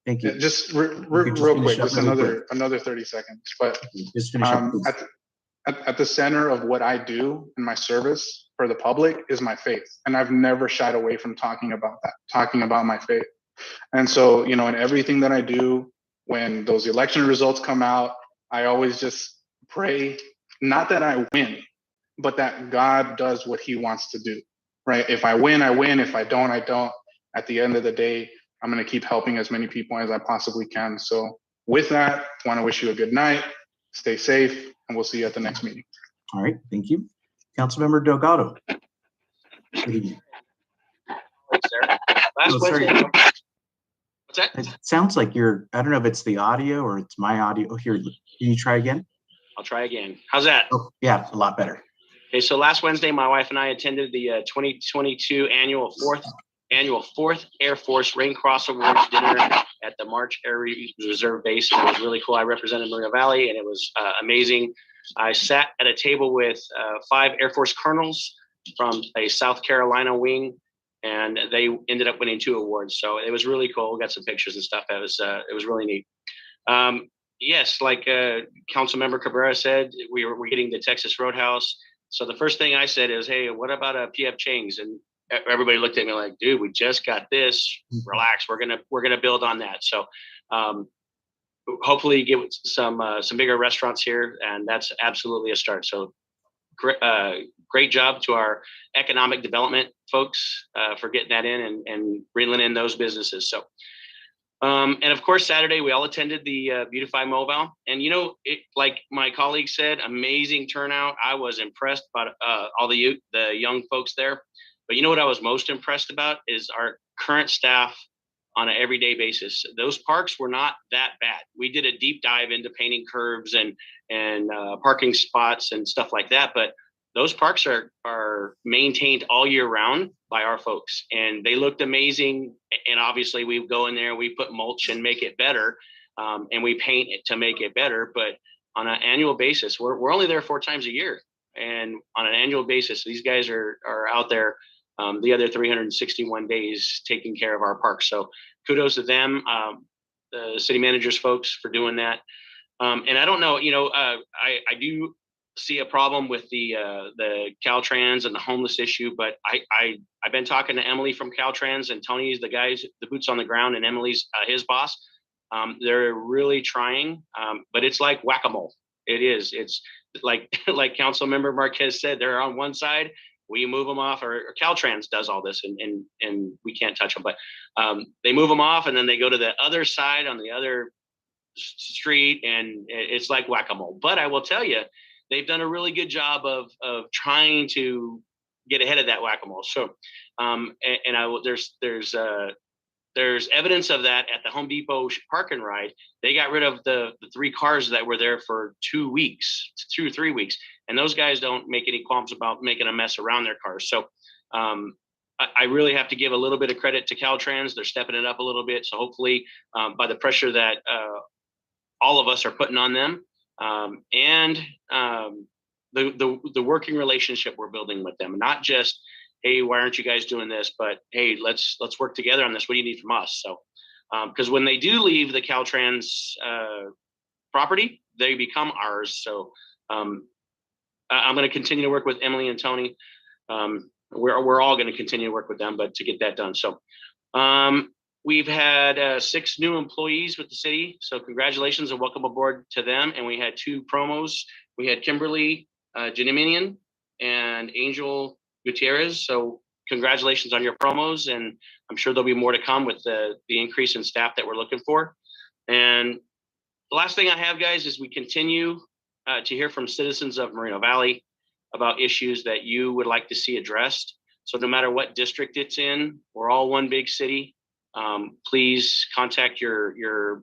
Thank you. Just real quick, just another 30 seconds. But at the center of what I do in my service for the public is my faith. And I've never shied away from talking about that, talking about my faith. And so, in everything that I do, when those election results come out, I always just pray, not that I win, but that God does what he wants to do, right? If I win, I win. If I don't, I don't. At the end of the day, I'm going to keep helping as many people as I possibly can. So with that, I want to wish you a good night, stay safe, and we'll see you at the next meeting. All right, thank you. Councilmember Delgado. Good evening. Last Wednesday. What's that? It sounds like I don't know if it's the audio or it's my audio. Oh, here, can you try again? I'll try again. How's that? Oh, yeah, a lot better. Okay, so last Wednesday, my wife and I attended the 2022 annual 4th Air Force Rain Cross Awards dinner at the March Air Reserve Base. And it was really cool. I represented Moreno Valley, and it was amazing. I sat at a table with 5 Air Force colonels from a South Carolina wing, and they ended up winning 2 awards. So it was really cool. We got some pictures and stuff. It was really neat. Yes, like Councilmember Cabrera said, we're getting the Texas Roadhouse. So the first thing I said is, hey, what about PF Chang's? And everybody looked at me like, dude, we just got this. Relax. We're gonna build on that. So hopefully get some bigger restaurants here, and that's absolutely a start. So great job to our economic development folks for getting that in and reeling in those businesses. So and of course, Saturday we all attended the Beautify Mobile, and like my colleague said, amazing turnout. I was impressed by all the young folks there. But what I was most impressed about is our current staff on an everyday basis. Those parks were not that bad. We did a deep dive into painting curbs and parking spots and stuff like that. But those parks are maintained all year round by our folks, and they looked amazing. And obviously, we go in there, we put mulch and make it better, and we paint it to make it better. But on an annual basis, we're only there 4 times a year, and on an annual basis, these guys are out there the other 361 days taking care of our parks. So kudos to them, the city managers folks, for doing that. And I don't know, I do see a problem with the Caltrans and the homeless issue, but I've been talking to Emily from Caltrans, and Tony's the boots on the ground, and Emily's his boss. They're really trying, but it's like whack-a-mole. It is. It's like Councilmember Marquez said, they're on one side, we move them off, or Caltrans does all this, and we can't touch them, but they move them off, and then they go to the other side on the other street, and it's like whack-a-mole. But I will tell you, they've done a really good job of trying to get ahead of that whack-a-mole. So, there's evidence of that at the Home Depot park and ride. They got rid of the 3 cars that were there for 2 weeks, 2 or 3 weeks. And those guys don't make any qualms about making a mess around their cars. So I really have to give a little bit of credit to Caltrans. They're stepping it up a little bit. So hopefully by the pressure that all of us are putting on them and the working relationship we're building with them, not just, hey, why aren't you guys doing this? But hey, let's work together on this. What do you need from us? So, because when they do leave the Caltrans property, they become ours. So I'm going to continue to work with Emily and Tony. We're all going to continue to work with them, but to get that done. So we've had 6 new employees with the city. So congratulations and welcome aboard to them. And we had 2 promos. We had Kimberly Janiminian and Angel Gutierrez. So congratulations on your promos, and I'm sure there'll be more to come with the increase in staff that we're looking for. And the last thing I have, guys, is we continue to hear from citizens of Moreno Valley about issues that you would like to see addressed. So no matter what district it's in, we're all one big city. Please contact your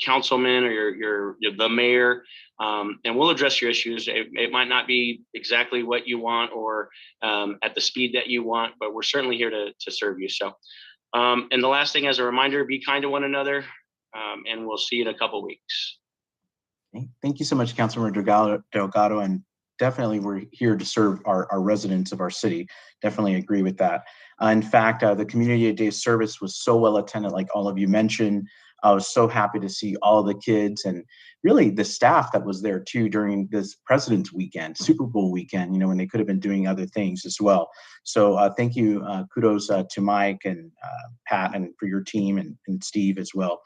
councilman or the mayor, and we'll address your issues. It might not be exactly what you want or at the speed that you want, but we're certainly here to serve you. So, and the last thing as a reminder, be kind to one another, and we'll see you in a couple weeks. Okay. Thank you so much, Councilmember Delgado, and definitely we're here to serve our residents of our city. Definitely agree with that. In fact, the Community Day service was so well attended, like all of you mentioned. I was so happy to see all of the kids and really the staff that was there too during this President's Weekend, Super Bowl weekend, you know, when they could have been doing other things as well. So thank you, kudos to Mike and Pat and for your team and Steve as well.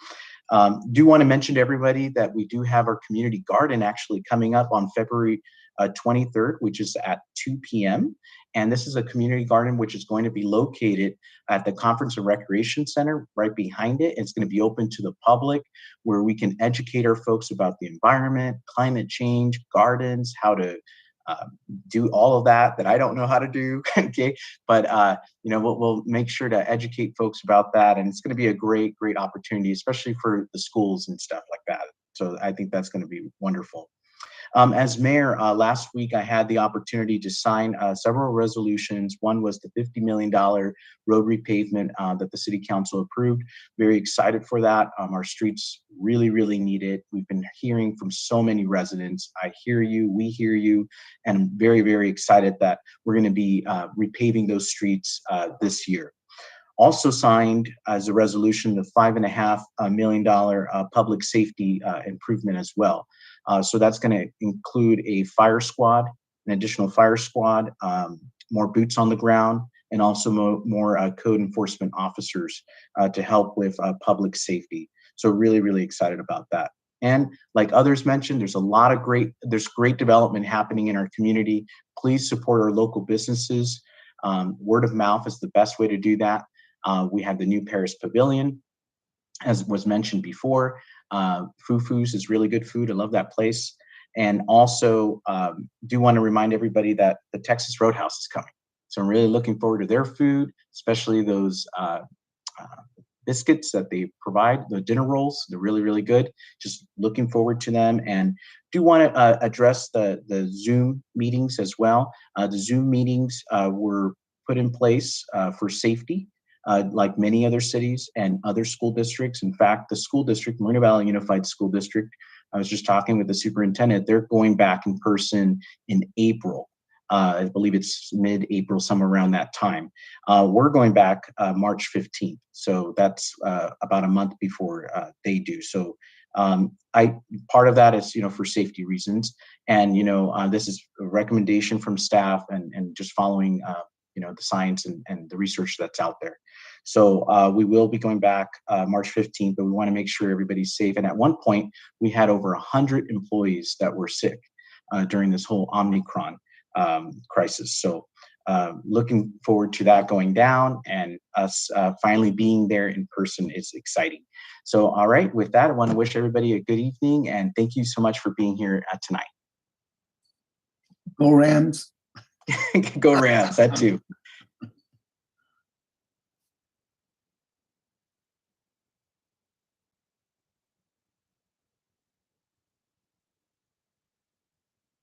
Do want to mention to everybody that we do have our community garden actually coming up on February 23rd, which is at 2 p.m. And this is a community garden which is going to be located at the Conference and Recreation Center right behind it. It's going to be open to the public where we can educate our folks about the environment, climate change, gardens, how to do all of that I don't know how to do. Okay, but you know, we'll make sure to educate folks about that, and it's going to be a great opportunity, especially for the schools and stuff like that. So I think that's going to be wonderful. As mayor, last week I had the opportunity to sign several resolutions. One was the $50 million road repavement that the city council approved. Very excited for that. Our streets really need it. We've been hearing from so many residents. I hear you, we hear you, and I'm very excited that we're going to be repaving those streets this year. Also signed as a resolution, the $5.5 million public safety improvement as well. So that's going to include a fire squad, an additional fire squad, more boots on the ground, and also more code enforcement officers to help with public safety. So really excited about that. And like others mentioned, there's great development happening in our community. Please support our local businesses. Word of mouth is the best way to do that. We have the new Paris Pavilion, as was mentioned before. Fufu's is really good food. I love that place. And also do want to remind everybody that the Texas Roadhouse is coming. So I'm really looking forward to their food, especially those biscuits that they provide, the dinner rolls. They're really good. Just looking forward to them. And do want to address the Zoom meetings as well. The Zoom meetings were put in place for safety. Like many other cities and other school districts. In fact, the school district, Moreno Valley Unified School District, I was just talking with the superintendent, they're going back in person in April. I believe it's mid-April, somewhere around that time. We're going back March 15th. So that's about a month before they do. So part of that is, you know, for safety reasons. And, you know, this is a recommendation from staff and just following, you know, the science and the research that's out there. So we will be going back March 15th, but we want to make sure everybody's safe. And at one point, we had over 100 employees that were sick during this whole Omicron crisis. So looking forward to that going down, and us finally being there in person is exciting. So, all right, with that, I want to wish everybody a good evening, and thank you so much for being here tonight. Go Rams. Go Rams, that too.